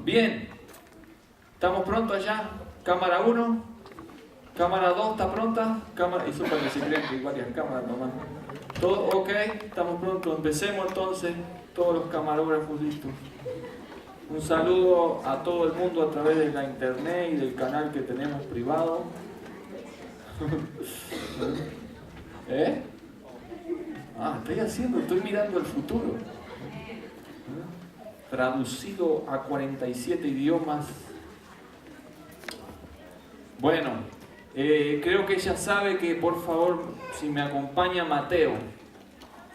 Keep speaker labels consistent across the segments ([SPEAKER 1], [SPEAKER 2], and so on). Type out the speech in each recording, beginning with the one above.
[SPEAKER 1] Bien. ¿Estamos prontos allá? Cámara 1. Cámara 2, ¿está pronta? Cámara, eso para que se crean que hay varias cámaras nomás. ¿Todo ok? ¿Estamos prontos? Empecemos entonces. Todos los camarógrafos listos. Un saludo a todo el mundo a través de la internet y del canal que tenemos privado. ¿Eh? Estoy mirando el futuro. Traducido a 47 idiomas. Bueno, creo que ella sabe que, por favor, si me acompaña Mateo.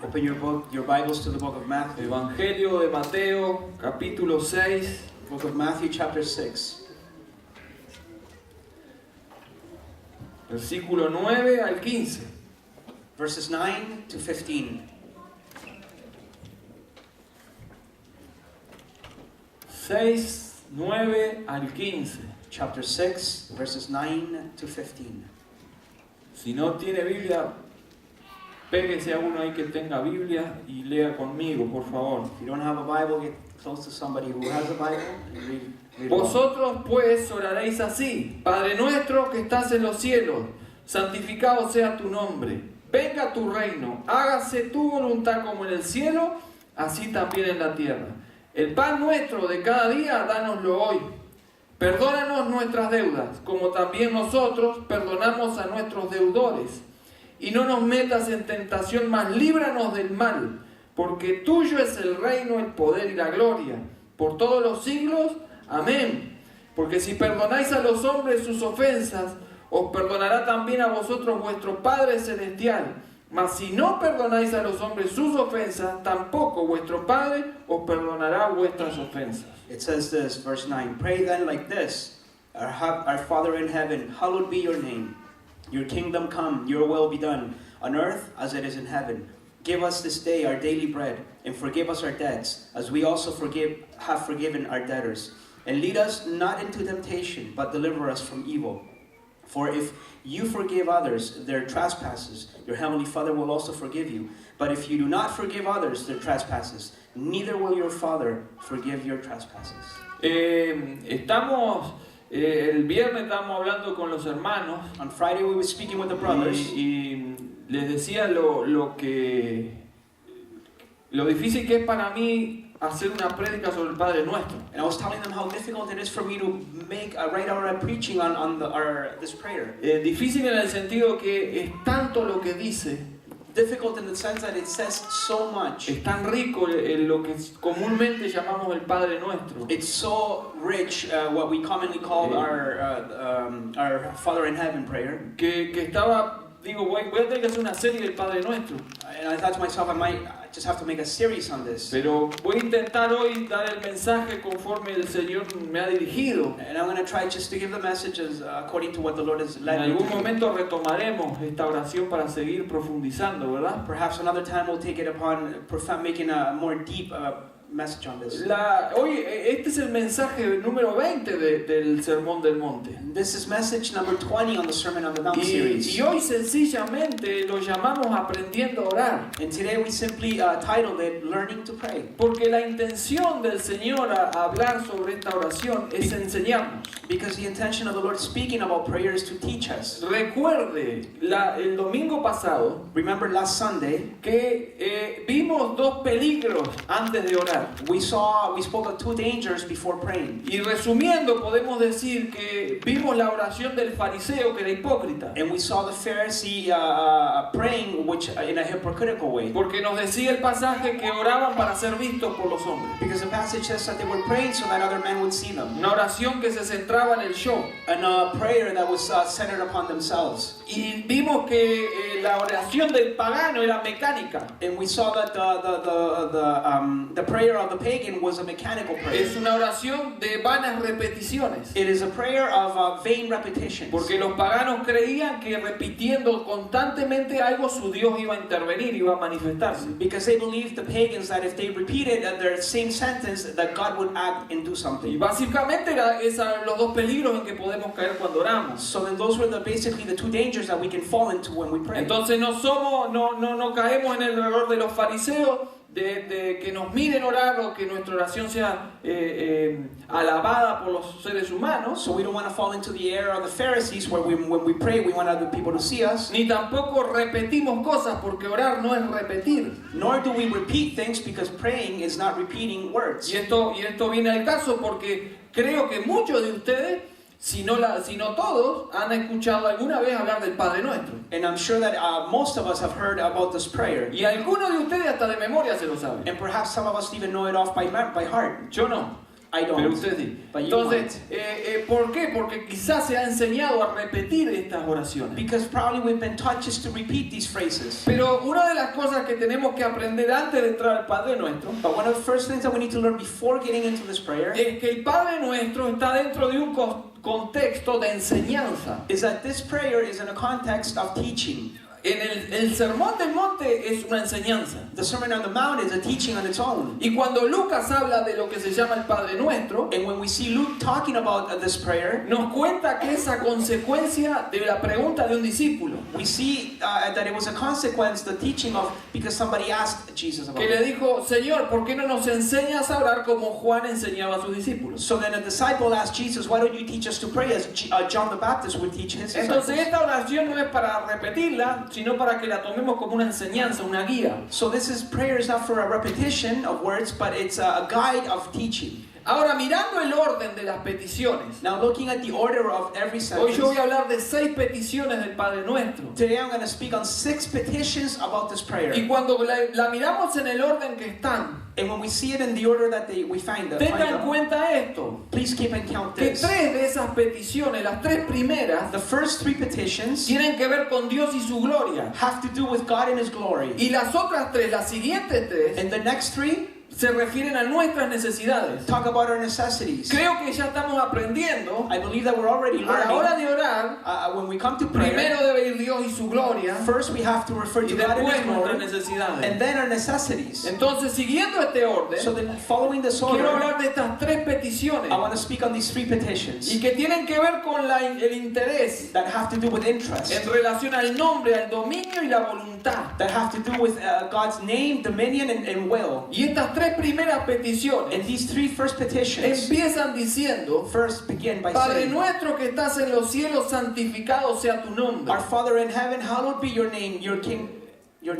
[SPEAKER 2] Open your Bibles to the book of Matthew.
[SPEAKER 1] Evangelio de Mateo, capítulo 6.
[SPEAKER 2] Book of Matthew, chapter 6.
[SPEAKER 1] Versículo 9 al 15.
[SPEAKER 2] Verses 9 to 15.
[SPEAKER 1] 6, 9 al 15.
[SPEAKER 2] Chapter 6, verses 9 to 15.
[SPEAKER 1] Si no tiene Biblia, péguese a uno ahí que tenga Biblia y lea conmigo, por favor.
[SPEAKER 2] If you don't have a Bible, get close to somebody who has a Bible and read
[SPEAKER 1] Vosotros pues oraréis así: Padre nuestro que estás en los cielos, santificado sea tu nombre. Venga tu reino, hágase tu voluntad como en el cielo, así también en la tierra. El pan nuestro de cada día, dánoslo hoy. Perdónanos nuestras deudas, como también nosotros perdonamos a nuestros deudores. Y no nos metas en tentación, mas líbranos del mal, porque tuyo es el reino, el poder y la gloria, por todos los siglos. Amén. Porque si perdonáis a los hombres sus ofensas, os perdonará también a vosotros vuestro Padre Celestial. Mas si no perdonáis a los hombres sus ofensas, tampoco vuestro Padre os perdonará vuestras ofensas.
[SPEAKER 2] It says this, verse 9. Pray then like this: Our Father in heaven, hallowed be your name. Your kingdom come, your will be done, on earth as it is in heaven. Give us this day our daily bread, and forgive us our debts, as we also have forgiven our debtors. And lead us not into temptation, but deliver us from evil. For if you forgive others their trespasses, your heavenly Father will also forgive you. But if you do not forgive others their trespasses, neither will your Father forgive your trespasses.
[SPEAKER 1] El viernes estábamos hablando con los hermanos.
[SPEAKER 2] On Friday we were speaking with the brothers.
[SPEAKER 1] Y les decía lo difícil que es para mí hacer una prédica sobre el Padre Nuestro.
[SPEAKER 2] And I was telling them how difficult it is for me to write out a preaching on this prayer.
[SPEAKER 1] Difícil en el sentido que es tanto lo que dice.
[SPEAKER 2] Difficult in the sense that it says so much.
[SPEAKER 1] Es tan rico lo que comúnmente llamamos el Padre Nuestro.
[SPEAKER 2] It's so rich, what we commonly call our Father in Heaven prayer.
[SPEAKER 1] Que estaba, voy a tener que hacer una serie del Padre Nuestro.
[SPEAKER 2] And I thought to myself, I might just have to make a series on this.
[SPEAKER 1] Pero voy a intentar hoy dar el mensaje conforme el Señor me ha dirigido.
[SPEAKER 2] And I'm going to try just to give the messages according to what the Lord has led me.
[SPEAKER 1] En algún momento retomaremos esta oración para seguir profundizando, ¿verdad?
[SPEAKER 2] Perhaps another time we'll take it upon making a more deep message on this.
[SPEAKER 1] Hoy este es el mensaje número 20 del Sermón del Monte.
[SPEAKER 2] This is message number 20 on the Sermon on the Mount series.
[SPEAKER 1] Y hoy sencillamente lo llamamos aprendiendo a orar.
[SPEAKER 2] And today we simply titled it Learning to Pray.
[SPEAKER 1] Porque la intención del Señor a hablar sobre esta oración es enseñarnos.
[SPEAKER 2] Because the intention of the Lord speaking about prayer is to teach us.
[SPEAKER 1] Recuerde el domingo pasado.
[SPEAKER 2] Remember last Sunday
[SPEAKER 1] que vimos dos peligros antes de orar.
[SPEAKER 2] We spoke of two dangers before praying.
[SPEAKER 1] Y resumiendo podemos decir que vimos la oración del fariseo que era hipócrita.
[SPEAKER 2] And we saw the Pharisee praying which in a hypocritical way.
[SPEAKER 1] Porque nos decía el pasaje que oraban para ser vistos por los hombres.
[SPEAKER 2] Because the passage says that they were praying so that other men would see them.
[SPEAKER 1] Una oración que se centraba en el show.
[SPEAKER 2] And a prayer that was centered upon themselves.
[SPEAKER 1] Y vimos que la oración del pagano era mecánica.
[SPEAKER 2] And we saw that the prayer of the pagan was a mechanical prayer.
[SPEAKER 1] Es una oración de vanas repeticiones.
[SPEAKER 2] It is a prayer of vain repetitions.
[SPEAKER 1] Porque los paganos creían que repitiendo constantemente algo su Dios iba a intervenir, iba a manifestarse.
[SPEAKER 2] Because they believed, the pagans, that if they repeated their same sentence, that God would act and do something.
[SPEAKER 1] Y básicamente eran los dos peligros en que podemos caer cuando oramos.
[SPEAKER 2] So then those were basically the two dangers that we can fall into when we pray.
[SPEAKER 1] Entonces no caemos en el error de los fariseos de que nos miren orar o que nuestra oración sea alabada por los seres humanos.
[SPEAKER 2] So we don't want to fall into the error of the Pharisees where when we pray we want other people to see us.
[SPEAKER 1] Ni tampoco repetimos cosas porque orar no es repetir.
[SPEAKER 2] Nor do we repeat things because praying is not repeating words.
[SPEAKER 1] Y esto viene al caso porque creo que muchos de ustedes, si no todos, han escuchado alguna vez hablar del Padre Nuestro.
[SPEAKER 2] And I'm sure that most of us have heard about this prayer.
[SPEAKER 1] Y algunos de ustedes hasta de memoria se lo saben.
[SPEAKER 2] And perhaps some of us even know it off by heart.
[SPEAKER 1] Yo no.
[SPEAKER 2] I don't.
[SPEAKER 1] Pero usted sí. Entonces, ¿por qué? Porque quizás se ha enseñado a repetir estas oraciones.
[SPEAKER 2] Because probably we've been taught just to repeat these phrases.
[SPEAKER 1] Pero una de las cosas que tenemos que aprender antes de entrar al Padre Nuestro,
[SPEAKER 2] But one of the first things that we need to learn before getting into this prayer
[SPEAKER 1] es que el Padre Nuestro está dentro de un contexto de enseñanza.
[SPEAKER 2] is that this prayer is in a context of teaching.
[SPEAKER 1] El Sermón del Monte es una enseñanza.
[SPEAKER 2] The Sermon on the Mount is a teaching on its own.
[SPEAKER 1] Y cuando Lucas habla de lo que se llama el Padre Nuestro,
[SPEAKER 2] And when we see Luke talking about this prayer,
[SPEAKER 1] nos cuenta que es a consecuencia de la pregunta de un discípulo,
[SPEAKER 2] we see that it was a consequence, the teaching of, because somebody asked Jesus about
[SPEAKER 1] que le
[SPEAKER 2] it.
[SPEAKER 1] dijo: Señor, ¿por qué no nos enseñas a orar como Juan enseñaba a sus discípulos?
[SPEAKER 2] So then a disciple asked Jesus, why don't you teach us to pray as John the Baptist would teach his
[SPEAKER 1] Entonces
[SPEAKER 2] disciples?
[SPEAKER 1] esta oración no es para repetirla, sino para que la tomemos como una enseñanza, una guía.
[SPEAKER 2] So this prayer is not for a repetition of words, but it's a guide of teaching.
[SPEAKER 1] Ahora, mirando el orden de las peticiones,
[SPEAKER 2] Now looking at the order of every
[SPEAKER 1] hoy yo voy
[SPEAKER 2] sentence,
[SPEAKER 1] a hablar de 6 peticiones del Padre Nuestro.
[SPEAKER 2] today I'm going to speak on 6 petitions about this prayer.
[SPEAKER 1] Y cuando la miramos en el orden que están,
[SPEAKER 2] And when we see it in the order that we find
[SPEAKER 1] tenga en
[SPEAKER 2] them,
[SPEAKER 1] cuenta esto,
[SPEAKER 2] please keep and count
[SPEAKER 1] que
[SPEAKER 2] this.
[SPEAKER 1] 3 de esas peticiones, las 3 primeras,
[SPEAKER 2] The first 3 petitions
[SPEAKER 1] tienen que ver con Dios y su gloria.
[SPEAKER 2] have to do with God and His glory.
[SPEAKER 1] Y las otras 3, las siguientes 3,
[SPEAKER 2] And the next 3
[SPEAKER 1] se refieren a nuestras necesidades.
[SPEAKER 2] talk about our necessities.
[SPEAKER 1] Creo que ya estamos aprendiendo
[SPEAKER 2] I believe that we're already
[SPEAKER 1] a la hora
[SPEAKER 2] learning.
[SPEAKER 1] de orar.
[SPEAKER 2] When we come to prayer,
[SPEAKER 1] Primero debe ir Dios y su gloria,
[SPEAKER 2] first we have to refer
[SPEAKER 1] y
[SPEAKER 2] to God and
[SPEAKER 1] después
[SPEAKER 2] His
[SPEAKER 1] nuestras
[SPEAKER 2] glory,
[SPEAKER 1] necesidades.
[SPEAKER 2] and then our necessities.
[SPEAKER 1] Entonces, siguiendo este orden,
[SPEAKER 2] So then following this
[SPEAKER 1] quiero
[SPEAKER 2] order,
[SPEAKER 1] hablar de estas 3 peticiones
[SPEAKER 2] I want to speak on these 3
[SPEAKER 1] y
[SPEAKER 2] petitions
[SPEAKER 1] que tienen que ver con el interés
[SPEAKER 2] that have to do with interest,
[SPEAKER 1] en relación al nombre, al dominio y la voluntad.
[SPEAKER 2] that have to do with God's name, dominion, and will.
[SPEAKER 1] Y estas 3 primeras
[SPEAKER 2] And
[SPEAKER 1] peticiones
[SPEAKER 2] these 3 first petitions
[SPEAKER 1] empiezan diciendo:
[SPEAKER 2] first begin by
[SPEAKER 1] Padre
[SPEAKER 2] saying,
[SPEAKER 1] nuestro que estás en los cielos, santificado sea tu nombre.
[SPEAKER 2] Our Father in heaven, hallowed be your name, your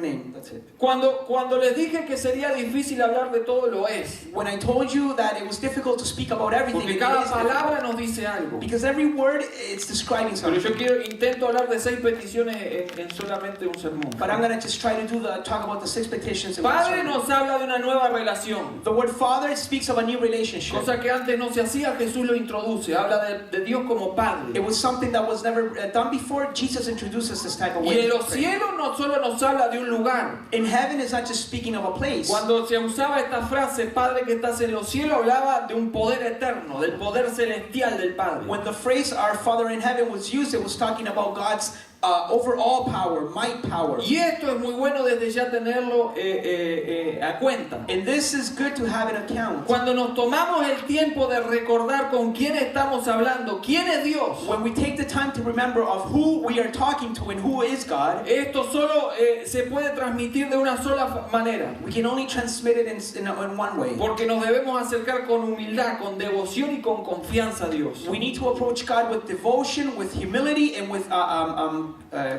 [SPEAKER 2] name, that's it.
[SPEAKER 1] Cuando les dije que sería difícil hablar de todo, lo es.
[SPEAKER 2] When I told you that it was difficult to speak about everything,
[SPEAKER 1] Porque
[SPEAKER 2] it
[SPEAKER 1] cada
[SPEAKER 2] is difficult.
[SPEAKER 1] palabra nos dice algo.
[SPEAKER 2] Because every word it's describing
[SPEAKER 1] Pero
[SPEAKER 2] something.
[SPEAKER 1] yo intento hablar de 6 peticiones en solamente un sermón.
[SPEAKER 2] But I'm going to just try to talk about the 6 petitions in one
[SPEAKER 1] Padre
[SPEAKER 2] sermon.
[SPEAKER 1] nos habla de una nueva relación.
[SPEAKER 2] The word Father speaks of a new relationship.
[SPEAKER 1] Cosa que antes no se hacía, Jesús lo introduce. Habla de Dios como
[SPEAKER 2] It
[SPEAKER 1] Padre.
[SPEAKER 2] was something that was never done before. Jesus introduces this type of
[SPEAKER 1] Y
[SPEAKER 2] way.
[SPEAKER 1] en
[SPEAKER 2] to
[SPEAKER 1] los
[SPEAKER 2] pray.
[SPEAKER 1] cielos no solo nos habla de un lugar.
[SPEAKER 2] In heaven is not just speaking of a place.
[SPEAKER 1] Cuando se usaba esta frase, Padre que estás en los cielos, hablaba de un poder eterno, del poder celestial del Padre.
[SPEAKER 2] When the phrase "Our Father in heaven" was used, it was talking about God's overall power, might power.
[SPEAKER 1] Y esto es muy bueno desde ya tenerlo a cuenta.
[SPEAKER 2] And this is good to have in account.
[SPEAKER 1] Cuando nos tomamos el tiempo de recordar con quién estamos hablando, quién es Dios,
[SPEAKER 2] When we take the time to remember of who we are talking to and who is God,
[SPEAKER 1] esto solo se puede transmitir de una sola manera.
[SPEAKER 2] we can only transmit it in one way.
[SPEAKER 1] Porque nos debemos acercar con humildad, con devoción y con confianza a Dios.
[SPEAKER 2] We need to approach God with devotion, with humility, and with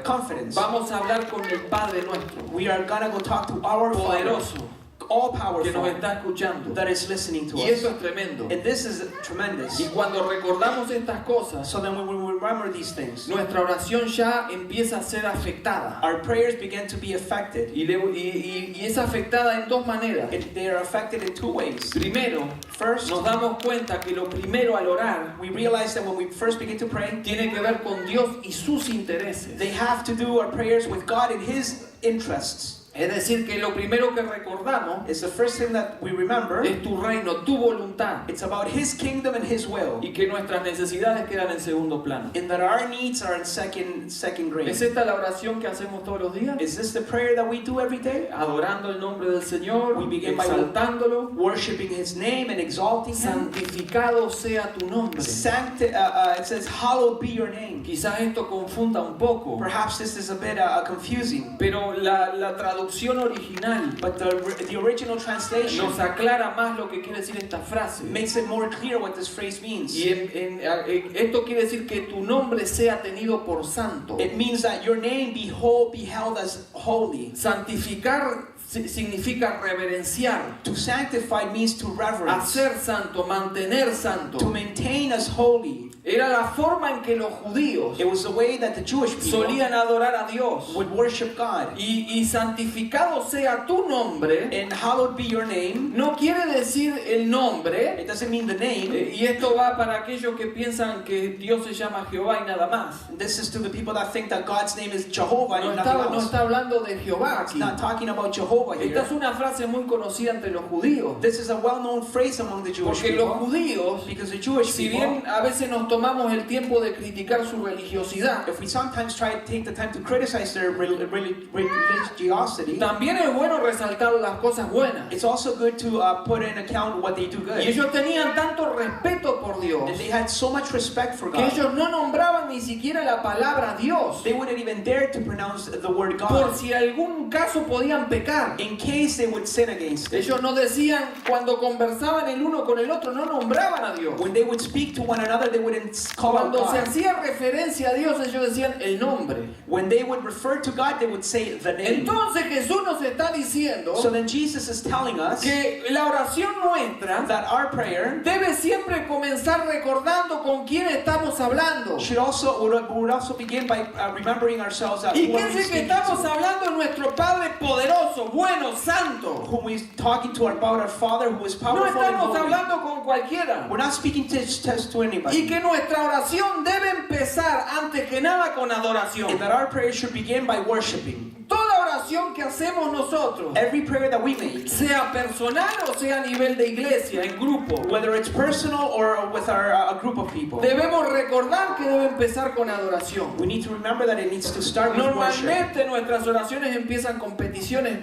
[SPEAKER 2] confidence.
[SPEAKER 1] Vamos a hablar con el Padre nuestro,
[SPEAKER 2] We are gonna go talk to our Father,
[SPEAKER 1] poderoso,
[SPEAKER 2] all
[SPEAKER 1] que nos
[SPEAKER 2] powerful,
[SPEAKER 1] está escuchando.
[SPEAKER 2] that is listening to
[SPEAKER 1] Y eso
[SPEAKER 2] us.
[SPEAKER 1] es tremendo.
[SPEAKER 2] And this is tremendous.
[SPEAKER 1] Y cuando recordamos estas cosas,
[SPEAKER 2] So then when we remember these things,
[SPEAKER 1] nuestra oración ya empieza a ser afectada.
[SPEAKER 2] our prayers begin to be affected.
[SPEAKER 1] Y es afectada en 2 maneras.
[SPEAKER 2] They are affected in 2 ways.
[SPEAKER 1] Primero,
[SPEAKER 2] First,
[SPEAKER 1] nos damos cuenta que lo primero al orar
[SPEAKER 2] we realize that when we first begin to pray,
[SPEAKER 1] tiene que ver con Dios y sus intereses.
[SPEAKER 2] they have to do our prayers with God and His interests.
[SPEAKER 1] Es decir, que lo primero que recordamos
[SPEAKER 2] It's the first thing that we remember.
[SPEAKER 1] es tu reino, tu voluntad,
[SPEAKER 2] It's about His kingdom and His will,
[SPEAKER 1] y que nuestras necesidades quedan en segundo plano.
[SPEAKER 2] and that our needs are in second grade.
[SPEAKER 1] ¿Es esta la oración que hacemos todos los días?
[SPEAKER 2] Is this the prayer that we do every day?
[SPEAKER 1] Adorando el nombre del Señor,
[SPEAKER 2] We begin by
[SPEAKER 1] exaltándolo.
[SPEAKER 2] Worshiping His name and exalting Him.
[SPEAKER 1] Santificado sea tu nombre.
[SPEAKER 2] It says, "Hallowed be your name."
[SPEAKER 1] Quizás esto confunda un poco,
[SPEAKER 2] Perhaps this is a bit confusing,
[SPEAKER 1] pero la traducción traducción original
[SPEAKER 2] But the original translation
[SPEAKER 1] nos aclara más lo que quiere decir esta frase.
[SPEAKER 2] makes it more clear what this phrase means.
[SPEAKER 1] Y esto quiere decir que tu nombre sea tenido por santo.
[SPEAKER 2] It means that your name be held as holy.
[SPEAKER 1] Santificar significa reverenciar.
[SPEAKER 2] To sanctify means to reverence.
[SPEAKER 1] Hacer santo, mantener santo.
[SPEAKER 2] To maintain as holy.
[SPEAKER 1] Era la forma en que los judíos
[SPEAKER 2] It was the way that the Jewish people
[SPEAKER 1] solían adorar a Dios.
[SPEAKER 2] would worship God.
[SPEAKER 1] Y santificado sea tu nombre,
[SPEAKER 2] And hallowed be your name.
[SPEAKER 1] no quiere decir el nombre.
[SPEAKER 2] It doesn't mean the name.
[SPEAKER 1] Y esto va para aquellos que piensan que Dios se llama Jehová y nada más.
[SPEAKER 2] This is to the people that think that God's name is Jehovah
[SPEAKER 1] No
[SPEAKER 2] and nothing
[SPEAKER 1] está, no
[SPEAKER 2] else.
[SPEAKER 1] está hablando de Jehová
[SPEAKER 2] It's
[SPEAKER 1] aquí.
[SPEAKER 2] not talking about Jehovah
[SPEAKER 1] Esta
[SPEAKER 2] here.
[SPEAKER 1] es una frase muy conocida entre los judíos.
[SPEAKER 2] This is a well-known phrase among the Jewish
[SPEAKER 1] Porque los
[SPEAKER 2] people.
[SPEAKER 1] judíos,
[SPEAKER 2] Because the Jewish
[SPEAKER 1] si
[SPEAKER 2] people,
[SPEAKER 1] bien a veces nos tomamos el tiempo de criticar su religiosidad,
[SPEAKER 2] if we sometimes try to take the time to criticize their religiosity,
[SPEAKER 1] también es bueno resaltar las cosas buenas.
[SPEAKER 2] it's also good to put in account what they do
[SPEAKER 1] Y
[SPEAKER 2] good.
[SPEAKER 1] ellos tenían tanto respeto por Dios
[SPEAKER 2] And they had so much respect for
[SPEAKER 1] que
[SPEAKER 2] God.
[SPEAKER 1] ellos no nombraban ni siquiera la palabra Dios,
[SPEAKER 2] They wouldn't even dare to pronounce the word
[SPEAKER 1] por
[SPEAKER 2] God
[SPEAKER 1] si algún caso podían pecar.
[SPEAKER 2] in case they would sin against it.
[SPEAKER 1] Ellos no decían, cuando conversaban el uno con el otro, no nombraban a Dios.
[SPEAKER 2] When they would speak to one another, they wouldn't call out
[SPEAKER 1] Cuando se
[SPEAKER 2] God.
[SPEAKER 1] hacía referencia a Dios, ellos decían el nombre.
[SPEAKER 2] When they would refer to God, they would say the name.
[SPEAKER 1] Entonces Jesús nos está diciendo
[SPEAKER 2] So then Jesus is telling us
[SPEAKER 1] que la oración nuestra
[SPEAKER 2] that our prayer
[SPEAKER 1] debe siempre comenzar recordando con quién estamos hablando.
[SPEAKER 2] would also begin by remembering ourselves that
[SPEAKER 1] ¿Y
[SPEAKER 2] who
[SPEAKER 1] qué
[SPEAKER 2] are
[SPEAKER 1] es
[SPEAKER 2] we
[SPEAKER 1] el que
[SPEAKER 2] speaking
[SPEAKER 1] estamos
[SPEAKER 2] to?
[SPEAKER 1] hablando? Nuestro Padre poderoso, bueno, santo.
[SPEAKER 2] Whom we're talking to about our Father who is
[SPEAKER 1] No
[SPEAKER 2] powerful and
[SPEAKER 1] estamos
[SPEAKER 2] holy.
[SPEAKER 1] hablando con cualquiera.
[SPEAKER 2] We're not speaking to anybody.
[SPEAKER 1] Y que nuestra oración debe empezar antes que nada con
[SPEAKER 2] And
[SPEAKER 1] adoración.
[SPEAKER 2] that our prayer should begin by worshiping.
[SPEAKER 1] Toda oración que hacemos nosotros,
[SPEAKER 2] Every prayer that we make,
[SPEAKER 1] sea personal o sea a nivel de iglesia, en grupo,
[SPEAKER 2] whether it's personal or with a group of people,
[SPEAKER 1] debemos recordar que debe empezar con adoración.
[SPEAKER 2] we need to remember that it needs to start with worship.
[SPEAKER 1] Normalmente nuestras oraciones empiezan con peticiones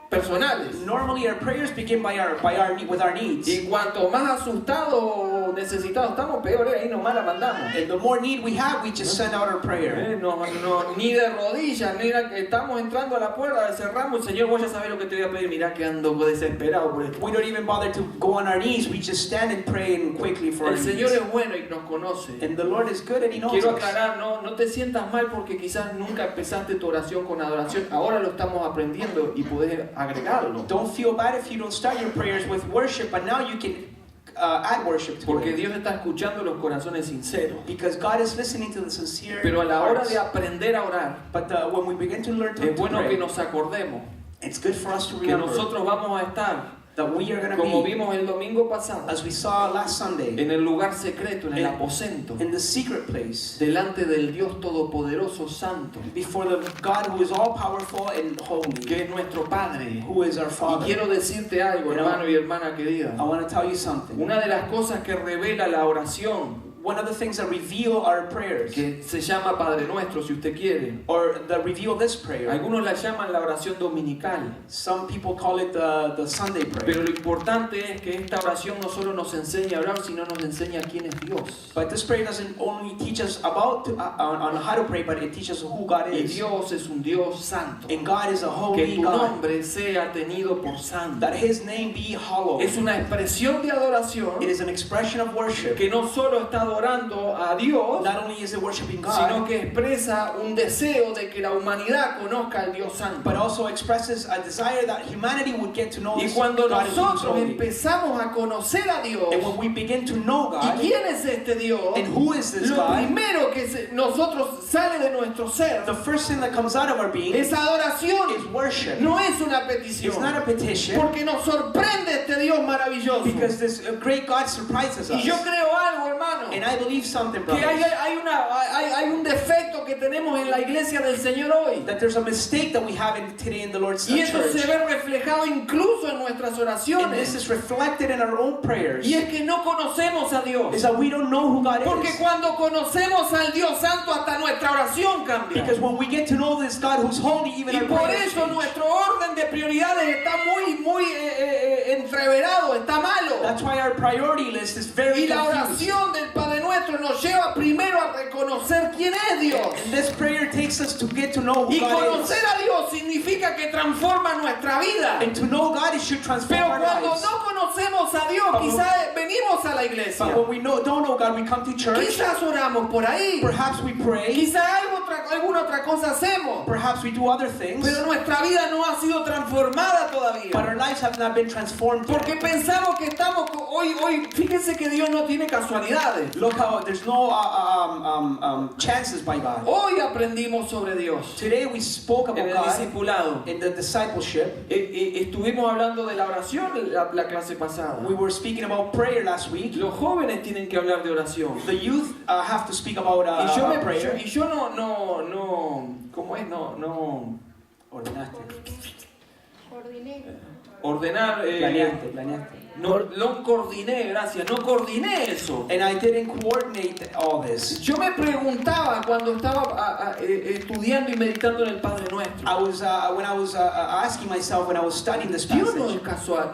[SPEAKER 1] personales.
[SPEAKER 2] Normally our prayers begin with our needs.
[SPEAKER 1] Y cuanto más asustados o necesitados estamos, peor es, ahí nomás la mandamos.
[SPEAKER 2] And the more need we have, we just send out our prayer.
[SPEAKER 1] Ni de rodillas, mira que estamos entrando a la puerta, cerramos, Señor, voy a saber lo que te voy a pedir, mira que ando desesperado por esto.
[SPEAKER 2] We don't even bother to go on our knees. We just stand and pray and quickly for our
[SPEAKER 1] El Señor
[SPEAKER 2] needs.
[SPEAKER 1] es bueno y nos conoce.
[SPEAKER 2] And the Lord is good and He knows
[SPEAKER 1] Quiero
[SPEAKER 2] us.
[SPEAKER 1] aclarar, no te sientas mal porque quizás nunca empezaste tu oración con adoración. Ahora lo estamos aprendiendo y puedes agregarlo.
[SPEAKER 2] Don't feel bad if you don't start your prayers with worship, but now you can add worship to
[SPEAKER 1] Porque
[SPEAKER 2] it.
[SPEAKER 1] Dios está escuchando los corazones sinceros.
[SPEAKER 2] Because God is listening to the sincere
[SPEAKER 1] Pero a la hora
[SPEAKER 2] hearts.
[SPEAKER 1] de aprender a orar,
[SPEAKER 2] But when we begin to learn to
[SPEAKER 1] es bueno
[SPEAKER 2] pray,
[SPEAKER 1] que nos acordemos
[SPEAKER 2] it's good for us to
[SPEAKER 1] que
[SPEAKER 2] remember
[SPEAKER 1] nosotros vamos a estar,
[SPEAKER 2] that we are going to
[SPEAKER 1] como
[SPEAKER 2] be,
[SPEAKER 1] vimos el domingo pasado,
[SPEAKER 2] as we saw last Sunday,
[SPEAKER 1] en el lugar secreto, en el aposento,
[SPEAKER 2] in the secret place,
[SPEAKER 1] delante del Dios Todopoderoso Santo,
[SPEAKER 2] before the God who is all powerful and holy,
[SPEAKER 1] que es nuestro Padre.
[SPEAKER 2] who is our
[SPEAKER 1] Y
[SPEAKER 2] Father.
[SPEAKER 1] quiero decirte algo, hermano y hermana querida.
[SPEAKER 2] I want to tell you something.
[SPEAKER 1] Una de las cosas que revela la oración,
[SPEAKER 2] One of the things that reveal our prayers,
[SPEAKER 1] que se llama Padre Nuestro, si usted quiere.
[SPEAKER 2] or that reveal this prayer,
[SPEAKER 1] Algunos la llaman la oración dominical.
[SPEAKER 2] some people call it the Sunday prayer.
[SPEAKER 1] Pero lo importante es que esta oración no solo nos enseña a orar, sino nos enseña quién es Dios.
[SPEAKER 2] But this prayer doesn't only teach us on how to pray, but it teaches who God
[SPEAKER 1] Y
[SPEAKER 2] is.
[SPEAKER 1] Dios es un Dios santo.
[SPEAKER 2] And God is a
[SPEAKER 1] Que
[SPEAKER 2] holy
[SPEAKER 1] tu
[SPEAKER 2] God.
[SPEAKER 1] nombre sea tenido por santo.
[SPEAKER 2] That His name be hallowed.
[SPEAKER 1] Es una expresión de adoración
[SPEAKER 2] It is an expression of worship.
[SPEAKER 1] que no solo está adorando a Dios,
[SPEAKER 2] Not only is it worshiping
[SPEAKER 1] sino
[SPEAKER 2] God,
[SPEAKER 1] que expresa un deseo de que la humanidad conozca al Dios santo.
[SPEAKER 2] but also expresses a desire that humanity would get to know
[SPEAKER 1] Y
[SPEAKER 2] this
[SPEAKER 1] cuando
[SPEAKER 2] God who is
[SPEAKER 1] nosotros
[SPEAKER 2] holy.
[SPEAKER 1] empezamos a conocer a Dios,
[SPEAKER 2] And when we begin to know
[SPEAKER 1] ¿y
[SPEAKER 2] God,
[SPEAKER 1] quién es este Dios?
[SPEAKER 2] and who is this
[SPEAKER 1] Lo
[SPEAKER 2] God,
[SPEAKER 1] primero que nosotros sale de nuestro ser
[SPEAKER 2] the first thing that comes out of our being
[SPEAKER 1] es adoración,
[SPEAKER 2] is worship.
[SPEAKER 1] no es una
[SPEAKER 2] It's not
[SPEAKER 1] petición,
[SPEAKER 2] a petition,
[SPEAKER 1] porque nos sorprende este Dios maravilloso.
[SPEAKER 2] because this great God surprises
[SPEAKER 1] Y
[SPEAKER 2] us.
[SPEAKER 1] yo creo algo, hermano,
[SPEAKER 2] And I believe something,
[SPEAKER 1] que
[SPEAKER 2] brothers,
[SPEAKER 1] hay un defecto que tenemos en la iglesia del Señor hoy.
[SPEAKER 2] that there's a mistake that we have today in the Lord's
[SPEAKER 1] Y eso se
[SPEAKER 2] church.
[SPEAKER 1] ve reflejado incluso en nuestras
[SPEAKER 2] And this
[SPEAKER 1] oraciones.
[SPEAKER 2] is reflected in our own prayers.
[SPEAKER 1] Y es que no conocemos a
[SPEAKER 2] Is
[SPEAKER 1] Dios.
[SPEAKER 2] that we don't know who God
[SPEAKER 1] Porque
[SPEAKER 2] is.
[SPEAKER 1] cuando conocemos al Dios Santo, hasta nuestra oración cambia.
[SPEAKER 2] Because when we get to know this God who's holy, even
[SPEAKER 1] Y
[SPEAKER 2] our
[SPEAKER 1] por
[SPEAKER 2] prayers
[SPEAKER 1] eso
[SPEAKER 2] change.
[SPEAKER 1] nuestro orden de prioridades está muy entreverado, está malo.
[SPEAKER 2] That's why our priority list is very
[SPEAKER 1] Y la
[SPEAKER 2] confused.
[SPEAKER 1] oración del Padre Nuestro nos lleva primero a reconocer conocer quién es Dios.
[SPEAKER 2] And this prayer takes us to get to know who
[SPEAKER 1] Y
[SPEAKER 2] God
[SPEAKER 1] conocer
[SPEAKER 2] is.
[SPEAKER 1] a Dios significa que transforma nuestra vida.
[SPEAKER 2] And to know God, it should transform
[SPEAKER 1] Pero
[SPEAKER 2] our
[SPEAKER 1] cuando
[SPEAKER 2] lives.
[SPEAKER 1] no conocemos a Dios, quizás venimos a la iglesia.
[SPEAKER 2] But when we don't know God, we come to church.
[SPEAKER 1] Quizás oramos por ahí.
[SPEAKER 2] Perhaps we pray.
[SPEAKER 1] Quizás alguna otra cosa hacemos.
[SPEAKER 2] Perhaps we do other things.
[SPEAKER 1] Pero nuestra vida no ha sido transformada todavía.
[SPEAKER 2] But our lives have not been transformed yet.
[SPEAKER 1] Porque pensamos que estamos hoy, fíjense que Dios no tiene casualidades.
[SPEAKER 2] Look how there's no chances by God.
[SPEAKER 1] Hoy aprendimos sobre Dios
[SPEAKER 2] Today we spoke
[SPEAKER 1] en
[SPEAKER 2] about
[SPEAKER 1] el
[SPEAKER 2] God
[SPEAKER 1] discipulado.
[SPEAKER 2] in the discipleship.
[SPEAKER 1] Estuvimos hablando de la oración la clase pasada.
[SPEAKER 2] We were speaking about prayer last week.
[SPEAKER 1] Los jóvenes tienen que hablar de oración.
[SPEAKER 2] The youth have to speak about prayer.
[SPEAKER 1] Y yo no, ¿cómo es? No.
[SPEAKER 2] Ordenaste.
[SPEAKER 1] Ordenar.
[SPEAKER 2] Planeaste.
[SPEAKER 1] No coordiné, gracias. No coordiné eso.
[SPEAKER 2] And I didn't coordinate all this.
[SPEAKER 1] Yo me preguntaba cuando estaba estudiando y meditando en el Padre Nuestro.
[SPEAKER 2] When I was asking myself when I was studying this
[SPEAKER 1] Dios no es
[SPEAKER 2] passage.
[SPEAKER 1] casual,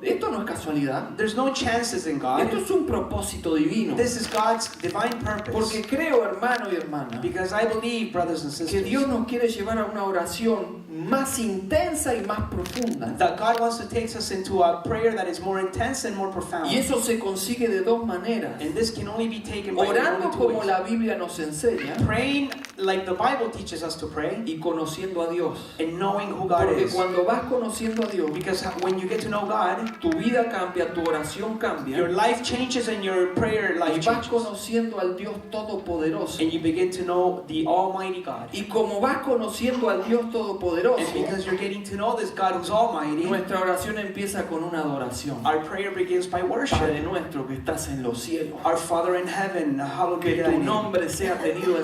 [SPEAKER 1] esto no es casualidad.
[SPEAKER 2] There's no chances in God.
[SPEAKER 1] Esto es un propósito divino.
[SPEAKER 2] This is God's divine purpose.
[SPEAKER 1] Porque creo, hermano y hermana,
[SPEAKER 2] Because I believe, brothers and
[SPEAKER 1] que
[SPEAKER 2] sisters,
[SPEAKER 1] Dios nos quiere llevar a una oración más intensa y más profunda.
[SPEAKER 2] that God wants to take us into a prayer that is more intense and more profound.
[SPEAKER 1] Y eso se consigue de dos maneras.
[SPEAKER 2] And this can only be taken by
[SPEAKER 1] Orando
[SPEAKER 2] only two
[SPEAKER 1] como
[SPEAKER 2] ways.
[SPEAKER 1] la Biblia nos enseña
[SPEAKER 2] Praying like the Bible teaches us to pray,
[SPEAKER 1] y conociendo a Dios.
[SPEAKER 2] and knowing who God
[SPEAKER 1] Porque
[SPEAKER 2] is.
[SPEAKER 1] cuando vas conociendo a Dios,
[SPEAKER 2] Because when you get to know God,
[SPEAKER 1] tu vida cambia, tu oración cambia.
[SPEAKER 2] your life changes and your prayer
[SPEAKER 1] Y
[SPEAKER 2] life
[SPEAKER 1] vas
[SPEAKER 2] changes.
[SPEAKER 1] conociendo al Dios Todopoderoso.
[SPEAKER 2] And you begin to know the Almighty God.
[SPEAKER 1] Y como vas conociendo al Dios Todopoderoso,
[SPEAKER 2] And because you're getting to know this God who's Almighty,
[SPEAKER 1] nuestra oración empieza con una adoración.
[SPEAKER 2] our prayer begins by
[SPEAKER 1] Padre
[SPEAKER 2] worship.
[SPEAKER 1] nuestro que estás en los cielos,
[SPEAKER 2] Our Father in heaven, hallowed be
[SPEAKER 1] que
[SPEAKER 2] thy
[SPEAKER 1] tu
[SPEAKER 2] name.
[SPEAKER 1] nombre sea tenido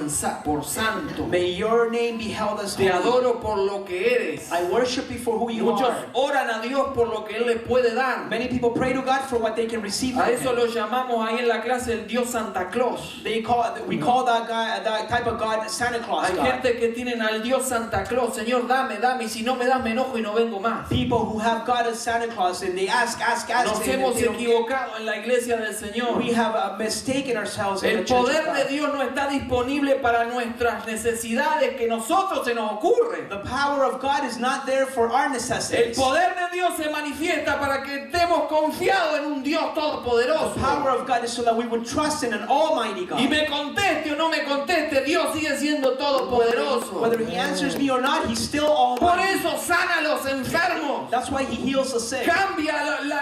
[SPEAKER 1] por santo.
[SPEAKER 2] May your name be held as
[SPEAKER 1] Te
[SPEAKER 2] holy.
[SPEAKER 1] adoro por lo que eres.
[SPEAKER 2] I worship you for who you
[SPEAKER 1] Muchos
[SPEAKER 2] are.
[SPEAKER 1] oran a Dios por lo que Él les puede dar.
[SPEAKER 2] Many people pray to God for what they can receive
[SPEAKER 1] A
[SPEAKER 2] from
[SPEAKER 1] eso
[SPEAKER 2] Him.
[SPEAKER 1] lo llamamos ahí en la clase el Dios Santa Claus.
[SPEAKER 2] We call that guy, that type of God, Santa Claus
[SPEAKER 1] Hay
[SPEAKER 2] God.
[SPEAKER 1] gente que tienen al Dios Santa Claus, Señor, dame, y si no me das me enojo y no vengo más.
[SPEAKER 2] People who have God as Santa Claus and they ask.
[SPEAKER 1] Nos
[SPEAKER 2] and
[SPEAKER 1] hemos
[SPEAKER 2] they don't get.
[SPEAKER 1] equivocado en la iglesia del Señor.
[SPEAKER 2] We have mistaken ourselves in
[SPEAKER 1] El
[SPEAKER 2] the church of
[SPEAKER 1] poder de
[SPEAKER 2] God.
[SPEAKER 1] Dios no está disponible para nuestras necesidades que nosotros se nos ocurre.
[SPEAKER 2] The power of God is not there for our
[SPEAKER 1] El
[SPEAKER 2] necessities.
[SPEAKER 1] poder de Dios se manifiesta para que estemos confiados en un Dios
[SPEAKER 2] The
[SPEAKER 1] todopoderoso.
[SPEAKER 2] power of God is so that we would trust in an Almighty God.
[SPEAKER 1] Y me conteste o no me conteste, Dios sigue siendo todopoderoso.
[SPEAKER 2] Whether He answers me or not, He's still
[SPEAKER 1] Por
[SPEAKER 2] Almighty.
[SPEAKER 1] eso sana a los enfermos.
[SPEAKER 2] That's why He heals the sick.
[SPEAKER 1] Cambia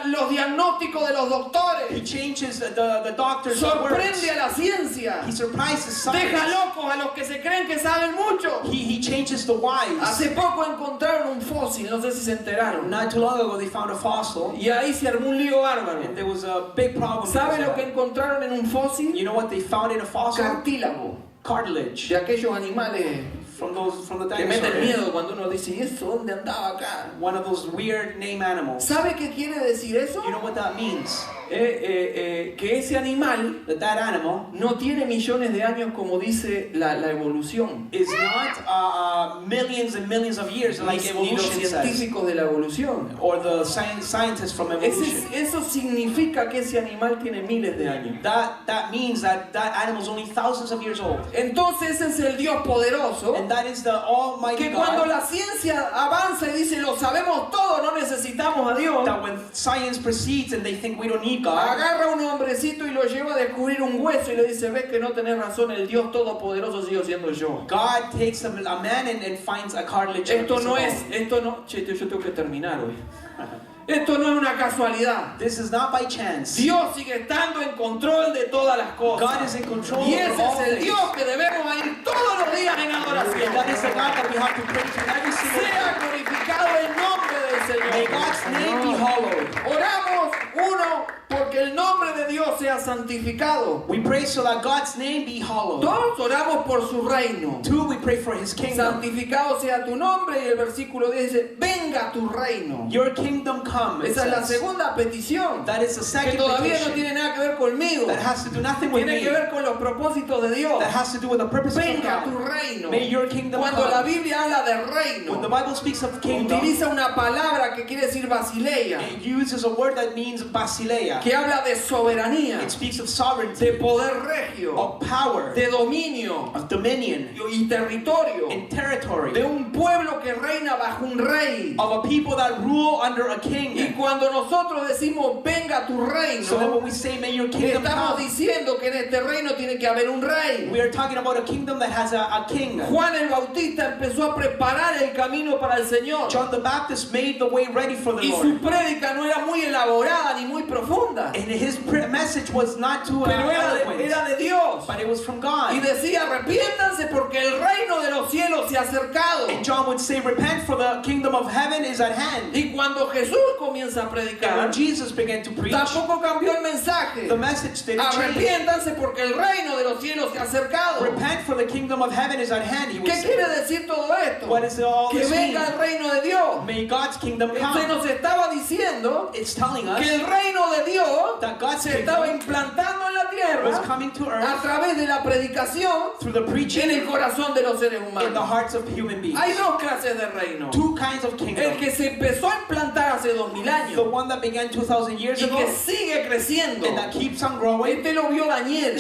[SPEAKER 1] los diagnósticos de los
[SPEAKER 2] He
[SPEAKER 1] doctores.
[SPEAKER 2] changes the doctor's
[SPEAKER 1] Sorprende
[SPEAKER 2] words.
[SPEAKER 1] a la ciencia.
[SPEAKER 2] He surprises science.
[SPEAKER 1] Deja locos a los que se creen que saben mucho.
[SPEAKER 2] He changes the wise.
[SPEAKER 1] Hace poco encontraron un fósil, no sé si se enteraron.
[SPEAKER 2] Not too long ago, they found a fossil,
[SPEAKER 1] Y ahí se armó un lío bárbaro.
[SPEAKER 2] and there was a big problem.
[SPEAKER 1] ¿Sabe
[SPEAKER 2] because
[SPEAKER 1] lo
[SPEAKER 2] of
[SPEAKER 1] que
[SPEAKER 2] that.
[SPEAKER 1] encontraron en un fósil?
[SPEAKER 2] You know what they found in a fossil?
[SPEAKER 1] Cartílago.
[SPEAKER 2] Cartilage
[SPEAKER 1] De aquellos animales
[SPEAKER 2] from the
[SPEAKER 1] que meten
[SPEAKER 2] dinosaur.
[SPEAKER 1] miedo cuando uno dice, ¿y eso dónde andaba acá?
[SPEAKER 2] One of those weird name animals.
[SPEAKER 1] ¿Sabe qué quiere decir eso?
[SPEAKER 2] You know what that means?
[SPEAKER 1] Que ese animal
[SPEAKER 2] That animal
[SPEAKER 1] no tiene millones de años como dice la evolución.
[SPEAKER 2] is not millions and millions of years like
[SPEAKER 1] Ni los
[SPEAKER 2] evolution says,
[SPEAKER 1] científicos de la evolución.
[SPEAKER 2] or the scientists from evolution.
[SPEAKER 1] Eso significa que ese animal tiene miles de años.
[SPEAKER 2] That means that animal is only thousands of years old,
[SPEAKER 1] Entonces ese es el Dios poderoso
[SPEAKER 2] and that is the Almighty
[SPEAKER 1] que cuando
[SPEAKER 2] God.
[SPEAKER 1] la ciencia avanza y dice lo sabemos todo, no necesitamos a Dios,
[SPEAKER 2] That when science proceeds and they think we don't need God,
[SPEAKER 1] agarra a un hombrecito y lo lleva a descubrir un hueso y le dice, ves que no tenés razón, el Dios todopoderoso sigo siendo yo.
[SPEAKER 2] God takes a man and finds a cartilage. in a piece of bone.
[SPEAKER 1] Che, yo tengo que terminar hoy. Esto no es una casualidad.
[SPEAKER 2] This is not by chance.
[SPEAKER 1] Dios sigue estando en control de todas las
[SPEAKER 2] God
[SPEAKER 1] cosas.
[SPEAKER 2] is in control
[SPEAKER 1] Y
[SPEAKER 2] of
[SPEAKER 1] ese
[SPEAKER 2] all
[SPEAKER 1] es el
[SPEAKER 2] things.
[SPEAKER 1] Dios que debemos ir todos los días en
[SPEAKER 2] And
[SPEAKER 1] adoración.
[SPEAKER 2] that is the God that we have to pray to every single
[SPEAKER 1] Sea
[SPEAKER 2] day.
[SPEAKER 1] glorificado el nombre del
[SPEAKER 2] May
[SPEAKER 1] Señor.
[SPEAKER 2] God's name be hallowed.
[SPEAKER 1] Oramos, uno, porque el nombre de Dios sea santificado.
[SPEAKER 2] We pray so that God's name be hallowed.
[SPEAKER 1] Todos oramos por su reino.
[SPEAKER 2] Two, we pray for His kingdom.
[SPEAKER 1] Santificado sea tu nombre, y el versículo 10 dice, venga tu reino.
[SPEAKER 2] Your kingdom come. It
[SPEAKER 1] Esa es la
[SPEAKER 2] says.
[SPEAKER 1] segunda petición,
[SPEAKER 2] That is the
[SPEAKER 1] que
[SPEAKER 2] second
[SPEAKER 1] todavía no
[SPEAKER 2] petition.
[SPEAKER 1] tiene nada que ver conmigo.
[SPEAKER 2] That has to do nothing with
[SPEAKER 1] Tiene
[SPEAKER 2] me.
[SPEAKER 1] que ver con los propósitos de Dios.
[SPEAKER 2] That has to do with the purpose of
[SPEAKER 1] Venga tu
[SPEAKER 2] God.
[SPEAKER 1] reino.
[SPEAKER 2] May your kingdom
[SPEAKER 1] Cuando la
[SPEAKER 2] come.
[SPEAKER 1] Biblia habla de
[SPEAKER 2] When the
[SPEAKER 1] reino,
[SPEAKER 2] Bible speaks of kingdom,
[SPEAKER 1] utiliza una palabra que quiere decir basileia,
[SPEAKER 2] it uses a word that means basileia,
[SPEAKER 1] que habla de soberanía. soberanía,
[SPEAKER 2] It speaks of sovereignty,
[SPEAKER 1] de poder regio,
[SPEAKER 2] of power,
[SPEAKER 1] de dominio
[SPEAKER 2] of dominion,
[SPEAKER 1] y territorio,
[SPEAKER 2] and territory,
[SPEAKER 1] de un pueblo que reina bajo un rey.
[SPEAKER 2] of a people that rule under a king.
[SPEAKER 1] Y cuando nosotros decimos venga tu
[SPEAKER 2] So that
[SPEAKER 1] reino,
[SPEAKER 2] when we say, may your kingdom
[SPEAKER 1] estamos
[SPEAKER 2] come,
[SPEAKER 1] diciendo que en este reino tiene que haber un rey.
[SPEAKER 2] we are talking about a kingdom that has a king.
[SPEAKER 1] Juan el Bautista empezó a preparar el camino para el Señor.
[SPEAKER 2] John the Baptist made the way ready for the
[SPEAKER 1] Y su
[SPEAKER 2] Lord.
[SPEAKER 1] prédica no era muy elaborada ni muy profunda,
[SPEAKER 2] And his message was not too
[SPEAKER 1] pero
[SPEAKER 2] eloquent,
[SPEAKER 1] era de Dios.
[SPEAKER 2] but it was from
[SPEAKER 1] Y
[SPEAKER 2] God.
[SPEAKER 1] decía, arrepiéntanse porque el reino de los cielos se ha acercado.
[SPEAKER 2] And John would say, repent for the kingdom of heaven is at hand.
[SPEAKER 1] Y cuando Jesús comienza a
[SPEAKER 2] And
[SPEAKER 1] predicar,
[SPEAKER 2] when Jesus began to preach,
[SPEAKER 1] tampoco cambió el mensaje.
[SPEAKER 2] the message didn't change.
[SPEAKER 1] Arrepiéntanse porque el reino de los cielos se ha acercado.
[SPEAKER 2] Repent for the kingdom of heaven is at hand, he would
[SPEAKER 1] ¿Qué
[SPEAKER 2] say.
[SPEAKER 1] quiere decir todo esto?
[SPEAKER 2] What does all
[SPEAKER 1] Que
[SPEAKER 2] this mean?
[SPEAKER 1] venga el reino de Dios.
[SPEAKER 2] May God's kingdom
[SPEAKER 1] Usted
[SPEAKER 2] come.
[SPEAKER 1] nos estaba diciendo
[SPEAKER 2] It's telling us
[SPEAKER 1] que el reino de Dios
[SPEAKER 2] that God's
[SPEAKER 1] se estaba
[SPEAKER 2] kingdom
[SPEAKER 1] implantando en la
[SPEAKER 2] was
[SPEAKER 1] tierra
[SPEAKER 2] coming to
[SPEAKER 1] a
[SPEAKER 2] earth
[SPEAKER 1] través de la predicación
[SPEAKER 2] through the
[SPEAKER 1] en
[SPEAKER 2] preaching
[SPEAKER 1] el corazón de los seres
[SPEAKER 2] in the
[SPEAKER 1] humanos.
[SPEAKER 2] hearts of human beings.
[SPEAKER 1] Hay dos clases de reino.
[SPEAKER 2] Two kinds of
[SPEAKER 1] El
[SPEAKER 2] kingdom.
[SPEAKER 1] que se empezó a implantar hace 2000
[SPEAKER 2] The
[SPEAKER 1] años
[SPEAKER 2] one that began 2,000 years
[SPEAKER 1] y
[SPEAKER 2] ago
[SPEAKER 1] que sigue creciendo.
[SPEAKER 2] and that keeps on growing.
[SPEAKER 1] Este lo vio Daniel.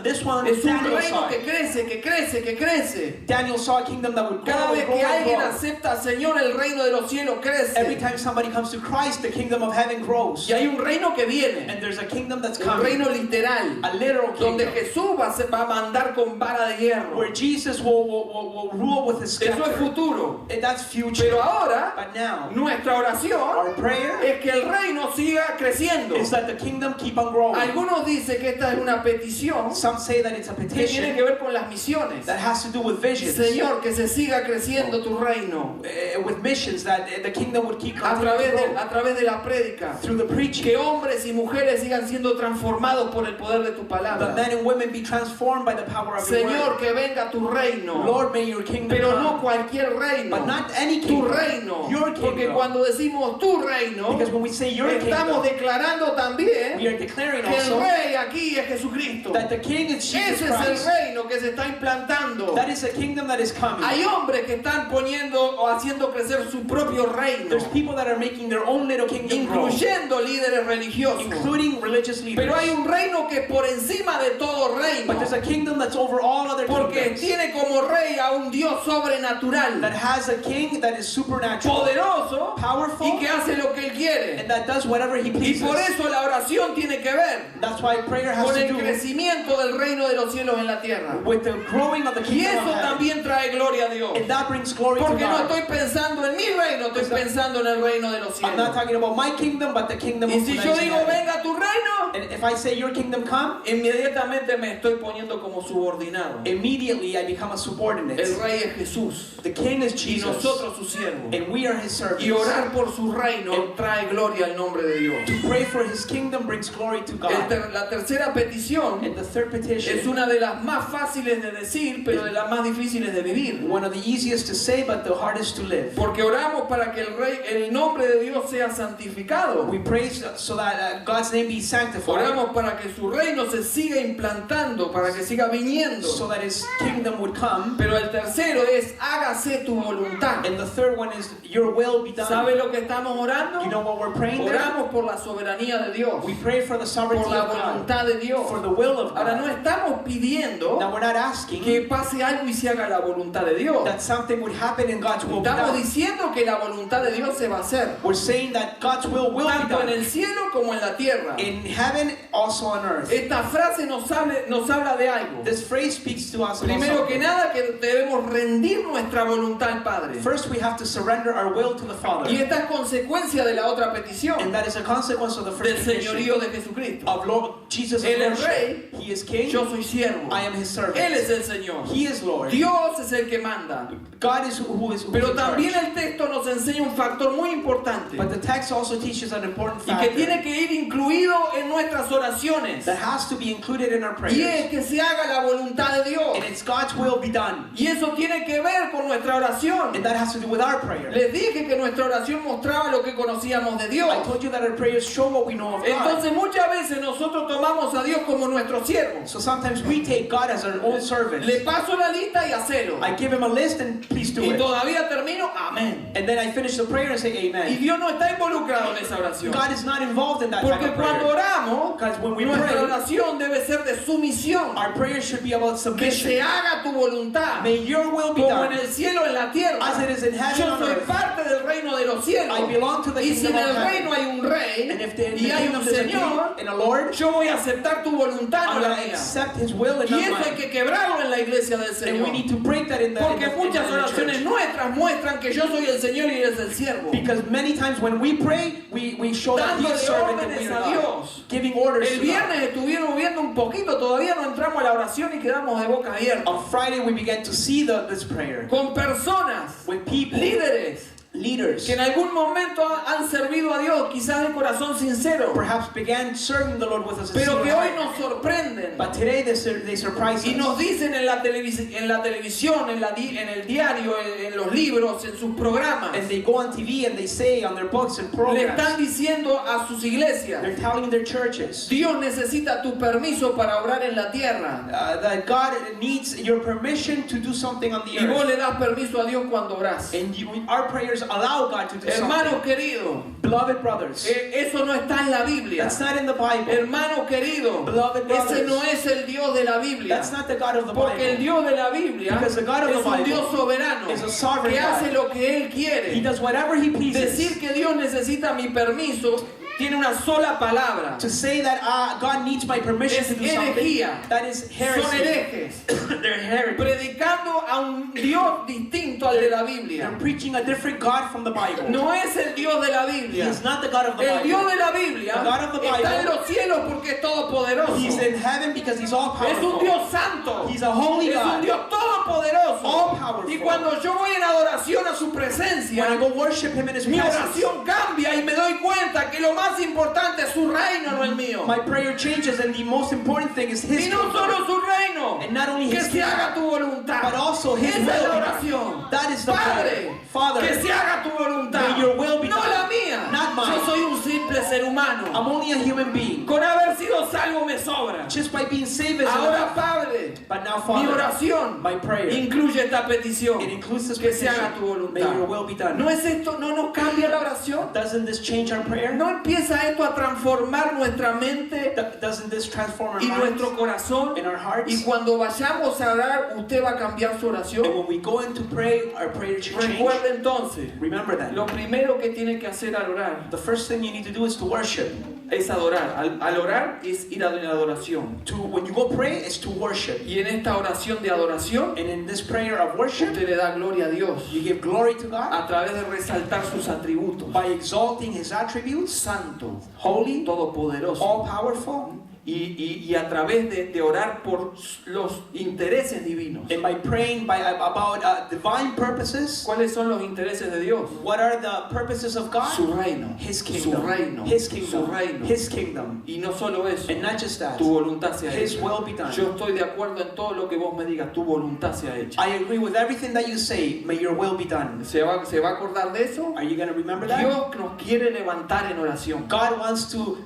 [SPEAKER 2] This one,
[SPEAKER 1] Es un
[SPEAKER 2] Daniel
[SPEAKER 1] reino
[SPEAKER 2] saw
[SPEAKER 1] que
[SPEAKER 2] it.
[SPEAKER 1] crece, que crece, que crece.
[SPEAKER 2] Daniel saw a kingdom that would grow
[SPEAKER 1] Cada vez
[SPEAKER 2] and grow
[SPEAKER 1] que
[SPEAKER 2] and
[SPEAKER 1] alguien
[SPEAKER 2] grow.
[SPEAKER 1] acepta al Señor, el reino de los cielos
[SPEAKER 2] Every
[SPEAKER 1] crece.
[SPEAKER 2] time somebody comes to Christ, the kingdom of heaven grows.
[SPEAKER 1] Y hay un reino que viene,
[SPEAKER 2] And there's a kingdom that's
[SPEAKER 1] un
[SPEAKER 2] coming,
[SPEAKER 1] reino literal,
[SPEAKER 2] a literal
[SPEAKER 1] donde
[SPEAKER 2] kingdom,
[SPEAKER 1] Jesús va a mandar con vara de hierro.
[SPEAKER 2] where Jesus will rule with his
[SPEAKER 1] Eso es
[SPEAKER 2] scepter.
[SPEAKER 1] futuro.
[SPEAKER 2] And that's future.
[SPEAKER 1] Pero ahora,
[SPEAKER 2] But now,
[SPEAKER 1] nuestra oración
[SPEAKER 2] our prayer
[SPEAKER 1] es que el reino siga creciendo.
[SPEAKER 2] is that the kingdom keep on growing.
[SPEAKER 1] Algunos dicen que esta es una petición
[SPEAKER 2] Some say that it's a
[SPEAKER 1] que tiene
[SPEAKER 2] petition
[SPEAKER 1] que ver con las misiones.
[SPEAKER 2] that has to do with visions,
[SPEAKER 1] Señor, que se siga creciendo tu reino
[SPEAKER 2] with missions, that the kingdom would keep
[SPEAKER 1] a
[SPEAKER 2] continuing to grow
[SPEAKER 1] través de la prédica.
[SPEAKER 2] through the preaching.
[SPEAKER 1] Que hombres y mujeres sigan siendo transformados por el poder de tu
[SPEAKER 2] That
[SPEAKER 1] palabra.
[SPEAKER 2] men and women be transformed by the power of your
[SPEAKER 1] Señor,
[SPEAKER 2] word.
[SPEAKER 1] que venga tu reino.
[SPEAKER 2] Lord, may your kingdom
[SPEAKER 1] Pero
[SPEAKER 2] come.
[SPEAKER 1] no cualquier reino.
[SPEAKER 2] But not any
[SPEAKER 1] Tu
[SPEAKER 2] kingdom.
[SPEAKER 1] reino.
[SPEAKER 2] Your
[SPEAKER 1] Porque
[SPEAKER 2] kingdom.
[SPEAKER 1] cuando decimos tu reino,
[SPEAKER 2] Because when we say your
[SPEAKER 1] estamos
[SPEAKER 2] kingdom,
[SPEAKER 1] declarando también
[SPEAKER 2] we are declaring
[SPEAKER 1] que el
[SPEAKER 2] also
[SPEAKER 1] rey aquí es Jesucristo.
[SPEAKER 2] that the king is Jesus
[SPEAKER 1] Ese es el
[SPEAKER 2] Christ.
[SPEAKER 1] reino que se está implantando.
[SPEAKER 2] That is a kingdom that is coming.
[SPEAKER 1] Hay hombres que están poniendo o haciendo crecer su propio reino,
[SPEAKER 2] There's people that are making their own little kingdom grow,
[SPEAKER 1] incluyendo líderes religiosos.
[SPEAKER 2] including religious leaders.
[SPEAKER 1] Pero hay un reino que por encima de todo reino,
[SPEAKER 2] But there's a kingdom that's over all other
[SPEAKER 1] porque
[SPEAKER 2] kingdoms,
[SPEAKER 1] tiene como rey a un Dios sobrenatural,
[SPEAKER 2] that has a king that is supernatural,
[SPEAKER 1] poderoso
[SPEAKER 2] powerful,
[SPEAKER 1] y que hace lo que él quiere.
[SPEAKER 2] and that does whatever he
[SPEAKER 1] Y
[SPEAKER 2] pleases.
[SPEAKER 1] por eso la oración tiene que ver
[SPEAKER 2] That's why prayer has
[SPEAKER 1] con
[SPEAKER 2] to
[SPEAKER 1] el
[SPEAKER 2] do
[SPEAKER 1] crecimiento del reino de los cielos en la tierra.
[SPEAKER 2] with the growing of the
[SPEAKER 1] Y
[SPEAKER 2] kingdom
[SPEAKER 1] eso
[SPEAKER 2] of heaven.
[SPEAKER 1] también trae gloria a Dios.
[SPEAKER 2] And that brings glory to
[SPEAKER 1] Porque no
[SPEAKER 2] God.
[SPEAKER 1] estoy pensando en mi reino, estoy pensando en el reino de los
[SPEAKER 2] I'm not
[SPEAKER 1] cielos.
[SPEAKER 2] talking about my kingdom, but the kingdom
[SPEAKER 1] Y
[SPEAKER 2] of
[SPEAKER 1] si
[SPEAKER 2] that
[SPEAKER 1] yo
[SPEAKER 2] is in
[SPEAKER 1] digo,
[SPEAKER 2] heaven.
[SPEAKER 1] venga tu reino,
[SPEAKER 2] And if I say your kingdom come,
[SPEAKER 1] inmediatamente me estoy poniendo como subordinado.
[SPEAKER 2] immediately I become a subordinate.
[SPEAKER 1] El rey es Jesús
[SPEAKER 2] The king is
[SPEAKER 1] y
[SPEAKER 2] Jesus,
[SPEAKER 1] nosotros sus siervos.
[SPEAKER 2] and we are his servants.
[SPEAKER 1] Y orar por su reino trae gloria al nombre de Dios.
[SPEAKER 2] To pray for his kingdom brings glory to God.
[SPEAKER 1] La tercera petición
[SPEAKER 2] And the third petition,
[SPEAKER 1] es una de las más fáciles de decir, pero de las más difíciles de vivir.
[SPEAKER 2] one of the easiest to say, but the hardest to live.
[SPEAKER 1] Porque oramos para que el nombre de Dios sea santificado.
[SPEAKER 2] We pray so that God's name be sanctified,
[SPEAKER 1] Oramos para que su reino se siga implantando, para que siga viniendo.
[SPEAKER 2] so that his kingdom would come.
[SPEAKER 1] Pero el tercero es hágase tu voluntad.
[SPEAKER 2] And the third one is your will be done.
[SPEAKER 1] ¿Sabe lo que estamos orando?
[SPEAKER 2] You know what we're praying there?
[SPEAKER 1] Oramos por la soberanía de Dios,
[SPEAKER 2] We pray for the
[SPEAKER 1] por
[SPEAKER 2] sovereignty
[SPEAKER 1] la
[SPEAKER 2] of God,
[SPEAKER 1] voluntad de Dios.
[SPEAKER 2] for the will of
[SPEAKER 1] Ahora no
[SPEAKER 2] God.
[SPEAKER 1] estamos pidiendo
[SPEAKER 2] Now we're not asking
[SPEAKER 1] que pase algo y se haga la voluntad de Dios.
[SPEAKER 2] that something would happen and God's will be
[SPEAKER 1] Estamos
[SPEAKER 2] done.
[SPEAKER 1] diciendo que la voluntad de Dios se va a hacer,
[SPEAKER 2] We're saying that God's will be
[SPEAKER 1] tanto en
[SPEAKER 2] done
[SPEAKER 1] el cielo como en la tierra.
[SPEAKER 2] in heaven, also on earth.
[SPEAKER 1] Esta frase nos habla de algo.
[SPEAKER 2] This phrase speaks to us about
[SPEAKER 1] Primero que
[SPEAKER 2] something.
[SPEAKER 1] nada, que debemos rendir nuestra voluntad al Padre.
[SPEAKER 2] First, we have to surrender our will to the Father,
[SPEAKER 1] Y esta es consecuencia de la otra petición,
[SPEAKER 2] and that is a consequence of the
[SPEAKER 1] del
[SPEAKER 2] first petition
[SPEAKER 1] señorío de Jesucristo.
[SPEAKER 2] of Lord Jesus.
[SPEAKER 1] Él es
[SPEAKER 2] Lordship.
[SPEAKER 1] rey,
[SPEAKER 2] He is king.
[SPEAKER 1] yo soy siervo.
[SPEAKER 2] I am his servant.
[SPEAKER 1] Él es el Señor.
[SPEAKER 2] He is Lord.
[SPEAKER 1] Dios es el que manda.
[SPEAKER 2] God is who is
[SPEAKER 1] Pero
[SPEAKER 2] in
[SPEAKER 1] también
[SPEAKER 2] charge.
[SPEAKER 1] el texto nos enseña un factor muy importante
[SPEAKER 2] But the text also teaches an important
[SPEAKER 1] y que
[SPEAKER 2] factor
[SPEAKER 1] tiene que ir incluido en nuestras oraciones.
[SPEAKER 2] that has to be included in our
[SPEAKER 1] Y
[SPEAKER 2] prayers.
[SPEAKER 1] es que se haga la voluntad de Dios.
[SPEAKER 2] And it's God's will be done.
[SPEAKER 1] Y eso tiene que ver con nuestra oración.
[SPEAKER 2] And that has to do with our prayer.
[SPEAKER 1] Les dije que nuestra oración mostraba lo que conocíamos de Dios.
[SPEAKER 2] I told you that our prayers show what we know of God.
[SPEAKER 1] Entonces muchas veces nosotros tomamos a Dios como nuestro siervo.
[SPEAKER 2] So sometimes we take God as our own servant.
[SPEAKER 1] Le paso la lista y hacelo.
[SPEAKER 2] I give him a list and please do
[SPEAKER 1] Y
[SPEAKER 2] it.
[SPEAKER 1] todavía termino, amén.
[SPEAKER 2] And then I finish the prayer and say
[SPEAKER 1] Y
[SPEAKER 2] amen.
[SPEAKER 1] Dios no está involucrado en esa oración.
[SPEAKER 2] God is not involved in that type
[SPEAKER 1] Porque
[SPEAKER 2] of
[SPEAKER 1] cuando
[SPEAKER 2] prayer.
[SPEAKER 1] oramos,
[SPEAKER 2] Because when we
[SPEAKER 1] nuestra
[SPEAKER 2] pray,
[SPEAKER 1] oración debe ser de sumisión.
[SPEAKER 2] our prayer should be about
[SPEAKER 1] Que
[SPEAKER 2] submission.
[SPEAKER 1] se haga tu voluntad,
[SPEAKER 2] May your will be
[SPEAKER 1] como en
[SPEAKER 2] done
[SPEAKER 1] el cielo, en la tierra.
[SPEAKER 2] as it is in heaven
[SPEAKER 1] Yo
[SPEAKER 2] on
[SPEAKER 1] soy
[SPEAKER 2] earth.
[SPEAKER 1] parte del reino de los cielos.
[SPEAKER 2] I belong to the
[SPEAKER 1] Y si en
[SPEAKER 2] kingdom
[SPEAKER 1] el
[SPEAKER 2] of
[SPEAKER 1] reino
[SPEAKER 2] heaven.
[SPEAKER 1] hay un rey
[SPEAKER 2] And if in the
[SPEAKER 1] y hay
[SPEAKER 2] kingdom
[SPEAKER 1] un
[SPEAKER 2] there's a king
[SPEAKER 1] Señor,
[SPEAKER 2] and a Lord,
[SPEAKER 1] yo voy a aceptar tu voluntad,
[SPEAKER 2] I'm
[SPEAKER 1] no la
[SPEAKER 2] going to
[SPEAKER 1] mía.
[SPEAKER 2] accept His will and
[SPEAKER 1] Y
[SPEAKER 2] not
[SPEAKER 1] eso hay
[SPEAKER 2] mine.
[SPEAKER 1] que quebrarlo en la iglesia del
[SPEAKER 2] And we
[SPEAKER 1] Señor.
[SPEAKER 2] need to break that in the,
[SPEAKER 1] Porque muchas oraciones
[SPEAKER 2] church.
[SPEAKER 1] nuestras muestran que yo soy el Señor y eres el siervo.
[SPEAKER 2] Because many times when we pray, we show that He
[SPEAKER 1] Dándole
[SPEAKER 2] is servant and we
[SPEAKER 1] órdenes
[SPEAKER 2] are
[SPEAKER 1] a
[SPEAKER 2] God.
[SPEAKER 1] Dios.
[SPEAKER 2] Giving orders
[SPEAKER 1] El
[SPEAKER 2] to God.
[SPEAKER 1] viernes estuvieron viendo un poquito, todavía no entramos a la oración y quedamos de boca abierta.
[SPEAKER 2] On Friday we began to see this prayer
[SPEAKER 1] Con personas,
[SPEAKER 2] with people,
[SPEAKER 1] líderes,
[SPEAKER 2] leaders,
[SPEAKER 1] que en algún momento han servido a Dios, quizás de corazón sincero,
[SPEAKER 2] perhaps began serving the Lord with us.
[SPEAKER 1] pero que hoy nos sorprenden
[SPEAKER 2] But today they surprise
[SPEAKER 1] y
[SPEAKER 2] us.
[SPEAKER 1] nos dicen en la televisión, en el diario, en los libros, en sus programas,
[SPEAKER 2] And they go on TV and they say on their books and
[SPEAKER 1] le
[SPEAKER 2] programs,
[SPEAKER 1] están diciendo a sus iglesias:
[SPEAKER 2] they're telling their churches
[SPEAKER 1] Dios necesita tu permiso para obrar en la tierra.
[SPEAKER 2] that God needs your permission to do something on the
[SPEAKER 1] Y vos
[SPEAKER 2] earth.
[SPEAKER 1] le das permiso a Dios cuando obras.
[SPEAKER 2] And our prayers allow God to do
[SPEAKER 1] Hermano
[SPEAKER 2] something.
[SPEAKER 1] querido,
[SPEAKER 2] Beloved brothers,
[SPEAKER 1] eso no está en la Biblia.
[SPEAKER 2] that's not in the Bible.
[SPEAKER 1] Hermano querido,
[SPEAKER 2] Beloved
[SPEAKER 1] ese
[SPEAKER 2] brothers,
[SPEAKER 1] no es el Dios de la Biblia.
[SPEAKER 2] That's not the God of the
[SPEAKER 1] Porque el
[SPEAKER 2] Bible.
[SPEAKER 1] Dios de la Biblia
[SPEAKER 2] Because the God of
[SPEAKER 1] es
[SPEAKER 2] the
[SPEAKER 1] un
[SPEAKER 2] Bible
[SPEAKER 1] Dios soberano
[SPEAKER 2] is a sovereign
[SPEAKER 1] que hace
[SPEAKER 2] God.
[SPEAKER 1] lo que Él quiere.
[SPEAKER 2] He does whatever He pleases.
[SPEAKER 1] Decir que Dios necesita mi permiso tiene una sola palabra.
[SPEAKER 2] To say that God needs my permission
[SPEAKER 1] Es
[SPEAKER 2] to do something,
[SPEAKER 1] herejía.
[SPEAKER 2] that is
[SPEAKER 1] Son
[SPEAKER 2] heresy.
[SPEAKER 1] herejes,
[SPEAKER 2] They're heresy.
[SPEAKER 1] predicando a un Dios distinto al de la
[SPEAKER 2] They're
[SPEAKER 1] Biblia.
[SPEAKER 2] preaching a different God from the Bible.
[SPEAKER 1] No es el Dios de la
[SPEAKER 2] He
[SPEAKER 1] Biblia.
[SPEAKER 2] is not the God of the
[SPEAKER 1] El Dios
[SPEAKER 2] Bible.
[SPEAKER 1] de la Biblia
[SPEAKER 2] The God of the
[SPEAKER 1] está en
[SPEAKER 2] Bible,
[SPEAKER 1] los cielos porque es todopoderoso.
[SPEAKER 2] He's in heaven because He's all
[SPEAKER 1] Es un
[SPEAKER 2] powerful.
[SPEAKER 1] Dios santo.
[SPEAKER 2] He's a holy
[SPEAKER 1] Es un
[SPEAKER 2] God.
[SPEAKER 1] Dios todopoderoso.
[SPEAKER 2] All powerful.
[SPEAKER 1] Y cuando yo voy en adoración a su
[SPEAKER 2] When I
[SPEAKER 1] presencia,
[SPEAKER 2] go worship Him in His
[SPEAKER 1] mi
[SPEAKER 2] presence,
[SPEAKER 1] oración cambia y me doy cuenta que lo más importante es su reino, no el mío.
[SPEAKER 2] my prayer changes, and the most important thing is His
[SPEAKER 1] Y no
[SPEAKER 2] kingdom.
[SPEAKER 1] solo su reino,
[SPEAKER 2] And not only
[SPEAKER 1] que
[SPEAKER 2] His
[SPEAKER 1] se
[SPEAKER 2] kingdom,
[SPEAKER 1] haga tu voluntad.
[SPEAKER 2] but also His
[SPEAKER 1] Esa es
[SPEAKER 2] will
[SPEAKER 1] la
[SPEAKER 2] be done.
[SPEAKER 1] oración.
[SPEAKER 2] That is the
[SPEAKER 1] Padre,
[SPEAKER 2] prayer. Father,
[SPEAKER 1] que se haga tu voluntad.
[SPEAKER 2] may your will be
[SPEAKER 1] No
[SPEAKER 2] done.
[SPEAKER 1] la mía.
[SPEAKER 2] Not mine.
[SPEAKER 1] Yo soy un simple ser humano.
[SPEAKER 2] I'm only a human being.
[SPEAKER 1] Con haber sido salvo me sobra.
[SPEAKER 2] Just by being saved is
[SPEAKER 1] Ahora,
[SPEAKER 2] enough.
[SPEAKER 1] Padre,
[SPEAKER 2] But now,
[SPEAKER 1] mi
[SPEAKER 2] Father,
[SPEAKER 1] oración
[SPEAKER 2] my prayer,
[SPEAKER 1] incluye esta petición.
[SPEAKER 2] it includes this
[SPEAKER 1] Que se haga tu
[SPEAKER 2] petition. May
[SPEAKER 1] voluntad.
[SPEAKER 2] your will be done.
[SPEAKER 1] ¿No es esto? ¿No nos cambia la oración?
[SPEAKER 2] Doesn't this change our prayer?
[SPEAKER 1] ¿No empieza esto a transformar nuestra mente
[SPEAKER 2] Doesn't this transform our
[SPEAKER 1] y
[SPEAKER 2] minds
[SPEAKER 1] nuestro corazón?
[SPEAKER 2] and our hearts?
[SPEAKER 1] Y cuando vayamos a orar, usted va a cambiar su
[SPEAKER 2] And
[SPEAKER 1] oración.
[SPEAKER 2] when we go in to pray, our prayer should change.
[SPEAKER 1] Recuerde entonces,
[SPEAKER 2] Remember that.
[SPEAKER 1] lo primero que tiene que hacer al orar
[SPEAKER 2] The first thing you need to do is to worship.
[SPEAKER 1] es adorar. Al orar es ir a la adoración.
[SPEAKER 2] When you go pray, is to worship.
[SPEAKER 1] Y en esta oración de adoración,
[SPEAKER 2] And in this prayer of worship,
[SPEAKER 1] usted le da gloria a Dios
[SPEAKER 2] you give glory to God
[SPEAKER 1] a través de resaltar sus atributos.
[SPEAKER 2] by exalting His attributes,
[SPEAKER 1] Santo,
[SPEAKER 2] holy,
[SPEAKER 1] todopoderoso.
[SPEAKER 2] all powerful,
[SPEAKER 1] Y a través de orar por los intereses divinos.
[SPEAKER 2] and by praying about divine purposes.
[SPEAKER 1] ¿Cuáles son los intereses de Dios?
[SPEAKER 2] What are the purposes of God?
[SPEAKER 1] Su reino,
[SPEAKER 2] His
[SPEAKER 1] su
[SPEAKER 2] kingdom,
[SPEAKER 1] reino,
[SPEAKER 2] His
[SPEAKER 1] su
[SPEAKER 2] kingdom,
[SPEAKER 1] reino.
[SPEAKER 2] His kingdom.
[SPEAKER 1] Y no solo eso,
[SPEAKER 2] And not just that,
[SPEAKER 1] tu voluntad sea
[SPEAKER 2] His
[SPEAKER 1] hecha.
[SPEAKER 2] will be done.
[SPEAKER 1] Yo estoy de acuerdo en todo lo que vos me digas, tu voluntad sea hecha.
[SPEAKER 2] I agree with everything that you say. May your will be done.
[SPEAKER 1] ¿Se va a acordar de eso?
[SPEAKER 2] Are you going to remember that?
[SPEAKER 1] Dios nos quiere levantar en oración.
[SPEAKER 2] God wants to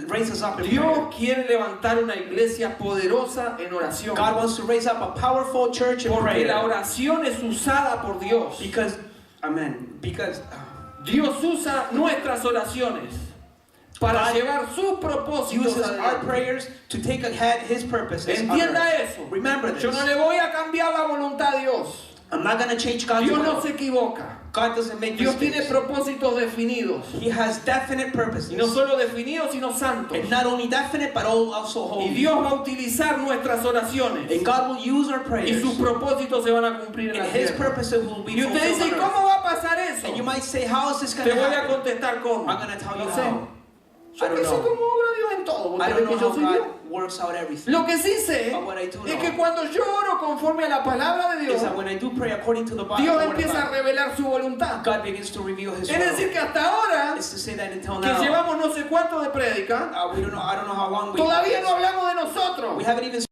[SPEAKER 2] raise us up in prayer.
[SPEAKER 1] Dios quiere levantar una iglesia poderosa en oración.
[SPEAKER 2] God wants to raise up a powerful church in
[SPEAKER 1] Porque la
[SPEAKER 2] prayer.
[SPEAKER 1] oración es usada por Dios.
[SPEAKER 2] Because, amen. Because
[SPEAKER 1] Dios usa nuestras oraciones para
[SPEAKER 2] God
[SPEAKER 1] llevar sus propósitos
[SPEAKER 2] uses our
[SPEAKER 1] adelante.
[SPEAKER 2] prayers to take ahead His purposes. on
[SPEAKER 1] Entienda
[SPEAKER 2] earth.
[SPEAKER 1] eso.
[SPEAKER 2] Remember this.
[SPEAKER 1] Yo no le voy a cambiar la voluntad a Dios.
[SPEAKER 2] I'm not going to change God's
[SPEAKER 1] Dios
[SPEAKER 2] will.
[SPEAKER 1] no se equivoca.
[SPEAKER 2] God doesn't make
[SPEAKER 1] Dios tiene
[SPEAKER 2] mistakes.
[SPEAKER 1] propósitos definidos.
[SPEAKER 2] He has definite purposes.
[SPEAKER 1] Y no solo definidos, sino santos.
[SPEAKER 2] And not only definite, but also
[SPEAKER 1] Y
[SPEAKER 2] holy.
[SPEAKER 1] Dios va a utilizar nuestras oraciones.
[SPEAKER 2] And God will use our
[SPEAKER 1] Y
[SPEAKER 2] prayers.
[SPEAKER 1] sus propósitos se van a cumplir en
[SPEAKER 2] And
[SPEAKER 1] la
[SPEAKER 2] His
[SPEAKER 1] tierra.
[SPEAKER 2] purposes will be
[SPEAKER 1] Y usted
[SPEAKER 2] fulfilled
[SPEAKER 1] dice, ¿y
[SPEAKER 2] on
[SPEAKER 1] cómo
[SPEAKER 2] earth.
[SPEAKER 1] va a pasar eso?
[SPEAKER 2] And you might say, how is this going
[SPEAKER 1] Te
[SPEAKER 2] to
[SPEAKER 1] voy a
[SPEAKER 2] happen?
[SPEAKER 1] contestar cómo.
[SPEAKER 2] I'm going to tell you
[SPEAKER 1] No sé.
[SPEAKER 2] how.
[SPEAKER 1] Yo
[SPEAKER 2] I
[SPEAKER 1] que
[SPEAKER 2] don't
[SPEAKER 1] sé
[SPEAKER 2] know.
[SPEAKER 1] cómo obra Dios en todo. ¿Vos
[SPEAKER 2] I
[SPEAKER 1] crees
[SPEAKER 2] don't
[SPEAKER 1] que
[SPEAKER 2] know
[SPEAKER 1] yo
[SPEAKER 2] how
[SPEAKER 1] soy Dios?
[SPEAKER 2] God works out everything.
[SPEAKER 1] Lo que sí sé
[SPEAKER 2] But what I do
[SPEAKER 1] es
[SPEAKER 2] know
[SPEAKER 1] que cuando yo oro conforme a la palabra de Dios,
[SPEAKER 2] is that when I do pray according to the Bible,
[SPEAKER 1] Dios
[SPEAKER 2] the word of
[SPEAKER 1] empieza a
[SPEAKER 2] God,
[SPEAKER 1] revelar su voluntad.
[SPEAKER 2] God begins to reveal His
[SPEAKER 1] Es decir,
[SPEAKER 2] will.
[SPEAKER 1] que hasta ahora,
[SPEAKER 2] It's to say that until
[SPEAKER 1] que
[SPEAKER 2] now,
[SPEAKER 1] llevamos no sé cuánto de prédica,
[SPEAKER 2] I don't know how long
[SPEAKER 1] todavía no hablamos de nosotros.
[SPEAKER 2] we haven't even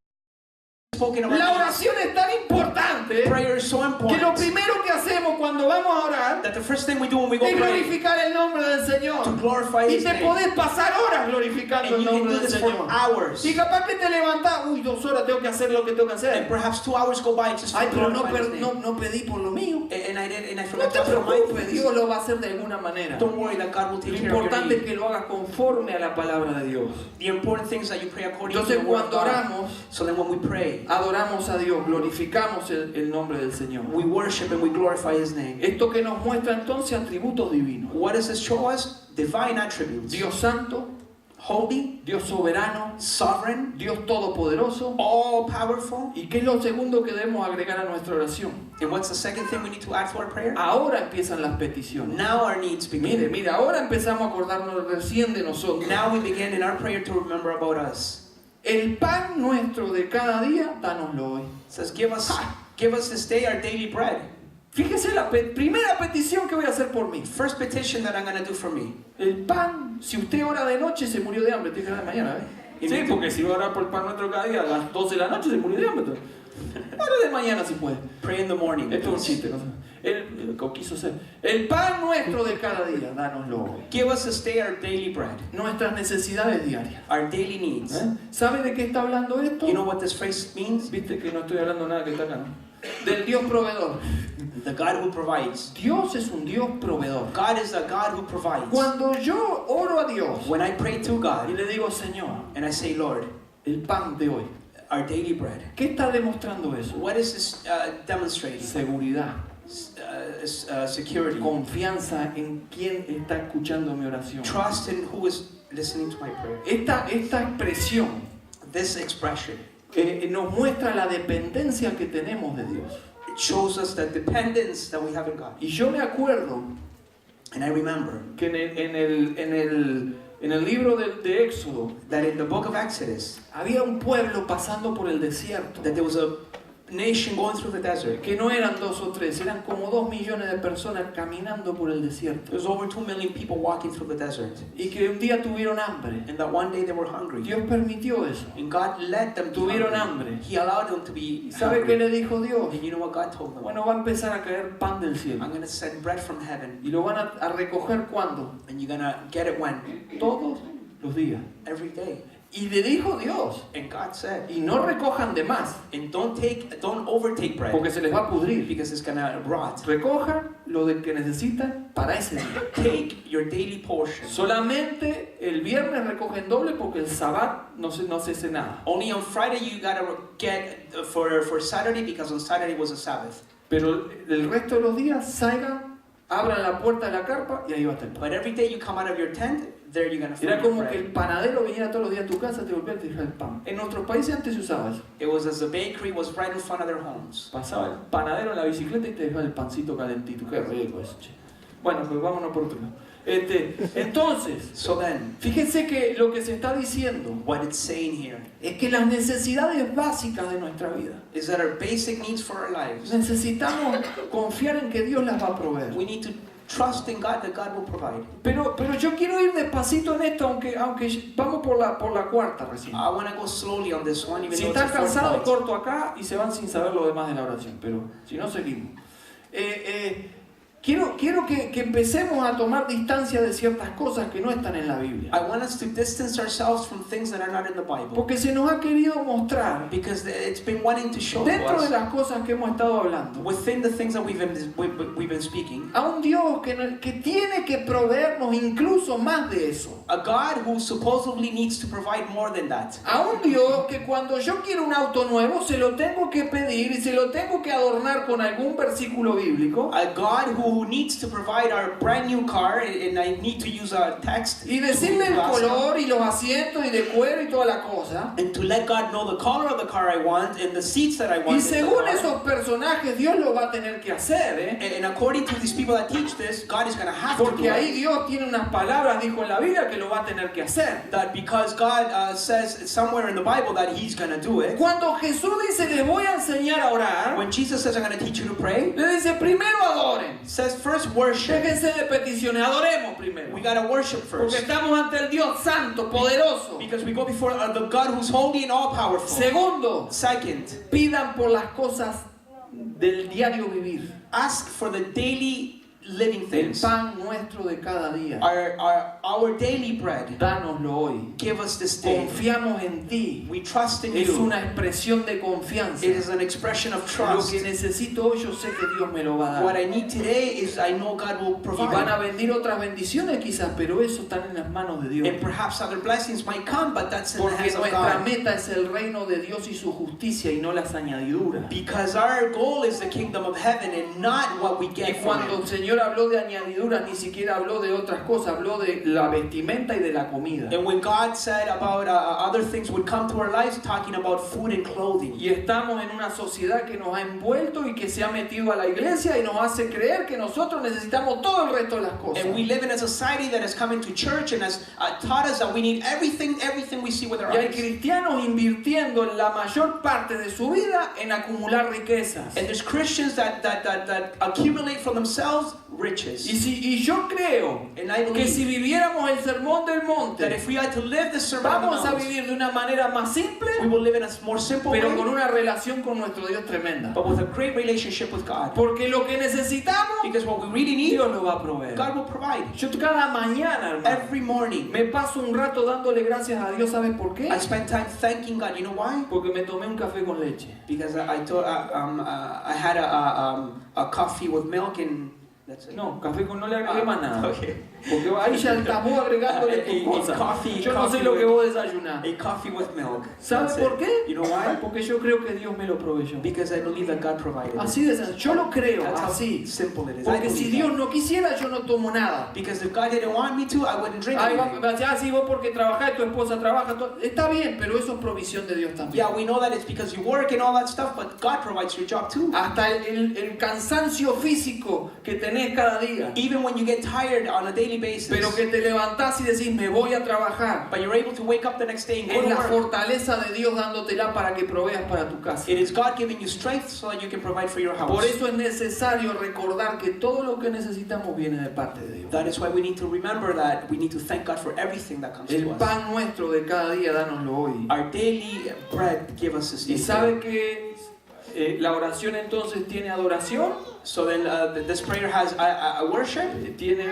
[SPEAKER 2] spoken of our
[SPEAKER 1] La
[SPEAKER 2] needs.
[SPEAKER 1] oración es tan importante
[SPEAKER 2] Prayer is so
[SPEAKER 1] que lo
[SPEAKER 2] important
[SPEAKER 1] primero que hacemos cuando vamos a orar
[SPEAKER 2] that the first thing we do when we go
[SPEAKER 1] es
[SPEAKER 2] pray
[SPEAKER 1] glorificar el nombre del
[SPEAKER 2] to
[SPEAKER 1] Señor.
[SPEAKER 2] glorify
[SPEAKER 1] Y
[SPEAKER 2] His
[SPEAKER 1] te
[SPEAKER 2] name.
[SPEAKER 1] podés pasar horas glorificando
[SPEAKER 2] And
[SPEAKER 1] el
[SPEAKER 2] you can
[SPEAKER 1] nombre
[SPEAKER 2] do
[SPEAKER 1] del
[SPEAKER 2] this for
[SPEAKER 1] Señor.
[SPEAKER 2] hours.
[SPEAKER 1] Y capaz que te levantás, 2 horas tengo que hacer lo que tengo que
[SPEAKER 2] And
[SPEAKER 1] hacer.
[SPEAKER 2] perhaps 2 hours go by just
[SPEAKER 1] Ay,
[SPEAKER 2] to
[SPEAKER 1] pero no,
[SPEAKER 2] glorify His name.
[SPEAKER 1] no pedí por lo mío.
[SPEAKER 2] And I
[SPEAKER 1] No
[SPEAKER 2] forgot
[SPEAKER 1] te
[SPEAKER 2] to ask for my
[SPEAKER 1] preocupes,
[SPEAKER 2] things.
[SPEAKER 1] Dios lo va a hacer de alguna manera.
[SPEAKER 2] Don't worry that God will
[SPEAKER 1] Lo
[SPEAKER 2] take care of your
[SPEAKER 1] importante es
[SPEAKER 2] need.
[SPEAKER 1] que lo hagas conforme a la palabra de Dios.
[SPEAKER 2] The important thing is that you pray according to
[SPEAKER 1] Entonces
[SPEAKER 2] the word of
[SPEAKER 1] cuando
[SPEAKER 2] God.
[SPEAKER 1] oramos,
[SPEAKER 2] So then when we pray,
[SPEAKER 1] adoramos a Dios, glorificamos el nombre del Señor.
[SPEAKER 2] we worship and we glorify His name.
[SPEAKER 1] Esto que nos muestra entonces atributos divinos.
[SPEAKER 2] What does this show us? Divine attributes.
[SPEAKER 1] Dios santo,
[SPEAKER 2] Holy,
[SPEAKER 1] Dios soberano,
[SPEAKER 2] sovereign,
[SPEAKER 1] Dios todopoderoso.
[SPEAKER 2] all powerful.
[SPEAKER 1] ¿Y qué es lo segundo que debemos agregar a nuestra oración?
[SPEAKER 2] And what's the second thing we need to add to our prayer?
[SPEAKER 1] Ahora empiezan las peticiones.
[SPEAKER 2] Now our needs
[SPEAKER 1] Mire,
[SPEAKER 2] begin.
[SPEAKER 1] ahora empezamos a acordarnos recién de nosotros.
[SPEAKER 2] Now we begin in our prayer to remember about us.
[SPEAKER 1] El pan nuestro de cada día, dánoslo hoy.
[SPEAKER 2] It says, give us this day our daily bread.
[SPEAKER 1] Fíjese la primera petición que voy a hacer por mí.
[SPEAKER 2] First petition that I'm going to do for me.
[SPEAKER 1] El pan, si usted ora de noche, se murió de hambre. Tiene que orar de mañana, ¿eh? Sí, porque si va a orar por el pan nuestro cada día a las 12 de la noche, se murió de hambre. Ora de mañana si puede.
[SPEAKER 2] Pray in the morning.
[SPEAKER 1] Esto es un chiste, ¿no? El quiso ser. El pan nuestro de cada día, dánoslo hoy.
[SPEAKER 2] Give us this day our daily bread.
[SPEAKER 1] Nuestras necesidades diarias.
[SPEAKER 2] Our daily needs.
[SPEAKER 1] ¿Eh? ¿Sabe de qué está hablando esto?
[SPEAKER 2] You know what this phrase means?
[SPEAKER 1] Viste que no estoy hablando nada que está acá, ¿no? Del Dios proveedor.
[SPEAKER 2] The God who provides.
[SPEAKER 1] Dios es un Dios proveedor.
[SPEAKER 2] God is the God who provides.
[SPEAKER 1] Cuando yo oro a Dios
[SPEAKER 2] When I pray to
[SPEAKER 1] y
[SPEAKER 2] God
[SPEAKER 1] le digo, Señor,
[SPEAKER 2] and I say, Lord,
[SPEAKER 1] el pan de hoy,
[SPEAKER 2] our daily bread.
[SPEAKER 1] ¿qué está demostrando eso?
[SPEAKER 2] What is this demonstrating?
[SPEAKER 1] Seguridad,
[SPEAKER 2] Security.
[SPEAKER 1] confianza en quien está escuchando mi oración.
[SPEAKER 2] Trust in who is listening to my prayer.
[SPEAKER 1] Esta expresión
[SPEAKER 2] This expression,
[SPEAKER 1] nos muestra la dependencia que tenemos de Dios.
[SPEAKER 2] it shows us the dependence that we have in God.
[SPEAKER 1] Y yo me acuerdo
[SPEAKER 2] And I remember
[SPEAKER 1] que en el libro de Éxodo
[SPEAKER 2] that in the book of Exodus,
[SPEAKER 1] había un pueblo pasando por el desierto.
[SPEAKER 2] that there was a nation going through the desert.
[SPEAKER 1] Que no eran 2 o 3, eran como 2 millones de personas caminando por el desierto.
[SPEAKER 2] There's over 2 million people walking through the desert.
[SPEAKER 1] Y que un día tuvieron hambre.
[SPEAKER 2] And that one day they were hungry.
[SPEAKER 1] Dios permitió eso.
[SPEAKER 2] And God let them be
[SPEAKER 1] Tuvieron
[SPEAKER 2] hungry.
[SPEAKER 1] hambre.
[SPEAKER 2] He allowed them to be
[SPEAKER 1] ¿Sabe qué
[SPEAKER 2] hungry.
[SPEAKER 1] le dijo Dios?
[SPEAKER 2] And you know what God told them?
[SPEAKER 1] Bueno, va a empezar a caer pan del cielo.
[SPEAKER 2] I'm going to send bread from heaven.
[SPEAKER 1] ¿Y lo van a recoger cuándo?
[SPEAKER 2] And you're going to get it when?
[SPEAKER 1] Todos los días.
[SPEAKER 2] Every day.
[SPEAKER 1] Y le dijo Dios,
[SPEAKER 2] And God said,
[SPEAKER 1] y no recojan de más,
[SPEAKER 2] and don't overtake bread,
[SPEAKER 1] porque se les va a pudrir.
[SPEAKER 2] because it's going to rot.
[SPEAKER 1] Recojan lo de que necesitan para ese día.
[SPEAKER 2] Take your daily portion.
[SPEAKER 1] Solamente el viernes recogen doble porque el sábado no se hace nada.
[SPEAKER 2] Only on Friday you got to get for Saturday, because on Saturday was a Sabbath.
[SPEAKER 1] Pero el resto de los días salgan, abran la puerta de la carpa y ahí va a estar el pan.
[SPEAKER 2] But every day you come out of your tent, there you're going to find
[SPEAKER 1] Era
[SPEAKER 2] your
[SPEAKER 1] como que el
[SPEAKER 2] bread.
[SPEAKER 1] panadero viniera todos los días a tu casa, te golpeaba y te dejaba el pan. En nuestros países antes se usaba eso.
[SPEAKER 2] It was as the bakery was right in front of their homes.
[SPEAKER 1] Pasaba el panadero en la bicicleta y te dejaba el pancito calentito. Qué rico eso, che. Bueno, pues vámonos por otro lado. Entonces,
[SPEAKER 2] So then,
[SPEAKER 1] fíjense que lo que se está diciendo
[SPEAKER 2] what it's saying here
[SPEAKER 1] es que las necesidades básicas de nuestra vida,
[SPEAKER 2] is that our basic needs for our lives,
[SPEAKER 1] necesitamos confiar en que Dios las va a proveer.
[SPEAKER 2] we need to trust in God that God will provide.
[SPEAKER 1] Pero yo quiero ir despacito en esto, aunque vamos por la cuarta recién.
[SPEAKER 2] I want to go slowly on this one, even
[SPEAKER 1] Si
[SPEAKER 2] though it's
[SPEAKER 1] están
[SPEAKER 2] a fourth
[SPEAKER 1] cansados,
[SPEAKER 2] point.
[SPEAKER 1] corto acá y se van sin saber lo demás de la oración. Pero si no, seguimos. Quiero que empecemos a tomar distancia de ciertas cosas que no están en la Biblia.
[SPEAKER 2] I want us to distance ourselves from things that are not in the Bible,
[SPEAKER 1] Porque se nos ha querido mostrar,
[SPEAKER 2] because it's been wanting to show to
[SPEAKER 1] dentro de
[SPEAKER 2] us,
[SPEAKER 1] las cosas que hemos estado hablando,
[SPEAKER 2] within the things that we've been speaking,
[SPEAKER 1] a un Dios que tiene que proveernos incluso más de eso.
[SPEAKER 2] a God who supposedly needs to provide more than that.
[SPEAKER 1] A un Dios que cuando yo quiero un auto nuevo se lo tengo que pedir y se lo tengo que adornar con algún versículo bíblico.
[SPEAKER 2] A God who needs to provide our brand new car, and I need to use a text
[SPEAKER 1] Y decirle el
[SPEAKER 2] to ask him,
[SPEAKER 1] color y los asientos y de cuero y toda la cosa.
[SPEAKER 2] and to let God know the color of the car I want and the seats that I want.
[SPEAKER 1] Y
[SPEAKER 2] in the
[SPEAKER 1] según
[SPEAKER 2] car.
[SPEAKER 1] esos personajes, Dios lo va a tener que hacer, ¿eh?
[SPEAKER 2] And according to these people that teach this, God is going to have to do
[SPEAKER 1] Porque ahí
[SPEAKER 2] it.
[SPEAKER 1] Dios tiene unas palabras, dijo en la Biblia, que lo va a tener que hacer.
[SPEAKER 2] That because God says somewhere in the Bible that He's going to do it.
[SPEAKER 1] Cuando Jesús dice, les voy a enseñar a orar,
[SPEAKER 2] When Jesus says, I'm going to teach you to pray,
[SPEAKER 1] le dice, primero adoren.
[SPEAKER 2] says first worship.
[SPEAKER 1] Déjense de peticiones, adoremos primero.
[SPEAKER 2] We gotta worship
[SPEAKER 1] Porque
[SPEAKER 2] first.
[SPEAKER 1] estamos ante el Dios santo, poderoso.
[SPEAKER 2] Because we go before the God who's holy and all powerful.
[SPEAKER 1] Segundo,
[SPEAKER 2] Second,
[SPEAKER 1] pidan por las cosas del diario vivir.
[SPEAKER 2] ask for the daily living
[SPEAKER 1] El
[SPEAKER 2] things.
[SPEAKER 1] pan nuestro de cada día.
[SPEAKER 2] Our daily bread.
[SPEAKER 1] Dánoslo hoy.
[SPEAKER 2] Give us this day.
[SPEAKER 1] Confiamos en ti.
[SPEAKER 2] We trust in
[SPEAKER 1] Es
[SPEAKER 2] you.
[SPEAKER 1] una expresión de confianza.
[SPEAKER 2] It is an expression of
[SPEAKER 1] Lo
[SPEAKER 2] trust.
[SPEAKER 1] que necesito hoy yo sé que Dios me lo va a
[SPEAKER 2] What
[SPEAKER 1] dar.
[SPEAKER 2] I need today is I know God will
[SPEAKER 1] Y van a
[SPEAKER 2] provide.
[SPEAKER 1] venir otras bendiciones quizás, pero eso está en las manos de Dios.
[SPEAKER 2] And perhaps other blessings might come, but that's in the
[SPEAKER 1] Porque
[SPEAKER 2] hands of
[SPEAKER 1] nuestra
[SPEAKER 2] God.
[SPEAKER 1] meta es el reino de Dios y su justicia y no las añadiduras.
[SPEAKER 2] Because our goal is the kingdom of heaven and not what we
[SPEAKER 1] Y
[SPEAKER 2] get from
[SPEAKER 1] cuando el
[SPEAKER 2] it.
[SPEAKER 1] Señor habló de añadiduras, ni siquiera habló de otras cosas, habló de la vestimenta y de la comida.
[SPEAKER 2] And when God said about other things would come to our lives, talking about food and clothing.
[SPEAKER 1] Y estamos en una sociedad que nos ha envuelto y que se ha metido a la iglesia y nos hace creer que nosotros necesitamos todo el resto de las cosas.
[SPEAKER 2] And we live in a society that has come into church and has taught us that we need everything we see with our
[SPEAKER 1] Y hay
[SPEAKER 2] eyes.
[SPEAKER 1] cristianos invirtiendo en la mayor parte de su vida en acumular riquezas.
[SPEAKER 2] And there's Christians that accumulate for themselves riches.
[SPEAKER 1] Y yo creo
[SPEAKER 2] And I
[SPEAKER 1] que si
[SPEAKER 2] believe
[SPEAKER 1] viviéramos el sermón del
[SPEAKER 2] that
[SPEAKER 1] monte,
[SPEAKER 2] if we had to live the Sermon on the
[SPEAKER 1] vamos a
[SPEAKER 2] Mount,
[SPEAKER 1] vivir de una manera más simple,
[SPEAKER 2] we will live in a more simple
[SPEAKER 1] pero con
[SPEAKER 2] way,
[SPEAKER 1] una relación con nuestro Dios tremenda.
[SPEAKER 2] but with a great relationship with God.
[SPEAKER 1] Porque lo que necesitamos,
[SPEAKER 2] Because what we really need,
[SPEAKER 1] Dios lo va a proveer.
[SPEAKER 2] God will provide.
[SPEAKER 1] Yo cada mañana, hermano,
[SPEAKER 2] Every morning,
[SPEAKER 1] me paso un rato dándole gracias a Dios. ¿Sabes por qué?
[SPEAKER 2] I spend time thanking God. You know why?
[SPEAKER 1] Porque me tomé un café con leche.
[SPEAKER 2] Because I had a coffee with milk and that's it.
[SPEAKER 1] No, café con no le agregué más nada.
[SPEAKER 2] Okay.
[SPEAKER 1] Porque ahí ya estás vos agregándole tus cosas.
[SPEAKER 2] coffee-
[SPEAKER 1] Yo no sé
[SPEAKER 2] coffee
[SPEAKER 1] lo que
[SPEAKER 2] with-
[SPEAKER 1] vos desayunás.
[SPEAKER 2] A coffee with milk.
[SPEAKER 1] ¿Sabes
[SPEAKER 2] That's
[SPEAKER 1] por
[SPEAKER 2] it.
[SPEAKER 1] qué?
[SPEAKER 2] You know why?
[SPEAKER 1] Porque yo creo que Dios me lo proveyó.
[SPEAKER 2] Because I believe that God provided it.
[SPEAKER 1] Así de sencillo. Yo lo creo,
[SPEAKER 2] That's how
[SPEAKER 1] así.
[SPEAKER 2] simple it is. I
[SPEAKER 1] Porque si
[SPEAKER 2] believe
[SPEAKER 1] Dios
[SPEAKER 2] that.
[SPEAKER 1] no quisiera, yo no tomo nada.
[SPEAKER 2] Because if God didn't want me to, I wouldn't drink
[SPEAKER 1] Ahí va,
[SPEAKER 2] anything.
[SPEAKER 1] me decía, sí, vos porque trabajás, tu esposa trabaja, está bien, pero eso es provisión de Dios también.
[SPEAKER 2] Yeah, we know that it's because you work and all that stuff, but God provides your job too.
[SPEAKER 1] Hasta el cansancio físico que tenés cada día,
[SPEAKER 2] Even when you get tired on a daily basis,
[SPEAKER 1] pero que te levantás y decís, me voy a trabajar.
[SPEAKER 2] but you're able to wake up the next day and go
[SPEAKER 1] Es
[SPEAKER 2] to
[SPEAKER 1] la
[SPEAKER 2] work.
[SPEAKER 1] fortaleza de Dios dándotela para que proveas para tu casa.
[SPEAKER 2] It is God giving you strength so that you can provide for your house.
[SPEAKER 1] Por eso es necesario recordar que todo lo que necesitamos viene de parte de Dios.
[SPEAKER 2] That is why we need to remember that we need to thank God for everything that comes
[SPEAKER 1] El
[SPEAKER 2] to us.
[SPEAKER 1] pan nuestro de cada día, dánoslo hoy.
[SPEAKER 2] Our daily bread, give us this
[SPEAKER 1] Y
[SPEAKER 2] day.
[SPEAKER 1] sabe que la oración entonces tiene adoración,
[SPEAKER 2] So then this prayer has a worship,
[SPEAKER 1] tiene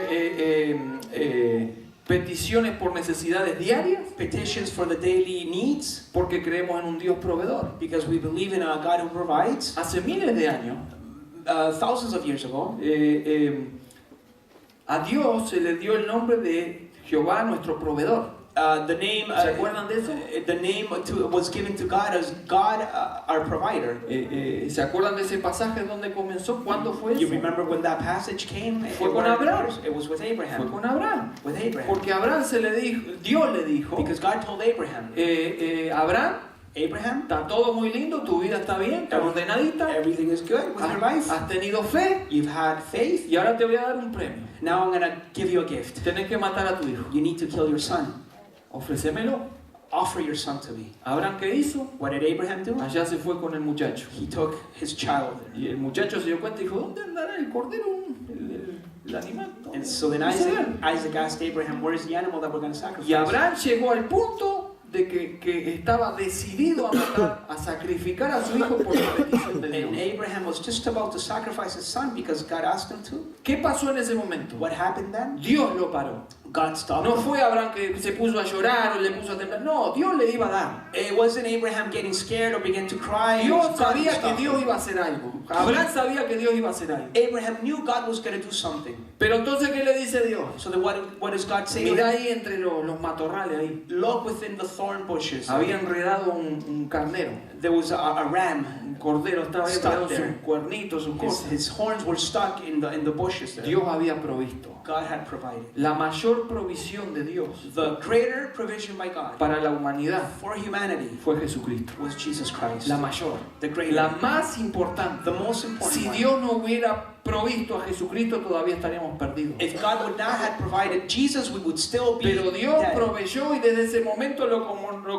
[SPEAKER 1] peticiones por necesidades diarias,
[SPEAKER 2] petitions for the daily needs,
[SPEAKER 1] porque creemos en un Dios proveedor.
[SPEAKER 2] because we believe in a God who provides.
[SPEAKER 1] Hace miles de años,
[SPEAKER 2] Thousands of years ago,
[SPEAKER 1] a Dios se le dio el nombre de Jehová nuestro proveedor.
[SPEAKER 2] the name
[SPEAKER 1] ¿Se acuerdan de eso?
[SPEAKER 2] the name was given to God as God our provider.
[SPEAKER 1] ¿Se acuerdan de ese pasaje donde comenzó? ¿Cuándo fue
[SPEAKER 2] You
[SPEAKER 1] eso?
[SPEAKER 2] remember when that passage came?
[SPEAKER 1] Fue con Abraham.
[SPEAKER 2] It was with
[SPEAKER 1] Fue
[SPEAKER 2] Abraham.
[SPEAKER 1] con Abraham.
[SPEAKER 2] With Abraham.
[SPEAKER 1] Porque a Abraham se le dijo, Dios le dijo,
[SPEAKER 2] Because God told Abraham,
[SPEAKER 1] Abraham,
[SPEAKER 2] Abraham,
[SPEAKER 1] está todo muy lindo, tu vida está bien, está ordenadita,
[SPEAKER 2] everything is good with your life.
[SPEAKER 1] has tenido fe
[SPEAKER 2] You've had faith.
[SPEAKER 1] y ahora te voy a dar un premio.
[SPEAKER 2] Now I'm going to give you a gift.
[SPEAKER 1] Tenés que matar a tu hijo.
[SPEAKER 2] You need to kill your son.
[SPEAKER 1] Ofrécemelo.
[SPEAKER 2] Offer your son to me.
[SPEAKER 1] Abraham, ¿qué hizo?
[SPEAKER 2] What did Abraham do?
[SPEAKER 1] Allá se fue con el muchacho.
[SPEAKER 2] He took his child there.
[SPEAKER 1] Y el muchacho se dio cuenta y dijo, ¿dónde andará el cordero? El animal. ¿Dónde?
[SPEAKER 2] And so then
[SPEAKER 1] No se ve.
[SPEAKER 2] Isaac asked Abraham, where's the animal that we're going to sacrifice?
[SPEAKER 1] Y Abraham llegó al punto de que estaba decidido a matar, a sacrificar a su hijo por la petición de
[SPEAKER 2] And
[SPEAKER 1] Dios.
[SPEAKER 2] Abraham was just about to sacrifice his son because God asked him to.
[SPEAKER 1] ¿Qué pasó en ese momento?
[SPEAKER 2] What happened then?
[SPEAKER 1] Dios lo paró.
[SPEAKER 2] God stopped
[SPEAKER 1] No
[SPEAKER 2] him.
[SPEAKER 1] fue Abraham que se puso a llorar o le puso a temblar. No, Dios le iba a dar.
[SPEAKER 2] It wasn't Abraham getting scared or began to cry.
[SPEAKER 1] Dios
[SPEAKER 2] God
[SPEAKER 1] sabía que
[SPEAKER 2] stopped
[SPEAKER 1] Dios
[SPEAKER 2] him.
[SPEAKER 1] iba a hacer algo. Abraham sabía que Dios iba a hacer algo.
[SPEAKER 2] Abraham knew God was going to do something.
[SPEAKER 1] Pero entonces, ¿qué le dice Dios?
[SPEAKER 2] So then what does God say?
[SPEAKER 1] Mira ahí entre los matorrales ahí.
[SPEAKER 2] Look within the thorn bushes.
[SPEAKER 1] Había enredado un carnero.
[SPEAKER 2] There was a ram.
[SPEAKER 1] Un cordero estaba ahí
[SPEAKER 2] Stuck
[SPEAKER 1] enredado, sus
[SPEAKER 2] there.
[SPEAKER 1] cuernitos, sus cosas.
[SPEAKER 2] His horns were stuck in the bushes there.
[SPEAKER 1] Dios había provisto.
[SPEAKER 2] God had provided.
[SPEAKER 1] La mayor provisión de Dios
[SPEAKER 2] The greater provision by God
[SPEAKER 1] para la humanidad
[SPEAKER 2] for humanity
[SPEAKER 1] fue Jesucristo.
[SPEAKER 2] was Jesus Christ.
[SPEAKER 1] La mayor,
[SPEAKER 2] The greater.
[SPEAKER 1] la más importante.
[SPEAKER 2] The most important
[SPEAKER 1] Si
[SPEAKER 2] one.
[SPEAKER 1] Dios no hubiera provisto a Jesucristo, todavía estaríamos perdidos.
[SPEAKER 2] If God would not have provided Jesus, we would still be
[SPEAKER 1] Pero Dios
[SPEAKER 2] dead.
[SPEAKER 1] proveyó y desde ese momento lo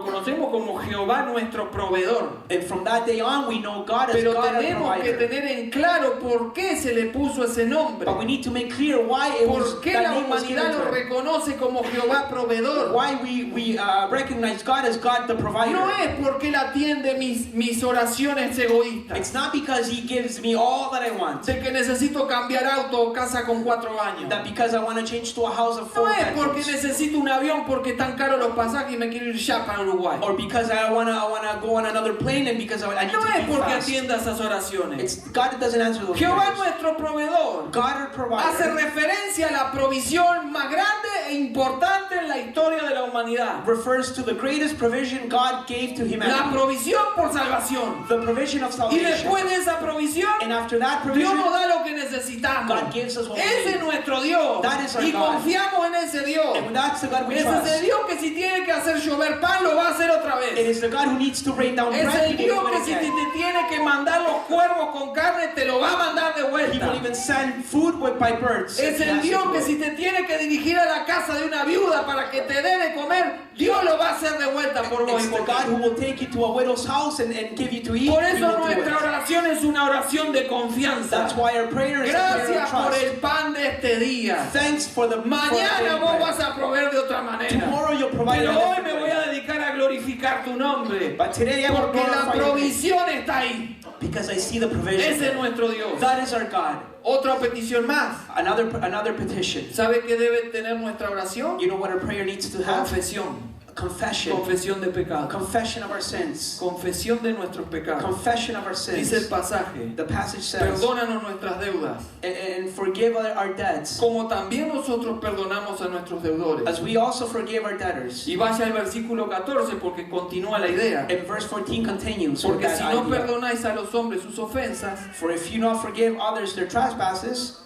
[SPEAKER 1] conocemos como Jehová nuestro proveedor.
[SPEAKER 2] And from that day on, we know God as
[SPEAKER 1] Pero
[SPEAKER 2] God our
[SPEAKER 1] tenemos que
[SPEAKER 2] provider.
[SPEAKER 1] tener en claro por qué se le puso ese nombre.
[SPEAKER 2] But we need to make clear why it was
[SPEAKER 1] ¿Por qué
[SPEAKER 2] that
[SPEAKER 1] la
[SPEAKER 2] name was given
[SPEAKER 1] humanidad
[SPEAKER 2] to
[SPEAKER 1] lo
[SPEAKER 2] him.
[SPEAKER 1] reconoce como Jehová proveedor?
[SPEAKER 2] Why we recognize God as God the provider.
[SPEAKER 1] No es porque Él atiende mis oraciones egoístas.
[SPEAKER 2] It's not because He gives me all that I want.
[SPEAKER 1] De que necesito cambiar auto o casa con 4 baños.
[SPEAKER 2] That because I want to change to a house of 4
[SPEAKER 1] No es porque
[SPEAKER 2] bedrooms.
[SPEAKER 1] necesito un avión porque están caros los pasajes y me quiero ir ya para Uruguay.
[SPEAKER 2] Or because I wanna go on another plane and because I need
[SPEAKER 1] No
[SPEAKER 2] to
[SPEAKER 1] es
[SPEAKER 2] be
[SPEAKER 1] porque
[SPEAKER 2] fast.
[SPEAKER 1] atienda esas oraciones.
[SPEAKER 2] It's God that doesn't answer those
[SPEAKER 1] Jehová
[SPEAKER 2] prayers.
[SPEAKER 1] nuestro proveedor
[SPEAKER 2] God our
[SPEAKER 1] hace
[SPEAKER 2] provider
[SPEAKER 1] referencia a la provisión más grande e importante en la historia de la humanidad.
[SPEAKER 2] refers to the greatest provision God gave to
[SPEAKER 1] La
[SPEAKER 2] humanity.
[SPEAKER 1] provisión por salvación.
[SPEAKER 2] The provision of
[SPEAKER 1] Y
[SPEAKER 2] salvation.
[SPEAKER 1] después de esa provisión,
[SPEAKER 2] And after that
[SPEAKER 1] Dios
[SPEAKER 2] provision,
[SPEAKER 1] nos da lo que necesitamos.
[SPEAKER 2] God gives us what we
[SPEAKER 1] Ese es
[SPEAKER 2] need.
[SPEAKER 1] nuestro Dios.
[SPEAKER 2] That is our
[SPEAKER 1] Y
[SPEAKER 2] God.
[SPEAKER 1] confiamos en ese Dios.
[SPEAKER 2] And that's the God we
[SPEAKER 1] Es ese
[SPEAKER 2] trust.
[SPEAKER 1] Dios que si tiene que hacer llover pan, lo va a hacer otra
[SPEAKER 2] It
[SPEAKER 1] vez.
[SPEAKER 2] is the God who needs to rain down
[SPEAKER 1] Es
[SPEAKER 2] bread.
[SPEAKER 1] el
[SPEAKER 2] He
[SPEAKER 1] Dios
[SPEAKER 2] will do
[SPEAKER 1] que
[SPEAKER 2] it
[SPEAKER 1] si te
[SPEAKER 2] again.
[SPEAKER 1] tiene que mandar los cuervos con carne, te lo va a mandar de
[SPEAKER 2] He
[SPEAKER 1] vuelta.
[SPEAKER 2] will even send food by birds.
[SPEAKER 1] Es
[SPEAKER 2] He
[SPEAKER 1] el
[SPEAKER 2] has
[SPEAKER 1] Dios
[SPEAKER 2] to
[SPEAKER 1] que
[SPEAKER 2] do
[SPEAKER 1] si
[SPEAKER 2] it.
[SPEAKER 1] te tiene que dirigir a la casa de una viuda para que te dé de comer, Dios lo va a hacer de vuelta por vos y
[SPEAKER 2] It's the
[SPEAKER 1] por
[SPEAKER 2] God
[SPEAKER 1] mí.
[SPEAKER 2] who will take you to a widow's house and give you to eat.
[SPEAKER 1] Por
[SPEAKER 2] He
[SPEAKER 1] eso
[SPEAKER 2] will do
[SPEAKER 1] nuestra
[SPEAKER 2] it.
[SPEAKER 1] oración es una oración de confianza.
[SPEAKER 2] That's why our prayer is a prayer of
[SPEAKER 1] Gracias por
[SPEAKER 2] trust.
[SPEAKER 1] el pan de este día.
[SPEAKER 2] Thanks for the
[SPEAKER 1] Mañana
[SPEAKER 2] for
[SPEAKER 1] vos
[SPEAKER 2] the
[SPEAKER 1] vas a proveer de otra manera.
[SPEAKER 2] Tomorrow you'll provide
[SPEAKER 1] Pero
[SPEAKER 2] a
[SPEAKER 1] hoy
[SPEAKER 2] different
[SPEAKER 1] me
[SPEAKER 2] way.
[SPEAKER 1] voy a dedicar a glorificar tu nombre.
[SPEAKER 2] But today I will
[SPEAKER 1] Porque la
[SPEAKER 2] glorify your name
[SPEAKER 1] provisión está ahí.
[SPEAKER 2] because I see the provision.
[SPEAKER 1] Ese es nuestro Dios.
[SPEAKER 2] That is our God.
[SPEAKER 1] Otra petición más.
[SPEAKER 2] Another petition.
[SPEAKER 1] ¿Sabe qué debe tener nuestra oración?
[SPEAKER 2] You know what our prayer needs to have?
[SPEAKER 1] Confesión.
[SPEAKER 2] Confession.
[SPEAKER 1] Confesión de pecados.
[SPEAKER 2] Confession of our sins.
[SPEAKER 1] Confesión de nuestros pecados.
[SPEAKER 2] Confession of our
[SPEAKER 1] Dice el
[SPEAKER 2] sins.
[SPEAKER 1] pasaje.
[SPEAKER 2] The passage says,
[SPEAKER 1] Perdónanos nuestras deudas,
[SPEAKER 2] and forgive our debts,
[SPEAKER 1] como también nosotros perdonamos a nuestros deudores.
[SPEAKER 2] as we also forgive our debtors.
[SPEAKER 1] Y vaya al versículo 14 porque continúa la idea.
[SPEAKER 2] And verse 14 continues with
[SPEAKER 1] Porque
[SPEAKER 2] that
[SPEAKER 1] si no
[SPEAKER 2] idea.
[SPEAKER 1] perdonáis a los hombres sus ofensas,
[SPEAKER 2] For if you not forgive others their trespasses,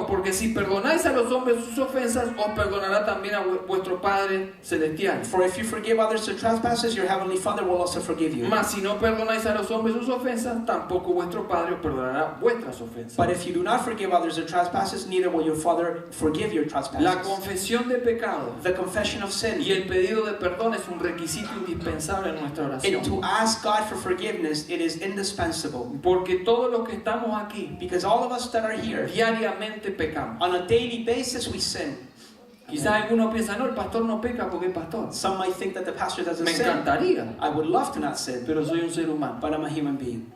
[SPEAKER 1] porque si perdonáis a los hombres sus ofensas, os perdonará también a vuestro Padre Celestial.
[SPEAKER 2] for if you forgive others their trespasses, your heavenly Father will also forgive you.
[SPEAKER 1] Mas si no perdonáis a los hombres sus ofensas, tampoco vuestro Padre os perdonará vuestras ofensas.
[SPEAKER 2] But if you do not forgive others their trespasses, neither will your Father forgive your
[SPEAKER 1] La
[SPEAKER 2] trespasses.
[SPEAKER 1] confesión de pecado
[SPEAKER 2] The confession of sin
[SPEAKER 1] y el pedido de perdón es un requisito indispensable en nuestra
[SPEAKER 2] and
[SPEAKER 1] oración.
[SPEAKER 2] to ask God for forgiveness, it is indispensable.
[SPEAKER 1] Porque todos los que estamos aquí
[SPEAKER 2] Because all of us that are here,
[SPEAKER 1] diariamente pecamos.
[SPEAKER 2] on a daily basis we sin.
[SPEAKER 1] Quizás algunos piensan, no, el pastor no peca porque es pastor.
[SPEAKER 2] Some might think that the pastor doesn't
[SPEAKER 1] Me
[SPEAKER 2] sin.
[SPEAKER 1] encantaría,
[SPEAKER 2] I would love to not sin,
[SPEAKER 1] pero soy un ser humano.
[SPEAKER 2] but I'm a human being.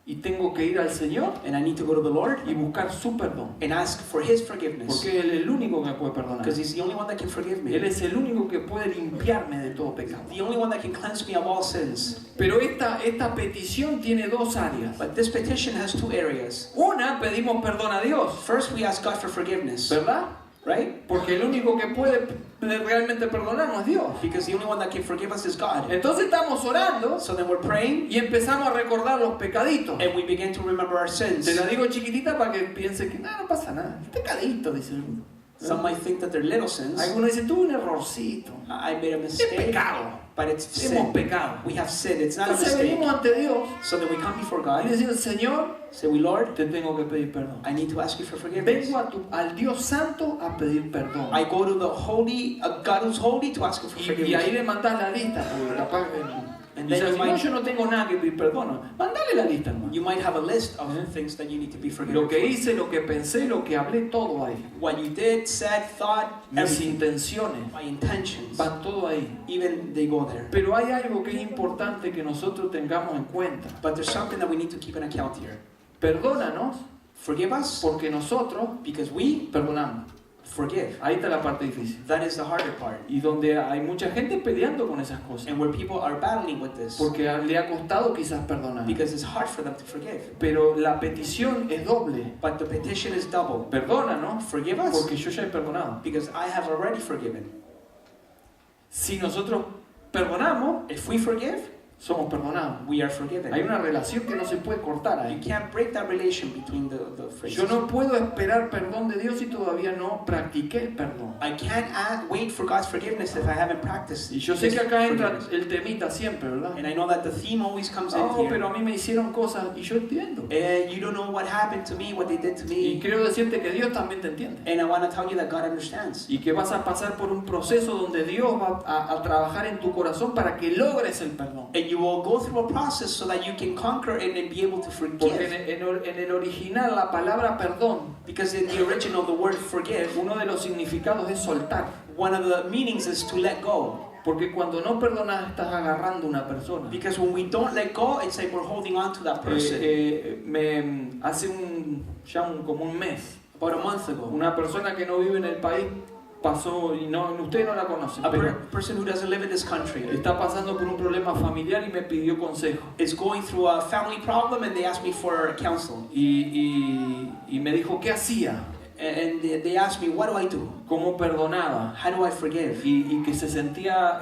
[SPEAKER 1] Y tengo que ir al Señor
[SPEAKER 2] And I need to go to the Lord
[SPEAKER 1] y buscar su perdón.
[SPEAKER 2] and ask for His forgiveness.
[SPEAKER 1] Porque Él es el único que me puede perdonar.
[SPEAKER 2] Because He's the only one that can forgive me.
[SPEAKER 1] Él es el único que puede limpiarme de todo pecado.
[SPEAKER 2] The only one that can cleanse me of all sins.
[SPEAKER 1] Pero esta petición tiene dos áreas.
[SPEAKER 2] But this petition has two areas.
[SPEAKER 1] Una, pedimos perdón a Dios,
[SPEAKER 2] First, we ask God for forgiveness,
[SPEAKER 1] ¿verdad?
[SPEAKER 2] right?
[SPEAKER 1] Porque el único que puede realmente perdonarnos es Dios.
[SPEAKER 2] Because the only one that can forgive us is God.
[SPEAKER 1] Entonces estamos orando
[SPEAKER 2] So then we're praying
[SPEAKER 1] y empezamos a recordar los pecaditos.
[SPEAKER 2] and we begin to remember our sins.
[SPEAKER 1] Te la digo chiquitita para que piense que no pasa nada. Pecadito, dice uno.
[SPEAKER 2] Some might think that they're little sins.
[SPEAKER 1] Algunos dicen, tuve un errorcito.
[SPEAKER 2] I made a
[SPEAKER 1] Es
[SPEAKER 2] mistake,
[SPEAKER 1] pecado.
[SPEAKER 2] but it's
[SPEAKER 1] Hemos
[SPEAKER 2] sin.
[SPEAKER 1] pecado.
[SPEAKER 2] We have sinned. It's not a
[SPEAKER 1] Entonces
[SPEAKER 2] mistake.
[SPEAKER 1] venimos ante Dios
[SPEAKER 2] So then we come before
[SPEAKER 1] y
[SPEAKER 2] God.
[SPEAKER 1] decimos, Señor,
[SPEAKER 2] Say, we Lord,
[SPEAKER 1] te tengo que pedir perdón.
[SPEAKER 2] I need to ask you for forgiveness.
[SPEAKER 1] Vengo al Dios Santo a pedir perdón.
[SPEAKER 2] I go to the holy, God who's holy, to ask him for
[SPEAKER 1] Y
[SPEAKER 2] forgiveness.
[SPEAKER 1] ahí le mandás la lista, porque capaz que...
[SPEAKER 2] And
[SPEAKER 1] Dice,
[SPEAKER 2] then you
[SPEAKER 1] no,
[SPEAKER 2] might,
[SPEAKER 1] yo no tengo nada que pedir perdón. Mandale la lista, hermano.
[SPEAKER 2] you might have a list of things that you need to be forgiven
[SPEAKER 1] Lo que
[SPEAKER 2] for.
[SPEAKER 1] hice, lo que pensé, lo que hablé, todo ahí.
[SPEAKER 2] What you did, said, thought,
[SPEAKER 1] Mis
[SPEAKER 2] everything.
[SPEAKER 1] intenciones,
[SPEAKER 2] My intentions,
[SPEAKER 1] van todo ahí.
[SPEAKER 2] even they go there.
[SPEAKER 1] Pero hay algo que es importante que nosotros tengamos en cuenta.
[SPEAKER 2] But there's something that we need to keep in account here.
[SPEAKER 1] Perdónanos
[SPEAKER 2] Forgive us
[SPEAKER 1] porque nosotros
[SPEAKER 2] because we
[SPEAKER 1] perdonamos.
[SPEAKER 2] forgive.
[SPEAKER 1] Ahí está la parte difícil.
[SPEAKER 2] That is the harder part.
[SPEAKER 1] Y donde hay mucha gente peleando con esas cosas.
[SPEAKER 2] And where people are battling with this
[SPEAKER 1] Porque le ha costado quizás perdonar.
[SPEAKER 2] because it's hard for them to forgive.
[SPEAKER 1] Pero la petición es doble.
[SPEAKER 2] But the petition is double.
[SPEAKER 1] Perdónanos
[SPEAKER 2] Forgive us
[SPEAKER 1] porque yo ya he perdonado.
[SPEAKER 2] because I have already forgiven.
[SPEAKER 1] Si nosotros perdonamos,
[SPEAKER 2] If we forgive,
[SPEAKER 1] somos perdonados.
[SPEAKER 2] we are forgiven.
[SPEAKER 1] Hay una relación que no se puede cortar
[SPEAKER 2] You
[SPEAKER 1] ahí.
[SPEAKER 2] can't break that relation between the phrases.
[SPEAKER 1] Yo no puedo esperar perdón de Dios si todavía no practiqué el perdón.
[SPEAKER 2] I can't wait for God's forgiveness if I haven't practiced.
[SPEAKER 1] Y yo sé que acá entra
[SPEAKER 2] forgiveness.
[SPEAKER 1] el temita siempre, ¿verdad?
[SPEAKER 2] And I know that the theme always comes in
[SPEAKER 1] No,
[SPEAKER 2] here.
[SPEAKER 1] pero a mí me hicieron cosas y yo entiendo.
[SPEAKER 2] You don't know what happened to me, what they did to
[SPEAKER 1] Y
[SPEAKER 2] me.
[SPEAKER 1] quiero decirte que Dios también te entiende.
[SPEAKER 2] And I want to tell you that God understands.
[SPEAKER 1] Y que vas a pasar por un proceso donde Dios va a trabajar en tu corazón para que logres el perdón.
[SPEAKER 2] And you will go through a process so that you can conquer it and be able to
[SPEAKER 1] Porque
[SPEAKER 2] forgive.
[SPEAKER 1] en el original la palabra perdón,
[SPEAKER 2] Because in the original, the word forgive,
[SPEAKER 1] uno de los significados es soltar.
[SPEAKER 2] one of the meanings is to let go.
[SPEAKER 1] Porque cuando no perdonas estás agarrando a una persona.
[SPEAKER 2] Because when we don't let go, it's like we're holding on to that person.
[SPEAKER 1] Hace como un mes,
[SPEAKER 2] About a month ago,
[SPEAKER 1] una persona que no vive en el país pasó, y no, ustedes no la conocen, pero
[SPEAKER 2] person who doesn't live in this country
[SPEAKER 1] está pasando por un problema familiar y me pidió consejo.
[SPEAKER 2] is going through a family problem, and they asked me for counsel.
[SPEAKER 1] Y me dijo qué hacía,
[SPEAKER 2] And they asked me, what do I do?
[SPEAKER 1] cómo perdonaba,
[SPEAKER 2] How do I forgive?
[SPEAKER 1] y que se sentía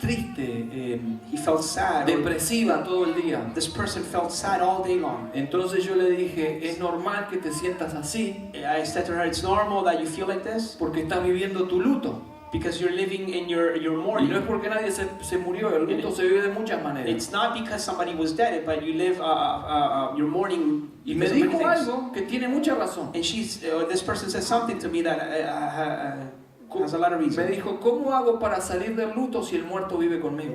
[SPEAKER 1] triste,
[SPEAKER 2] He felt sad.
[SPEAKER 1] depresiva todo el día.
[SPEAKER 2] This person felt sad all day long.
[SPEAKER 1] Entonces yo le dije, es normal que te sientas así
[SPEAKER 2] I said to her, it's normal that you feel like this
[SPEAKER 1] porque estás viviendo tu luto.
[SPEAKER 2] because you're living in your
[SPEAKER 1] Y no
[SPEAKER 2] mourning.
[SPEAKER 1] es porque nadie se murió, el luto se vive de muchas maneras.
[SPEAKER 2] It's not because somebody was dead, but you live your mourning.
[SPEAKER 1] Y me
[SPEAKER 2] because of many
[SPEAKER 1] dijo
[SPEAKER 2] things.
[SPEAKER 1] algo que tiene mucha razón.
[SPEAKER 2] And this person said something to me that has a lot of
[SPEAKER 1] Me
[SPEAKER 2] reason.
[SPEAKER 1] dijo, ¿cómo hago para salir del luto si el muerto vive conmigo?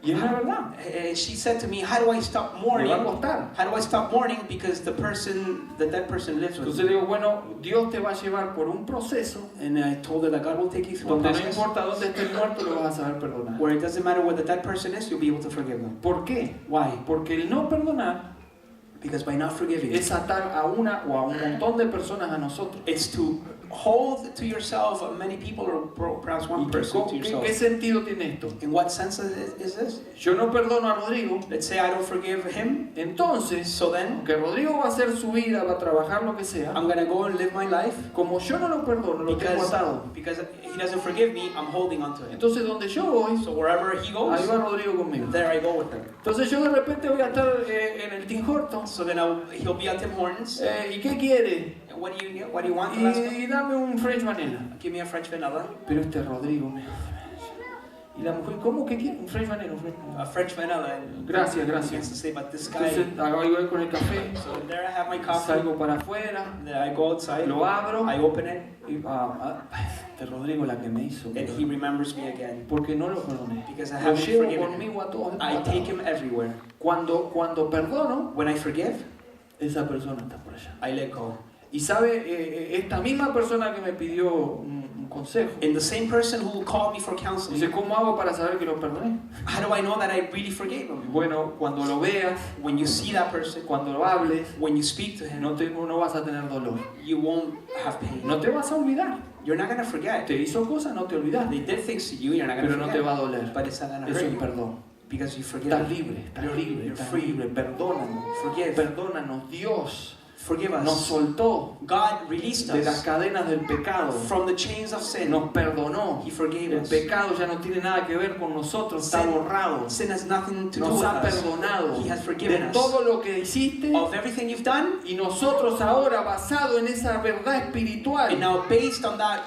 [SPEAKER 1] Y es la verdad,
[SPEAKER 2] She said to me, how do I stop
[SPEAKER 1] me
[SPEAKER 2] mourning?
[SPEAKER 1] va a costar.
[SPEAKER 2] How do I stop mourning because the dead person lives with
[SPEAKER 1] Entonces
[SPEAKER 2] me?
[SPEAKER 1] le digo, bueno, Dios te va a llevar por un proceso
[SPEAKER 2] And I told her that God will take you through a
[SPEAKER 1] donde no
[SPEAKER 2] process
[SPEAKER 1] importa dónde esté el muerto, lo vas a saber perdonar.
[SPEAKER 2] where it doesn't matter where the dead person is, you'll be able to forgive them.
[SPEAKER 1] ¿Por qué?
[SPEAKER 2] Why?
[SPEAKER 1] Porque el no perdonar
[SPEAKER 2] Because by not forgiving,
[SPEAKER 1] es atar a una o a un montón de personas a nosotros.
[SPEAKER 2] it's to hold to yourself many people or perhaps one
[SPEAKER 1] ¿Y
[SPEAKER 2] person to
[SPEAKER 1] qué
[SPEAKER 2] yourself.
[SPEAKER 1] sentido tiene esto?
[SPEAKER 2] In what sense is this?
[SPEAKER 1] Yo no perdono a Rodrigo,
[SPEAKER 2] Let's say I don't forgive him,
[SPEAKER 1] entonces,
[SPEAKER 2] so then
[SPEAKER 1] que Rodrigo va a hacer su vida, va a trabajar lo que sea,
[SPEAKER 2] I'm gonna go and live my life
[SPEAKER 1] como yo no lo perdono, lo tengo atado.
[SPEAKER 2] because he doesn't forgive me, I'm holding on to him.
[SPEAKER 1] Entonces donde yo voy,
[SPEAKER 2] So wherever he
[SPEAKER 1] ahí
[SPEAKER 2] goes,
[SPEAKER 1] va Rodrigo conmigo.
[SPEAKER 2] there I go with him.
[SPEAKER 1] Entonces yo de repente voy a estar en el Tim Hortons.
[SPEAKER 2] So then he'll be at Tim Hortons.
[SPEAKER 1] ¿Y qué quiere?
[SPEAKER 2] And what do you want? He'll ask me,
[SPEAKER 1] Y dame un French vanilla.
[SPEAKER 2] give me a French vanilla.
[SPEAKER 1] Pero este Rodrigo y la mujer, ¿cómo que quiere? Un French vanilla, un French vanilla.
[SPEAKER 2] A French vanilla. And
[SPEAKER 1] Gracias,
[SPEAKER 2] he
[SPEAKER 1] gracias.
[SPEAKER 2] gets to say, but this guy.
[SPEAKER 1] Entonces ahí voy con el café,
[SPEAKER 2] So there I have my coffee.
[SPEAKER 1] salgo para afuera,
[SPEAKER 2] Then I go outside.
[SPEAKER 1] lo abro
[SPEAKER 2] I open it,
[SPEAKER 1] y este Rodrigo la que me hizo.
[SPEAKER 2] and he remembers me again
[SPEAKER 1] Porque no lo perdoné.
[SPEAKER 2] because I
[SPEAKER 1] Lo
[SPEAKER 2] haven't
[SPEAKER 1] llevo
[SPEAKER 2] forgiven him.
[SPEAKER 1] conmigo a todos
[SPEAKER 2] I
[SPEAKER 1] lados.
[SPEAKER 2] take him everywhere.
[SPEAKER 1] Cuando perdono,
[SPEAKER 2] When I forgive,
[SPEAKER 1] esa persona está por allá.
[SPEAKER 2] I let go.
[SPEAKER 1] Y sabe, esta misma persona que me pidió un consejo,
[SPEAKER 2] And the same person who called me for
[SPEAKER 1] dice,
[SPEAKER 2] counseling,
[SPEAKER 1] ¿cómo hago para saber que lo perdoné?
[SPEAKER 2] how do I know that I really forgave him?
[SPEAKER 1] Bueno, cuando lo veas,
[SPEAKER 2] When you see that person,
[SPEAKER 1] cuando lo hables,
[SPEAKER 2] when you speak to him,
[SPEAKER 1] no vas a tener dolor.
[SPEAKER 2] you won't have pain.
[SPEAKER 1] No te vas a olvidar.
[SPEAKER 2] You're not going to forget.
[SPEAKER 1] Te hizo cosas, no te olvidas.
[SPEAKER 2] They did things to you, you're not going
[SPEAKER 1] Pero
[SPEAKER 2] to
[SPEAKER 1] no te
[SPEAKER 2] forget.
[SPEAKER 1] va a doler.
[SPEAKER 2] But it's not going to
[SPEAKER 1] Eso
[SPEAKER 2] hurt
[SPEAKER 1] es
[SPEAKER 2] you
[SPEAKER 1] perdón.
[SPEAKER 2] because you forgive.
[SPEAKER 1] Estás libre, estás
[SPEAKER 2] You're
[SPEAKER 1] libre,
[SPEAKER 2] you're
[SPEAKER 1] estás
[SPEAKER 2] free.
[SPEAKER 1] libre. Perdónanos.
[SPEAKER 2] Forgive.
[SPEAKER 1] Perdónanos. Dios
[SPEAKER 2] Forgive
[SPEAKER 1] nos
[SPEAKER 2] us.
[SPEAKER 1] soltó
[SPEAKER 2] God released
[SPEAKER 1] de las
[SPEAKER 2] us
[SPEAKER 1] cadenas del pecado.
[SPEAKER 2] from the chains of sin.
[SPEAKER 1] Nos perdonó.
[SPEAKER 2] He forgave
[SPEAKER 1] El
[SPEAKER 2] us.
[SPEAKER 1] pecado ya no tiene nada que ver con nosotros, está
[SPEAKER 2] Sin-
[SPEAKER 1] borrado.
[SPEAKER 2] Sin has nothing to do
[SPEAKER 1] Nos
[SPEAKER 2] with
[SPEAKER 1] ha
[SPEAKER 2] us.
[SPEAKER 1] perdonado
[SPEAKER 2] He has forgiven
[SPEAKER 1] de
[SPEAKER 2] us
[SPEAKER 1] todo lo que hiciste
[SPEAKER 2] of everything you've done.
[SPEAKER 1] y nosotros ahora, basado en esa verdad
[SPEAKER 2] And
[SPEAKER 1] espiritual
[SPEAKER 2] now, based on that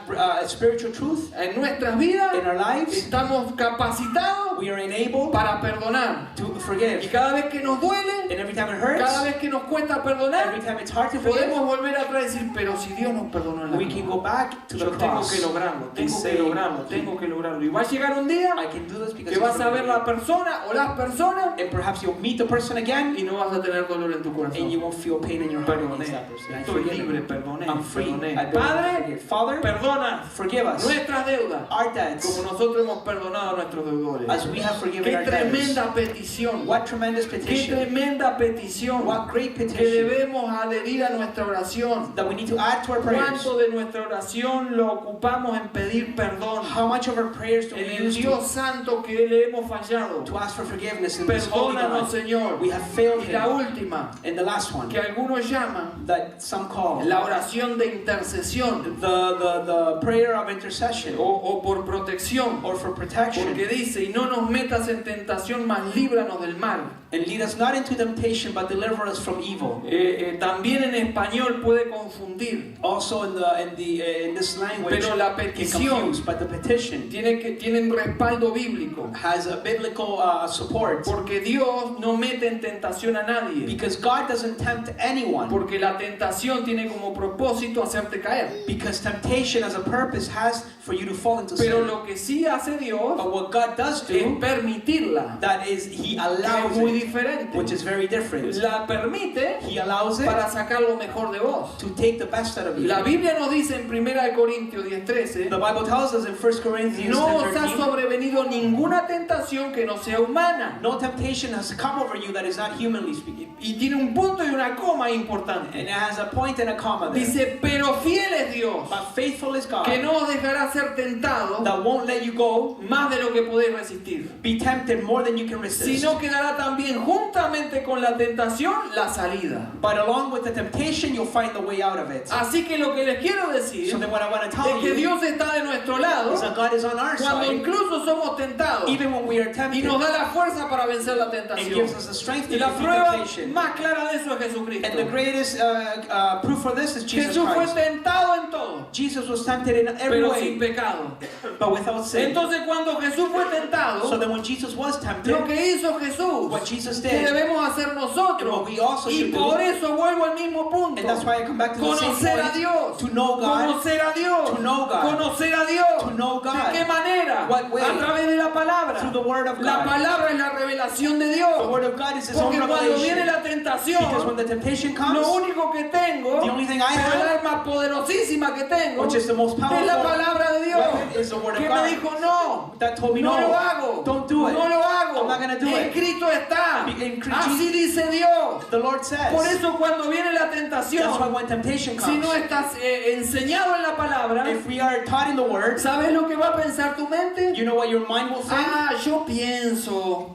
[SPEAKER 2] spiritual truth
[SPEAKER 1] en nuestras vidas,
[SPEAKER 2] in our lives,
[SPEAKER 1] estamos capacitados
[SPEAKER 2] we are enabled
[SPEAKER 1] para perdonar.
[SPEAKER 2] to
[SPEAKER 1] Y
[SPEAKER 2] forgive.
[SPEAKER 1] cada vez que nos duele,
[SPEAKER 2] And every time it
[SPEAKER 1] cada
[SPEAKER 2] hurts,
[SPEAKER 1] vez que nos cuesta
[SPEAKER 2] every
[SPEAKER 1] perdonar,
[SPEAKER 2] time it's hard to forgive,
[SPEAKER 1] podemos volver atrás y decir, pero si Dios nos perdonó en la
[SPEAKER 2] we
[SPEAKER 1] cruz,
[SPEAKER 2] can go back to the
[SPEAKER 1] yo tengo
[SPEAKER 2] cross
[SPEAKER 1] que lograrlo,
[SPEAKER 2] and
[SPEAKER 1] tengo que
[SPEAKER 2] say,
[SPEAKER 1] lograrlo, tengo que lograrlo. Y va a llegar un día
[SPEAKER 2] I can do this because
[SPEAKER 1] que
[SPEAKER 2] you
[SPEAKER 1] vas a ver
[SPEAKER 2] forgave
[SPEAKER 1] la
[SPEAKER 2] me.
[SPEAKER 1] persona o las personas
[SPEAKER 2] And perhaps you'll meet the person again
[SPEAKER 1] y no vas a tener dolor en tu
[SPEAKER 2] and
[SPEAKER 1] corazón.
[SPEAKER 2] you won't feel pain in your heart
[SPEAKER 1] Perdoné,
[SPEAKER 2] against that person. I
[SPEAKER 1] estoy
[SPEAKER 2] forgive
[SPEAKER 1] libre,
[SPEAKER 2] him.
[SPEAKER 1] perdoné,
[SPEAKER 2] I'm free.
[SPEAKER 1] perdoné.
[SPEAKER 2] I've been
[SPEAKER 1] Padre,
[SPEAKER 2] forgiven. Father,
[SPEAKER 1] perdona
[SPEAKER 2] forgive us
[SPEAKER 1] nuestras deudas
[SPEAKER 2] our debts
[SPEAKER 1] como nosotros hemos perdonado a nuestros deudores.
[SPEAKER 2] as we have forgiven
[SPEAKER 1] Qué
[SPEAKER 2] our debtors.
[SPEAKER 1] tremenda petición,
[SPEAKER 2] What tremendous
[SPEAKER 1] qué
[SPEAKER 2] petition.
[SPEAKER 1] tremenda petición
[SPEAKER 2] What great
[SPEAKER 1] que
[SPEAKER 2] petition
[SPEAKER 1] debemos adherir a nuestra oración.
[SPEAKER 2] that we need to add to our prayers.
[SPEAKER 1] ¿Cuánto de nuestra oración lo ocupamos en pedir perdón?
[SPEAKER 2] How much of our prayers do we
[SPEAKER 1] En el
[SPEAKER 2] use
[SPEAKER 1] Dios santo que le hemos fallado.
[SPEAKER 2] to ask for forgiveness in this holy
[SPEAKER 1] Perdónanos,
[SPEAKER 2] God?
[SPEAKER 1] Señor.
[SPEAKER 2] We have failed
[SPEAKER 1] Y la
[SPEAKER 2] Him.
[SPEAKER 1] última,
[SPEAKER 2] And the last one
[SPEAKER 1] que algunos llaman
[SPEAKER 2] that some call
[SPEAKER 1] la oración de intercesión
[SPEAKER 2] the prayer of intercession
[SPEAKER 1] o por protección,
[SPEAKER 2] or for protection.
[SPEAKER 1] porque dice, y no nos nos metas en tentación, mas líbranos del mal.
[SPEAKER 2] And lead us not into temptation, but deliver us from evil.
[SPEAKER 1] También en español puede confundir.
[SPEAKER 2] Also in this language,
[SPEAKER 1] Pero la
[SPEAKER 2] it
[SPEAKER 1] petición
[SPEAKER 2] confused, but the petition
[SPEAKER 1] tiene un respaldo bíblico.
[SPEAKER 2] has a biblical support.
[SPEAKER 1] Porque Dios no mete en tentación a nadie.
[SPEAKER 2] Because God doesn't tempt anyone.
[SPEAKER 1] Porque la tentación tiene como propósito hacerte caer.
[SPEAKER 2] Because temptation as a purpose has for you to fall into
[SPEAKER 1] Pero
[SPEAKER 2] sin.
[SPEAKER 1] lo que sí hace Dios
[SPEAKER 2] But what God does
[SPEAKER 1] es
[SPEAKER 2] do,
[SPEAKER 1] permitirla.
[SPEAKER 2] that is, He
[SPEAKER 1] Que
[SPEAKER 2] allows
[SPEAKER 1] es muy
[SPEAKER 2] it,
[SPEAKER 1] diferente.
[SPEAKER 2] which is very different.
[SPEAKER 1] La permite
[SPEAKER 2] He allows it
[SPEAKER 1] para sacar lo mejor de vos.
[SPEAKER 2] to take the best out of you.
[SPEAKER 1] La Biblia nos dice en 1 Corintios 10:13,
[SPEAKER 2] The Bible tells us in 1 Corinthians
[SPEAKER 1] no os ha
[SPEAKER 2] 10:13,
[SPEAKER 1] sobrevenido ninguna tentación que no sea humana.
[SPEAKER 2] no temptation has come over you that is not humanly speaking.
[SPEAKER 1] Y tiene un punto y una coma importante.
[SPEAKER 2] And it has a point and a comma there.
[SPEAKER 1] Dice, pero fiel es Dios,
[SPEAKER 2] But faithful is God,
[SPEAKER 1] que no os dejará ser tentados
[SPEAKER 2] that won't let you go,
[SPEAKER 1] más de lo que podéis resistir,
[SPEAKER 2] be tempted more than you can resist.
[SPEAKER 1] sino que dará también juntamente con la tentación la salida.
[SPEAKER 2] But along with the temptation, you'll find the way out of it.
[SPEAKER 1] Así que lo que les quiero decir
[SPEAKER 2] So then what I want to
[SPEAKER 1] es
[SPEAKER 2] tell
[SPEAKER 1] que
[SPEAKER 2] you
[SPEAKER 1] Dios está de nuestro lado
[SPEAKER 2] is that God is on our
[SPEAKER 1] cuando
[SPEAKER 2] side,
[SPEAKER 1] incluso somos tentados
[SPEAKER 2] even when we are
[SPEAKER 1] y
[SPEAKER 2] tempted,
[SPEAKER 1] nos da la fuerza para vencer la
[SPEAKER 2] and
[SPEAKER 1] tentación.
[SPEAKER 2] gives us the strength
[SPEAKER 1] Y
[SPEAKER 2] to
[SPEAKER 1] la
[SPEAKER 2] defeat
[SPEAKER 1] prueba
[SPEAKER 2] temptation.
[SPEAKER 1] más clara de eso es Jesucristo.
[SPEAKER 2] And the greatest proof for this is Jesus
[SPEAKER 1] Jesús fue
[SPEAKER 2] Christ.
[SPEAKER 1] tentado en todo,
[SPEAKER 2] Jesus was tempted in every
[SPEAKER 1] pero sin
[SPEAKER 2] way,
[SPEAKER 1] pecado.
[SPEAKER 2] but without sin.
[SPEAKER 1] Entonces cuando Jesús fue
[SPEAKER 2] So
[SPEAKER 1] tentado,
[SPEAKER 2] that when Jesus was tempted,
[SPEAKER 1] lo que hizo Jesús,
[SPEAKER 2] what Jesus
[SPEAKER 1] que
[SPEAKER 2] did,
[SPEAKER 1] debemos hacer
[SPEAKER 2] and
[SPEAKER 1] nosotros,
[SPEAKER 2] what we also
[SPEAKER 1] y
[SPEAKER 2] should do,
[SPEAKER 1] por eso vuelvo al mismo punto,
[SPEAKER 2] and that's why I come back to the same
[SPEAKER 1] conocer a
[SPEAKER 2] point,
[SPEAKER 1] Dios,
[SPEAKER 2] to know God,
[SPEAKER 1] conocer a Dios,
[SPEAKER 2] to know God,
[SPEAKER 1] conocer a Dios.
[SPEAKER 2] to know
[SPEAKER 1] ¿De
[SPEAKER 2] God.
[SPEAKER 1] qué manera?
[SPEAKER 2] What way?
[SPEAKER 1] A través de la palabra.
[SPEAKER 2] Through the Word of
[SPEAKER 1] La
[SPEAKER 2] God.
[SPEAKER 1] palabra es la revelación de
[SPEAKER 2] The
[SPEAKER 1] Dios.
[SPEAKER 2] Word of God is His own
[SPEAKER 1] Porque cuando viene
[SPEAKER 2] revelation.
[SPEAKER 1] la
[SPEAKER 2] Because
[SPEAKER 1] tentación,
[SPEAKER 2] when the temptation comes,
[SPEAKER 1] lo único que tengo,
[SPEAKER 2] the only thing I
[SPEAKER 1] pero el
[SPEAKER 2] have,
[SPEAKER 1] arma poderosísima que tengo,
[SPEAKER 2] which is the most
[SPEAKER 1] es la
[SPEAKER 2] powerful
[SPEAKER 1] palabra de Dios.
[SPEAKER 2] weapon, is the Word of
[SPEAKER 1] Que me
[SPEAKER 2] God.
[SPEAKER 1] dijo, no,
[SPEAKER 2] That told me,
[SPEAKER 1] no
[SPEAKER 2] no,
[SPEAKER 1] lo hago,
[SPEAKER 2] don't do it.
[SPEAKER 1] no lo hago.
[SPEAKER 2] I'm not gonna do it.
[SPEAKER 1] Escrito está.
[SPEAKER 2] In
[SPEAKER 1] Así dice Dios.
[SPEAKER 2] The Lord says.
[SPEAKER 1] Por eso cuando viene la
[SPEAKER 2] That's why
[SPEAKER 1] tentación,
[SPEAKER 2] when temptation
[SPEAKER 1] si
[SPEAKER 2] comes,
[SPEAKER 1] no estás enseñado en la palabra,
[SPEAKER 2] if we are taught in the Word,
[SPEAKER 1] ¿sabes lo que va a pensar tu mente?
[SPEAKER 2] you know what your mind will think?
[SPEAKER 1] Ah, yo pienso,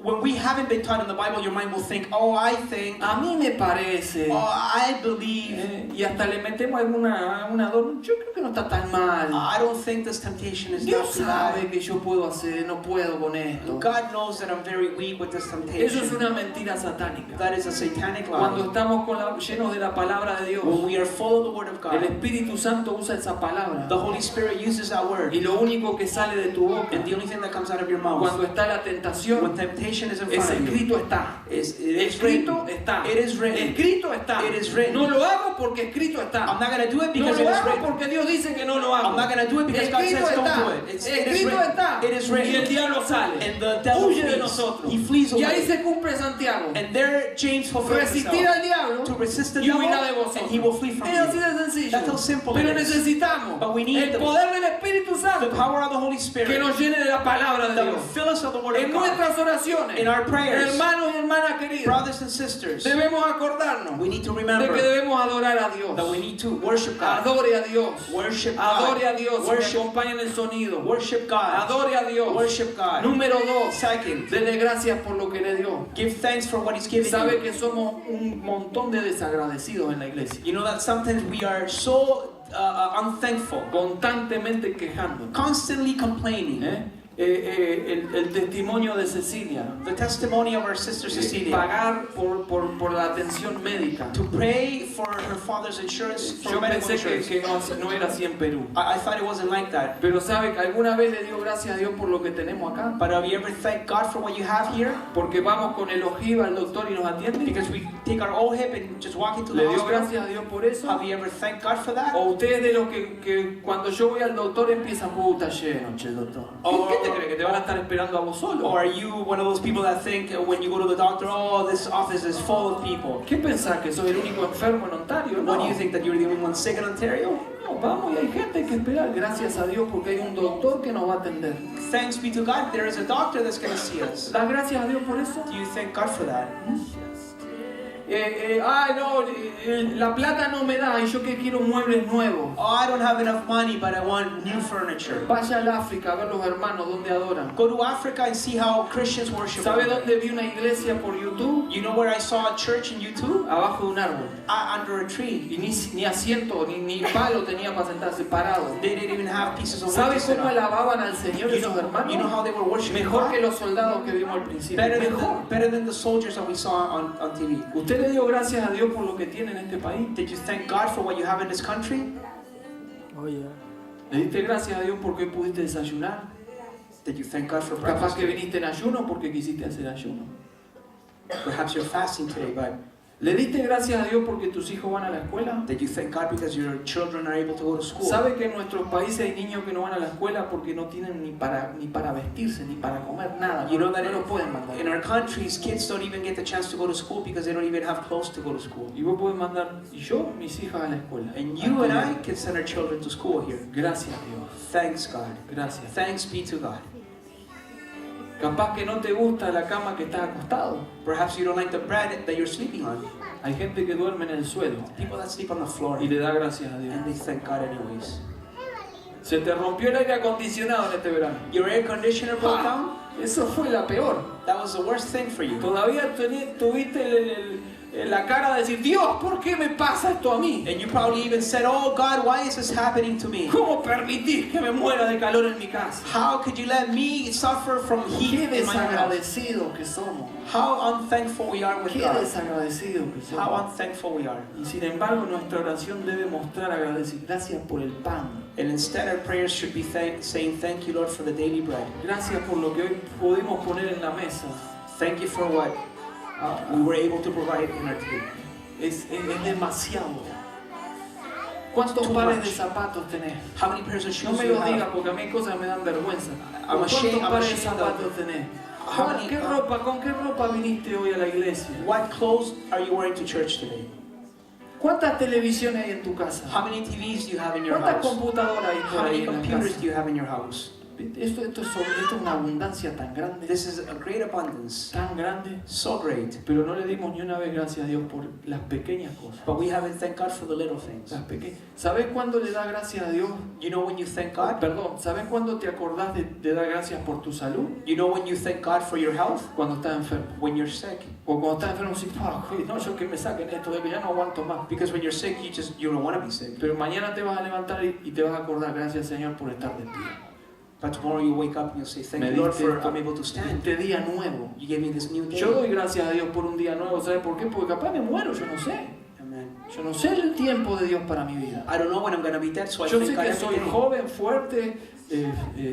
[SPEAKER 2] When we haven't been taught in the Bible, your mind will think, oh, I think,
[SPEAKER 1] a mí me parece.
[SPEAKER 2] oh, I believe.
[SPEAKER 1] Y hasta le metemos alguna adorno. Yo creo que no está tan mal.
[SPEAKER 2] I don't think this temptation is
[SPEAKER 1] Dios
[SPEAKER 2] not too
[SPEAKER 1] sabe
[SPEAKER 2] bad.
[SPEAKER 1] que yo puedo hacer, no puedo con esto.
[SPEAKER 2] God knows that I'm very weak with this
[SPEAKER 1] Eso es
[SPEAKER 2] temptation.
[SPEAKER 1] una mentira satánica.
[SPEAKER 2] That is a satanic
[SPEAKER 1] Cuando
[SPEAKER 2] lie.
[SPEAKER 1] estamos llenos de la palabra de Dios,
[SPEAKER 2] When we are full of the Word of
[SPEAKER 1] el
[SPEAKER 2] God,
[SPEAKER 1] Espíritu Santo usa esa palabra.
[SPEAKER 2] the Holy Spirit uses that word.
[SPEAKER 1] Y lo único que sale de tu boca
[SPEAKER 2] And the only thing that comes out of your mouth,
[SPEAKER 1] cuando está la tentación,
[SPEAKER 2] when temptation is in
[SPEAKER 1] es
[SPEAKER 2] front of you,
[SPEAKER 1] escrito está.
[SPEAKER 2] it is
[SPEAKER 1] Escrito
[SPEAKER 2] written.
[SPEAKER 1] está.
[SPEAKER 2] It is written.
[SPEAKER 1] Escrito está.
[SPEAKER 2] It is written.
[SPEAKER 1] No lo hago porque escrito está.
[SPEAKER 2] I'm not going to do it
[SPEAKER 1] No
[SPEAKER 2] because it
[SPEAKER 1] lo
[SPEAKER 2] is
[SPEAKER 1] hago
[SPEAKER 2] written.
[SPEAKER 1] porque Dios dice que no lo hago.
[SPEAKER 2] I'm not going to do it because God
[SPEAKER 1] Escrito
[SPEAKER 2] says don't
[SPEAKER 1] está.
[SPEAKER 2] do it. It is
[SPEAKER 1] Escrito
[SPEAKER 2] written.
[SPEAKER 1] está.
[SPEAKER 2] It is
[SPEAKER 1] Y el
[SPEAKER 2] written.
[SPEAKER 1] diablo sale.
[SPEAKER 2] And the devil
[SPEAKER 1] Huye de
[SPEAKER 2] flees.
[SPEAKER 1] nosotros.
[SPEAKER 2] He flees
[SPEAKER 1] Y ahí
[SPEAKER 2] away.
[SPEAKER 1] se cumple Santiago.
[SPEAKER 2] And there James fulfills
[SPEAKER 1] Resistir
[SPEAKER 2] himself.
[SPEAKER 1] al diablo
[SPEAKER 2] To resist the
[SPEAKER 1] y huirá de
[SPEAKER 2] devil,
[SPEAKER 1] vosotros.
[SPEAKER 2] and he will flee from
[SPEAKER 1] Es así
[SPEAKER 2] you.
[SPEAKER 1] de sencillo.
[SPEAKER 2] That's how simple
[SPEAKER 1] Pero
[SPEAKER 2] it is.
[SPEAKER 1] necesitamos
[SPEAKER 2] But we need
[SPEAKER 1] el
[SPEAKER 2] the-
[SPEAKER 1] poder del Espíritu
[SPEAKER 2] The
[SPEAKER 1] Santo
[SPEAKER 2] power of the Holy
[SPEAKER 1] que
[SPEAKER 2] Spirit
[SPEAKER 1] nos llene de la palabra de
[SPEAKER 2] that will
[SPEAKER 1] Dios.
[SPEAKER 2] fill us of the Word
[SPEAKER 1] En
[SPEAKER 2] of God.
[SPEAKER 1] nuestras oraciones,
[SPEAKER 2] In our prayers,
[SPEAKER 1] hermanos y hermanas queridos,
[SPEAKER 2] brothers and sisters,
[SPEAKER 1] debemos acordarnos
[SPEAKER 2] we need to
[SPEAKER 1] de
[SPEAKER 2] remember
[SPEAKER 1] que debemos adorar a Dios.
[SPEAKER 2] that we need to worship God.
[SPEAKER 1] Adore a Dios.
[SPEAKER 2] Worship God.
[SPEAKER 1] Adore a Dios. Si me
[SPEAKER 2] Worship,
[SPEAKER 1] acompaña en el sonido.
[SPEAKER 2] worship God.
[SPEAKER 1] Adore a Dios.
[SPEAKER 2] Worship God.
[SPEAKER 1] Número 2.
[SPEAKER 2] Second,
[SPEAKER 1] Dele gracias por lo que le dio.
[SPEAKER 2] give thanks for what He's given
[SPEAKER 1] Sabe
[SPEAKER 2] you.
[SPEAKER 1] que somos un montón de desagradecidos en la iglesia.
[SPEAKER 2] You know that sometimes we are so unthankful,
[SPEAKER 1] Constantemente quejando.
[SPEAKER 2] constantly complaining.
[SPEAKER 1] El testimonio de Cecilia.
[SPEAKER 2] The testimony of our sister Cecilia,
[SPEAKER 1] Pagar por la atención médica.
[SPEAKER 2] to pray for her father's insurance, for
[SPEAKER 1] Yo
[SPEAKER 2] medical
[SPEAKER 1] pensé
[SPEAKER 2] insurance.
[SPEAKER 1] que no era así en Perú.
[SPEAKER 2] I thought it wasn't like that.
[SPEAKER 1] Pero sabe que alguna vez le dio gracias a Dios por lo que tenemos acá.
[SPEAKER 2] But have you ever thanked God for what you have here?
[SPEAKER 1] Porque vamos con el ojiva al doctor y nos atiende.
[SPEAKER 2] Because we take our old hip and just walk into
[SPEAKER 1] ¿Le
[SPEAKER 2] the
[SPEAKER 1] dio
[SPEAKER 2] hospital.
[SPEAKER 1] gracias a Dios por eso?
[SPEAKER 2] Have you ever thanked God for that?
[SPEAKER 1] ¿O usted es de los que cuando yo voy al doctor empieza, puta, lleno, che, doctor? ¿Qué te cree? ¿Que te van a estar esperando a vos solo?
[SPEAKER 2] Or are you one of those people that think when you go to the doctor, oh, this office is full of people?
[SPEAKER 1] ¿Qué pensás? ¿Que sos el único enfermo en Ontario?
[SPEAKER 2] What
[SPEAKER 1] No.
[SPEAKER 2] do you think, that you're the only one sick in Ontario?
[SPEAKER 1] No, vamos y hay gente que esperar. Gracias a Dios porque hay un doctor que nos va a atender.
[SPEAKER 2] Thanks be to God, there is a doctor that's going to see us.
[SPEAKER 1] ¿Das gracias a Dios por eso?
[SPEAKER 2] Do you thank God for that?
[SPEAKER 1] ay no, la plata no me da y yo que quiero muebles nuevos.
[SPEAKER 2] Oh, I don't have enough money, but I want new furniture.
[SPEAKER 1] Vaya al África a ver los hermanos donde adoran.
[SPEAKER 2] Go to Africa and see how Christians worship.
[SPEAKER 1] ¿Sabe dónde vi una iglesia por YouTube?
[SPEAKER 2] You know where I saw a church in YouTube?
[SPEAKER 1] Abajo de un árbol.
[SPEAKER 2] Under a tree.
[SPEAKER 1] Y ni asiento, ni palo tenía para sentarse parado.
[SPEAKER 2] They didn't even have pieces of wood
[SPEAKER 1] ¿Sabe
[SPEAKER 2] to sit
[SPEAKER 1] cómo
[SPEAKER 2] on.
[SPEAKER 1] alababan al Señor esos hermanos?
[SPEAKER 2] You know how they were worshiping
[SPEAKER 1] Mejor
[SPEAKER 2] God?
[SPEAKER 1] que los soldados que vimos al principio.
[SPEAKER 2] Better than the soldiers that we saw on TV.
[SPEAKER 1] ¿Usted le dio gracias a Dios por lo que tiene en este país?
[SPEAKER 2] Did you thank God for what you have in this country?
[SPEAKER 3] Oh yeah.
[SPEAKER 1] ¿Le diste gracias a Dios porque hoy pudiste desayunar?
[SPEAKER 2] Did you thank God for
[SPEAKER 1] Capaz
[SPEAKER 2] breakfast?
[SPEAKER 1] que viniste en ayuno porque quisiste hacer ayuno.
[SPEAKER 2] Perhaps you're fasting today, but
[SPEAKER 1] ¿Le diste gracias a Dios porque tus hijos van a la escuela?
[SPEAKER 2] did you thank God because your children are able to go to school?
[SPEAKER 1] ¿Sabe que en nuestros países hay niños que no van a la escuela porque no tienen ni para vestirse, ni para comer nada?
[SPEAKER 2] You know that
[SPEAKER 1] no los pueden mandar.
[SPEAKER 2] in our countries, kids don't even get the chance to go to school because they don't even have clothes to go to school.
[SPEAKER 1] Y vos podés mandar, y yo, mis hijas a la escuela.
[SPEAKER 2] And you and I can send our children to school here.
[SPEAKER 1] Gracias Dios,
[SPEAKER 2] Thanks God.
[SPEAKER 1] gracias.
[SPEAKER 2] Thanks be to God.
[SPEAKER 1] Capaz que no te gusta la cama que estás acostado.
[SPEAKER 2] Perhaps you don't like the bed that you're sleeping on.
[SPEAKER 1] Hay gente que duerme en el suelo
[SPEAKER 2] People that sleep on the floor
[SPEAKER 1] y le da gracias a Dios.
[SPEAKER 2] and they thank God anyways.
[SPEAKER 1] Se te rompió el aire acondicionado en este verano.
[SPEAKER 2] Your air conditioner broke down?
[SPEAKER 1] Eso fue la peor.
[SPEAKER 2] That was the worst thing for you.
[SPEAKER 1] Todavía tuviste la cara de decir, Dios, ¿por qué me pasa esto a mí?
[SPEAKER 2] And you probably even said, oh God, why is this happening to me?
[SPEAKER 1] ¿Cómo permitís que me muera de calor en mi casa?
[SPEAKER 2] How could you let me suffer from
[SPEAKER 1] Qué
[SPEAKER 2] heat in my house?
[SPEAKER 1] desagradecidos que somos.
[SPEAKER 2] How unthankful we are with
[SPEAKER 1] Qué
[SPEAKER 2] God.
[SPEAKER 1] desagradecidos que
[SPEAKER 2] How
[SPEAKER 1] somos.
[SPEAKER 2] unthankful we are.
[SPEAKER 1] Y sin embargo, nuestra oración debe mostrar agradecimiento. Gracias por el pan.
[SPEAKER 2] And instead our prayers should be saying, thank you Lord for the daily bread.
[SPEAKER 1] Gracias por lo que hoy pudimos poner en la mesa.
[SPEAKER 2] Thank you for what we were able to provide in our table.
[SPEAKER 1] Es demasiado. ¿Cuántos
[SPEAKER 2] Too
[SPEAKER 1] pares
[SPEAKER 2] much.
[SPEAKER 1] de zapatos tenés?
[SPEAKER 2] How many pairs of
[SPEAKER 1] No
[SPEAKER 2] shoes
[SPEAKER 1] me
[SPEAKER 2] do you
[SPEAKER 1] lo digas
[SPEAKER 2] have?
[SPEAKER 1] porque a mí hay cosas que me dan vergüenza.
[SPEAKER 2] I'm ashamed-
[SPEAKER 1] ¿Cuántos
[SPEAKER 2] I'm
[SPEAKER 1] pares de
[SPEAKER 2] ashamed
[SPEAKER 1] zapatos tenés?
[SPEAKER 2] How many-
[SPEAKER 1] ¿Con qué ropa viniste hoy a la iglesia?
[SPEAKER 2] What clothes are you wearing to church today?
[SPEAKER 1] ¿Cuántas televisiones hay en tu casa?
[SPEAKER 2] How many TVs do you have in your
[SPEAKER 1] ¿Cuántas
[SPEAKER 2] house?
[SPEAKER 1] computadoras hay por
[SPEAKER 2] How
[SPEAKER 1] ahí
[SPEAKER 2] many
[SPEAKER 1] en la
[SPEAKER 2] computers
[SPEAKER 1] casa?
[SPEAKER 2] do you have in your house?
[SPEAKER 1] Esto es una abundancia tan grande,
[SPEAKER 2] This is a great abundance.
[SPEAKER 1] tan grande,
[SPEAKER 2] So great.
[SPEAKER 1] pero no le dimos ni una vez gracias a Dios por las pequeñas cosas.
[SPEAKER 2] But we haven't thanked God for the little things.
[SPEAKER 1] ¿Sabes cuándo le das gracias a Dios?
[SPEAKER 2] You know when you thank God?
[SPEAKER 1] Perdón, ¿sabes cuándo te acordás de dar gracias por tu salud?
[SPEAKER 2] You know when you thank God for your health?
[SPEAKER 1] Cuando estás enfermo.
[SPEAKER 2] When you're sick.
[SPEAKER 1] O cuando estás enfermo, sí, no, yo que me saquen esto, de que ya no aguanto más.
[SPEAKER 2] Because when you're sick, you don't want to be sick.
[SPEAKER 1] Pero mañana te vas a levantar y te vas a acordar, gracias Señor por estar de pie.
[SPEAKER 2] But tomorrow you wake up and you'll say, thank
[SPEAKER 1] Me
[SPEAKER 2] you Lord
[SPEAKER 1] diste
[SPEAKER 2] for I'm able to stand.
[SPEAKER 1] este día nuevo.
[SPEAKER 2] You gave me this new day.
[SPEAKER 1] Yo doy gracias a Dios por un día nuevo, ¿sabes por qué? Porque capaz me muero, yo no sé.
[SPEAKER 2] Amen.
[SPEAKER 1] Yo no sé el tiempo de Dios para mi vida.
[SPEAKER 2] I don't know when I'm going to be dead, so I
[SPEAKER 1] Yo
[SPEAKER 2] thank
[SPEAKER 1] sé
[SPEAKER 2] God
[SPEAKER 1] que
[SPEAKER 2] every
[SPEAKER 1] soy
[SPEAKER 2] day.
[SPEAKER 1] joven, fuerte,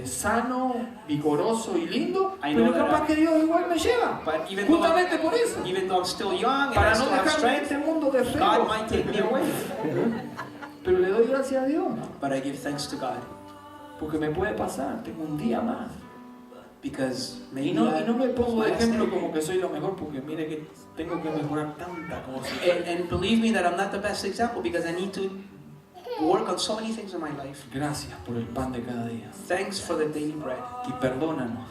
[SPEAKER 1] sano, vigoroso y lindo,
[SPEAKER 2] I know
[SPEAKER 1] pero
[SPEAKER 2] that
[SPEAKER 1] capaz que Dios igual me lleva.
[SPEAKER 2] But
[SPEAKER 1] Justamente por eso.
[SPEAKER 2] even though I'm still young and I
[SPEAKER 1] Para no
[SPEAKER 2] still have
[SPEAKER 1] dejarme en
[SPEAKER 2] strength,
[SPEAKER 1] este mundo de feo.
[SPEAKER 2] God might take me away.
[SPEAKER 1] Pero le doy gracias a Dios,
[SPEAKER 2] But I give thanks to God
[SPEAKER 1] porque me puede pasar, tengo un día más.
[SPEAKER 2] because
[SPEAKER 1] Y
[SPEAKER 2] maybe
[SPEAKER 1] no me pongo de
[SPEAKER 2] last
[SPEAKER 1] ejemplo
[SPEAKER 2] day.
[SPEAKER 1] como que soy lo mejor, porque mire que tengo que mejorar tanta cosa.
[SPEAKER 2] And believe me that I'm not the best example because I need to work on so many things in my life.
[SPEAKER 1] Gracias por el pan de cada día.
[SPEAKER 2] Thanks for the daily bread
[SPEAKER 1] Y perdónanos.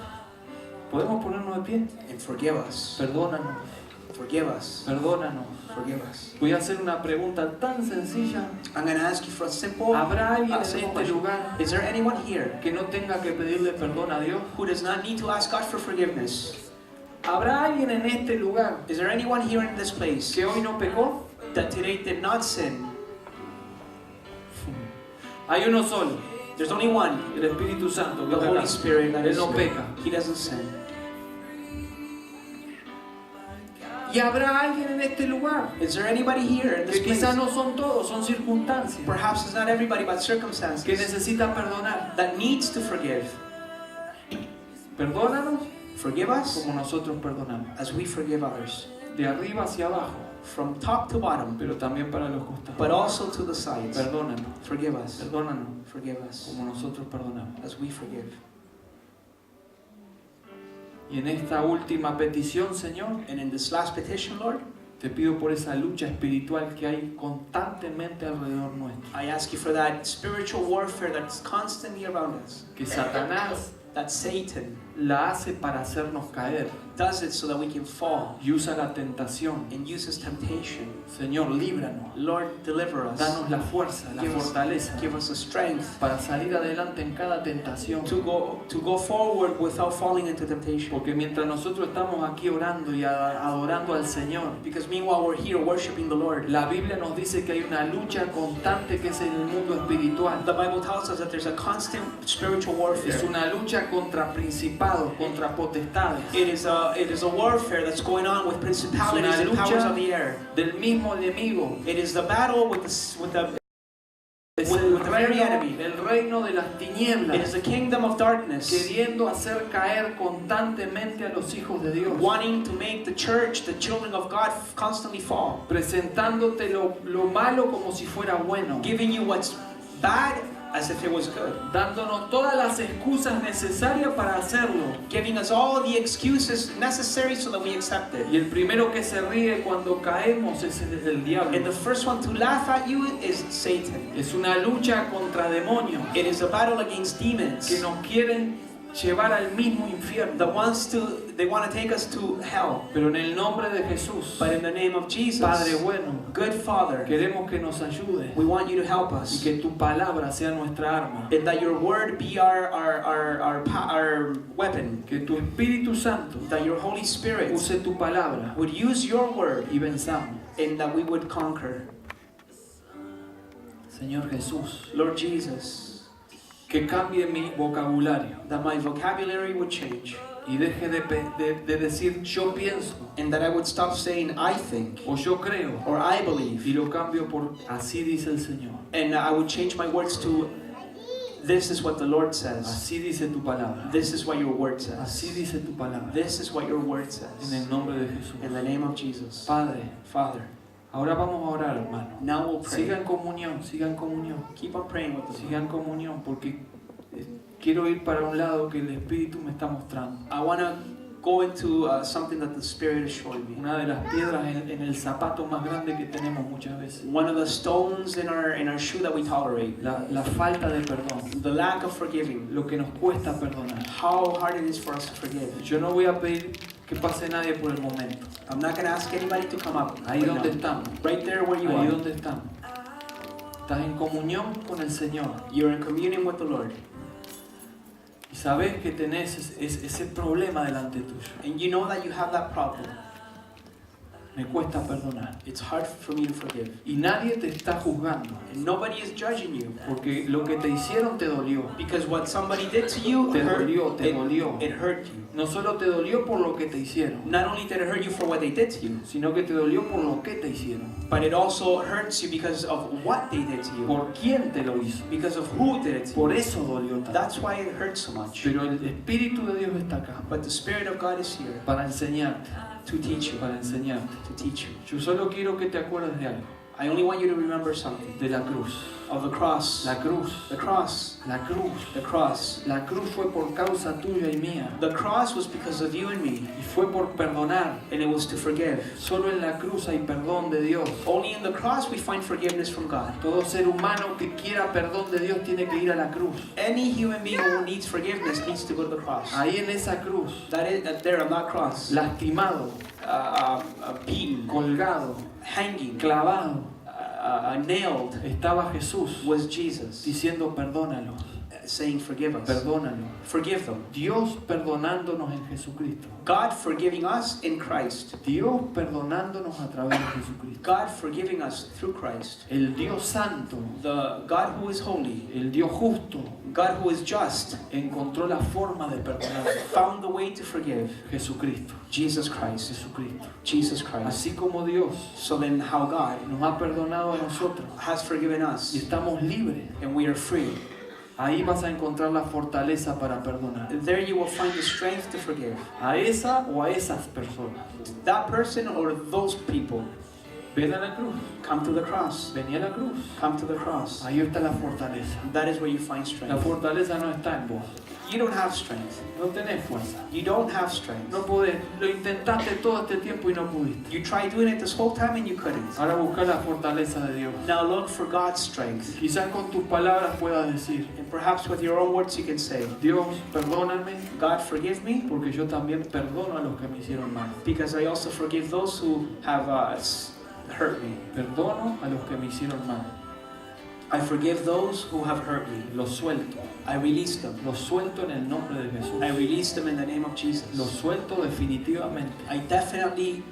[SPEAKER 1] ¿Podemos ponernos de pie?
[SPEAKER 2] and forgive us.
[SPEAKER 1] Perdónanos,
[SPEAKER 2] Forgive us.
[SPEAKER 1] perdónanos.
[SPEAKER 2] Forgive us.
[SPEAKER 1] Voy a hacer una pregunta tan sencilla.
[SPEAKER 2] I'm going to ask you for a simple,
[SPEAKER 1] ¿Habrá alguien en
[SPEAKER 2] simple
[SPEAKER 1] este
[SPEAKER 2] question.
[SPEAKER 1] lugar
[SPEAKER 2] Is there anyone here
[SPEAKER 1] que no tenga que pedirle perdón a Dios?
[SPEAKER 2] who does not need to ask God for forgiveness?
[SPEAKER 1] ¿Habrá alguien en este lugar
[SPEAKER 2] Is there anyone here in this place
[SPEAKER 1] que hoy no pecó?
[SPEAKER 2] that today did not sin?
[SPEAKER 1] Hay uno solo,
[SPEAKER 2] There's only one,
[SPEAKER 1] el Espíritu Santo, que
[SPEAKER 2] the
[SPEAKER 1] está
[SPEAKER 2] Holy
[SPEAKER 1] acá.
[SPEAKER 2] Spirit. That
[SPEAKER 1] Él
[SPEAKER 2] is
[SPEAKER 1] no
[SPEAKER 2] here.
[SPEAKER 1] peca.
[SPEAKER 2] He doesn't sin.
[SPEAKER 1] Y habrá alguien en este lugar
[SPEAKER 2] Is there anybody here in this
[SPEAKER 1] que
[SPEAKER 2] place?
[SPEAKER 1] quizás no son todos, son circunstancias,
[SPEAKER 2] Perhaps it's not everybody, but
[SPEAKER 1] que
[SPEAKER 2] circumstances
[SPEAKER 1] necesitan perdonar.
[SPEAKER 2] that needs to forgive.
[SPEAKER 1] Perdónanos
[SPEAKER 2] Forgive us
[SPEAKER 1] como nosotros perdonamos.
[SPEAKER 2] as we forgive others,
[SPEAKER 1] De arriba hacia abajo,
[SPEAKER 2] from top to bottom,
[SPEAKER 1] pero también para los costados.
[SPEAKER 2] but also to the sides.
[SPEAKER 1] Perdónanos,
[SPEAKER 2] Forgive us.
[SPEAKER 1] perdónanos
[SPEAKER 2] Forgive us
[SPEAKER 1] como nosotros perdonamos.
[SPEAKER 2] as we forgive.
[SPEAKER 1] Y en esta última petición, Señor,
[SPEAKER 2] And in this last petition, Lord,
[SPEAKER 1] te pido por esa lucha espiritual que hay constantemente alrededor nuestro.
[SPEAKER 2] I ask you for that spiritual warfare that's constantly around us,
[SPEAKER 1] Que Satanás
[SPEAKER 2] that Satan
[SPEAKER 1] la hace para hacernos caer.
[SPEAKER 2] does it so that we can fall
[SPEAKER 1] y usa la tentación.
[SPEAKER 2] and uses temptation.
[SPEAKER 1] Señor, líbranos.
[SPEAKER 2] Lord, deliver us.
[SPEAKER 1] Danos la fuerza, la
[SPEAKER 2] Give us-
[SPEAKER 1] fortaleza
[SPEAKER 2] Give us the strength
[SPEAKER 1] para salir adelante en cada tentación.
[SPEAKER 2] to go forward without falling into temptation.
[SPEAKER 1] Porque mientras nosotros estamos aquí orando y adorando al Señor,
[SPEAKER 2] Because meanwhile we're here worshiping the Lord.
[SPEAKER 1] la Biblia nos dice que hay una lucha constante que es en el mundo espiritual.
[SPEAKER 2] The Bible tells us that there's a constant spiritual warfare.
[SPEAKER 1] Es una lucha contra principados, contra potestades,
[SPEAKER 2] It is a warfare that's going on with principalities and powers of the air.
[SPEAKER 1] del mismo enemigo.
[SPEAKER 2] It is the battle with the
[SPEAKER 1] Es
[SPEAKER 2] with
[SPEAKER 1] el
[SPEAKER 2] the very enemy.
[SPEAKER 1] reino de las
[SPEAKER 2] It is
[SPEAKER 1] tinieblas,
[SPEAKER 2] the kingdom of darkness,
[SPEAKER 1] queriendo hacer caer constantemente a los hijos de Dios,
[SPEAKER 2] wanting to make the church, the children of God, constantly fall,
[SPEAKER 1] presentándote lo malo como si fuera bueno,
[SPEAKER 2] giving you what's bad as if it was good,
[SPEAKER 1] dándonos todas las excusas necesarias para hacerlo.
[SPEAKER 2] giving us all the excuses necessary so that we accept it.
[SPEAKER 1] Y el primero que se ríe cuando caemos es el diablo.
[SPEAKER 2] And the first one to laugh at you is Satan.
[SPEAKER 1] Es una lucha contra demonios
[SPEAKER 2] It is a battle against demons.
[SPEAKER 1] que nos quieren llevar al mismo infierno.
[SPEAKER 2] They want to take us to hell.
[SPEAKER 1] Pero en el nombre de Jesús,
[SPEAKER 2] But in the name of Jesus,
[SPEAKER 1] Padre bueno,
[SPEAKER 2] good Father,
[SPEAKER 1] queremos que nos ayude
[SPEAKER 2] we want you to help
[SPEAKER 1] y
[SPEAKER 2] us.
[SPEAKER 1] que tu palabra sea nuestra arma.
[SPEAKER 2] And that your word be our weapon.
[SPEAKER 1] Que tu Espíritu Santo
[SPEAKER 2] That your Holy Spirit
[SPEAKER 1] use tu palabra
[SPEAKER 2] would use your word
[SPEAKER 1] y venzamos.
[SPEAKER 2] and that we would conquer.
[SPEAKER 1] Señor Jesús,
[SPEAKER 2] Lord Jesus,
[SPEAKER 1] que cambie mi vocabulario
[SPEAKER 2] that my vocabulary would change
[SPEAKER 1] y deje de decir yo pienso
[SPEAKER 2] and that I would stop saying I think
[SPEAKER 1] o yo creo
[SPEAKER 2] or I
[SPEAKER 1] y
[SPEAKER 2] believe,
[SPEAKER 1] lo cambio por así dice el Señor,
[SPEAKER 2] and I would change my words to this is what the Lord says.
[SPEAKER 1] así dice tu palabra,
[SPEAKER 2] This is what your word
[SPEAKER 1] así
[SPEAKER 2] says.
[SPEAKER 1] dice tu palabra,
[SPEAKER 2] This is what your word
[SPEAKER 1] en
[SPEAKER 2] says.
[SPEAKER 1] el nombre de Jesús.
[SPEAKER 2] In the name of Jesus.
[SPEAKER 1] Padre,
[SPEAKER 2] Father,
[SPEAKER 1] ahora vamos a orar, hermano.
[SPEAKER 2] now we'll pray.
[SPEAKER 1] Siga en comunión, siga en comunión,
[SPEAKER 2] Keep on praying with us.
[SPEAKER 1] siga en comunión, porque quiero ir para un lado que el Espíritu me está mostrando.
[SPEAKER 2] I want to go into something that the Spirit is showing me.
[SPEAKER 1] Una de las piedras en el zapato más grande que tenemos muchas veces.
[SPEAKER 2] One of the stones in our shoe that we tolerate.
[SPEAKER 1] La falta de perdón.
[SPEAKER 2] The lack of forgiving.
[SPEAKER 1] Lo que nos cuesta perdonar.
[SPEAKER 2] How hard it is for us to forgive.
[SPEAKER 1] Yo no voy a pedir que pase nadie por el momento.
[SPEAKER 2] I'm not going to ask anybody to come up.
[SPEAKER 1] Ahí
[SPEAKER 2] right
[SPEAKER 1] donde
[SPEAKER 2] now.
[SPEAKER 1] estamos.
[SPEAKER 2] Right there where you
[SPEAKER 1] Ahí
[SPEAKER 2] are.
[SPEAKER 1] donde estamos. Estás en comunión con el Señor.
[SPEAKER 2] You're in communion with the Lord.
[SPEAKER 1] Y sabes que tenés ese problema delante tuyo.
[SPEAKER 2] And you know that you have that problem.
[SPEAKER 1] Me cuesta perdonar.
[SPEAKER 2] It's hard for me to forgive.
[SPEAKER 1] Y nadie te está juzgando.
[SPEAKER 2] And nobody is judging you.
[SPEAKER 1] Porque lo que te hicieron te dolió.
[SPEAKER 2] Because what somebody did to you,
[SPEAKER 1] Te
[SPEAKER 2] hurt,
[SPEAKER 1] dolió, te dolió.
[SPEAKER 2] it hurt you.
[SPEAKER 1] No solo te dolió por lo que te hicieron,
[SPEAKER 2] Not only did it hurt you for what they did to you,
[SPEAKER 1] sino que te dolió por lo que te hicieron.
[SPEAKER 2] but it also hurts you because of what they did to you.
[SPEAKER 1] Por quién te lo hizo.
[SPEAKER 2] Because of who did it to you.
[SPEAKER 1] Por eso dolió tanto.
[SPEAKER 2] That's why it hurts so much.
[SPEAKER 1] Pero el Espíritu de Dios está acá
[SPEAKER 2] But the Spirit of God is here
[SPEAKER 1] para enseñarte,
[SPEAKER 2] to teach you.
[SPEAKER 1] para enseñarte.
[SPEAKER 2] To teach you.
[SPEAKER 1] Yo solo quiero que te acuerdes de algo,
[SPEAKER 2] I only want you to remember something.
[SPEAKER 1] de la cruz.
[SPEAKER 2] Of the cross.
[SPEAKER 1] La cruz,
[SPEAKER 2] The cross.
[SPEAKER 1] la cruz.
[SPEAKER 2] The cross.
[SPEAKER 1] La cruz fue por causa tuya y mía.
[SPEAKER 2] The cross was because of you and me.
[SPEAKER 1] Y fue por perdonar.
[SPEAKER 2] And it was to forgive.
[SPEAKER 1] Solo en la cruz hay perdón de Dios.
[SPEAKER 2] Only in the cross we find forgiveness from God.
[SPEAKER 1] Todo ser humano que quiera perdón de Dios tiene que ir a la cruz.
[SPEAKER 2] Any human being who needs forgiveness needs to go to the cross.
[SPEAKER 1] Ahí en esa cruz,
[SPEAKER 2] That is there on that cross.
[SPEAKER 1] lastimado,
[SPEAKER 2] Beaten,
[SPEAKER 1] colgado,
[SPEAKER 2] hanging,
[SPEAKER 1] clavado,
[SPEAKER 2] nailed
[SPEAKER 1] estaba Jesús
[SPEAKER 2] was Jesus,
[SPEAKER 1] diciendo perdónalos,
[SPEAKER 2] saying forgive us.
[SPEAKER 1] perdónalos.
[SPEAKER 2] Forgive them.
[SPEAKER 1] Dios perdonándonos en Jesucristo.
[SPEAKER 2] God forgiving us in Christ.
[SPEAKER 1] Dios perdonándonos a través de Jesucristo.
[SPEAKER 2] God forgiving us through Christ.
[SPEAKER 1] El Dios santo,
[SPEAKER 2] The God who is holy,
[SPEAKER 1] el Dios justo,
[SPEAKER 2] God who is just,
[SPEAKER 1] encontró la forma de perdonar.
[SPEAKER 2] found the way to forgive.
[SPEAKER 1] Jesucristo,
[SPEAKER 2] Jesus Christ.
[SPEAKER 1] Jesucristo.
[SPEAKER 2] Jesus Christ.
[SPEAKER 1] Así como Dios
[SPEAKER 2] So then how God
[SPEAKER 1] nos ha perdonado a nosotros
[SPEAKER 2] has forgiven
[SPEAKER 1] y
[SPEAKER 2] us
[SPEAKER 1] estamos libres,
[SPEAKER 2] and we are free.
[SPEAKER 1] ahí vas a encontrar la fortaleza para perdonar.
[SPEAKER 2] There you will find the strength to forgive.
[SPEAKER 1] A esa o a esas personas.
[SPEAKER 2] That person or those people.
[SPEAKER 1] Ven a la cruz,
[SPEAKER 2] Come to the cross.
[SPEAKER 1] vení a la cruz.
[SPEAKER 2] Come to the cross.
[SPEAKER 1] Ahí está la fortaleza.
[SPEAKER 2] That is where you find
[SPEAKER 1] La
[SPEAKER 2] strength.
[SPEAKER 1] fortaleza no está en vos.
[SPEAKER 2] You don't have strength.
[SPEAKER 1] No tenés fuerza.
[SPEAKER 2] You don't have strength.
[SPEAKER 1] No podés. Lo intentaste todo este tiempo y no pudiste.
[SPEAKER 2] You tried doing it this whole time and you couldn't.
[SPEAKER 1] Ahora busca la fortaleza de Dios.
[SPEAKER 2] Now look for God's strength.
[SPEAKER 1] Quizás con tus palabras puedas decir,
[SPEAKER 2] And perhaps with your own words you can say,
[SPEAKER 1] Dios, perdóname,
[SPEAKER 2] God, forgive me,
[SPEAKER 1] porque yo también perdono a los que me hicieron mal.
[SPEAKER 2] because I also forgive those who have hurt me.
[SPEAKER 1] Perdono a los que me hicieron mal.
[SPEAKER 2] I forgive those who have hurt me.
[SPEAKER 1] Los suelto.
[SPEAKER 2] I release them.
[SPEAKER 1] Los suelto en el nombre de Jesús.
[SPEAKER 2] I release them in the name of Jesus.
[SPEAKER 1] Los suelto definitivamente.
[SPEAKER 2] I definitely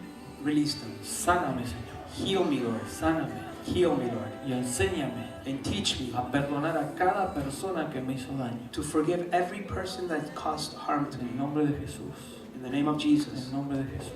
[SPEAKER 2] release them.
[SPEAKER 1] Sáname, Señor.
[SPEAKER 2] Heal me, Lord.
[SPEAKER 1] Sáname.
[SPEAKER 2] Heal me, Lord.
[SPEAKER 1] Y enséñame
[SPEAKER 2] And teach me
[SPEAKER 1] a perdonar a cada persona que me hizo daño.
[SPEAKER 2] to forgive every person that caused harm to
[SPEAKER 1] En el
[SPEAKER 2] me.
[SPEAKER 1] nombre de Jesús.
[SPEAKER 2] In the name of
[SPEAKER 1] En
[SPEAKER 2] Jesus.
[SPEAKER 1] el nombre de Jesús.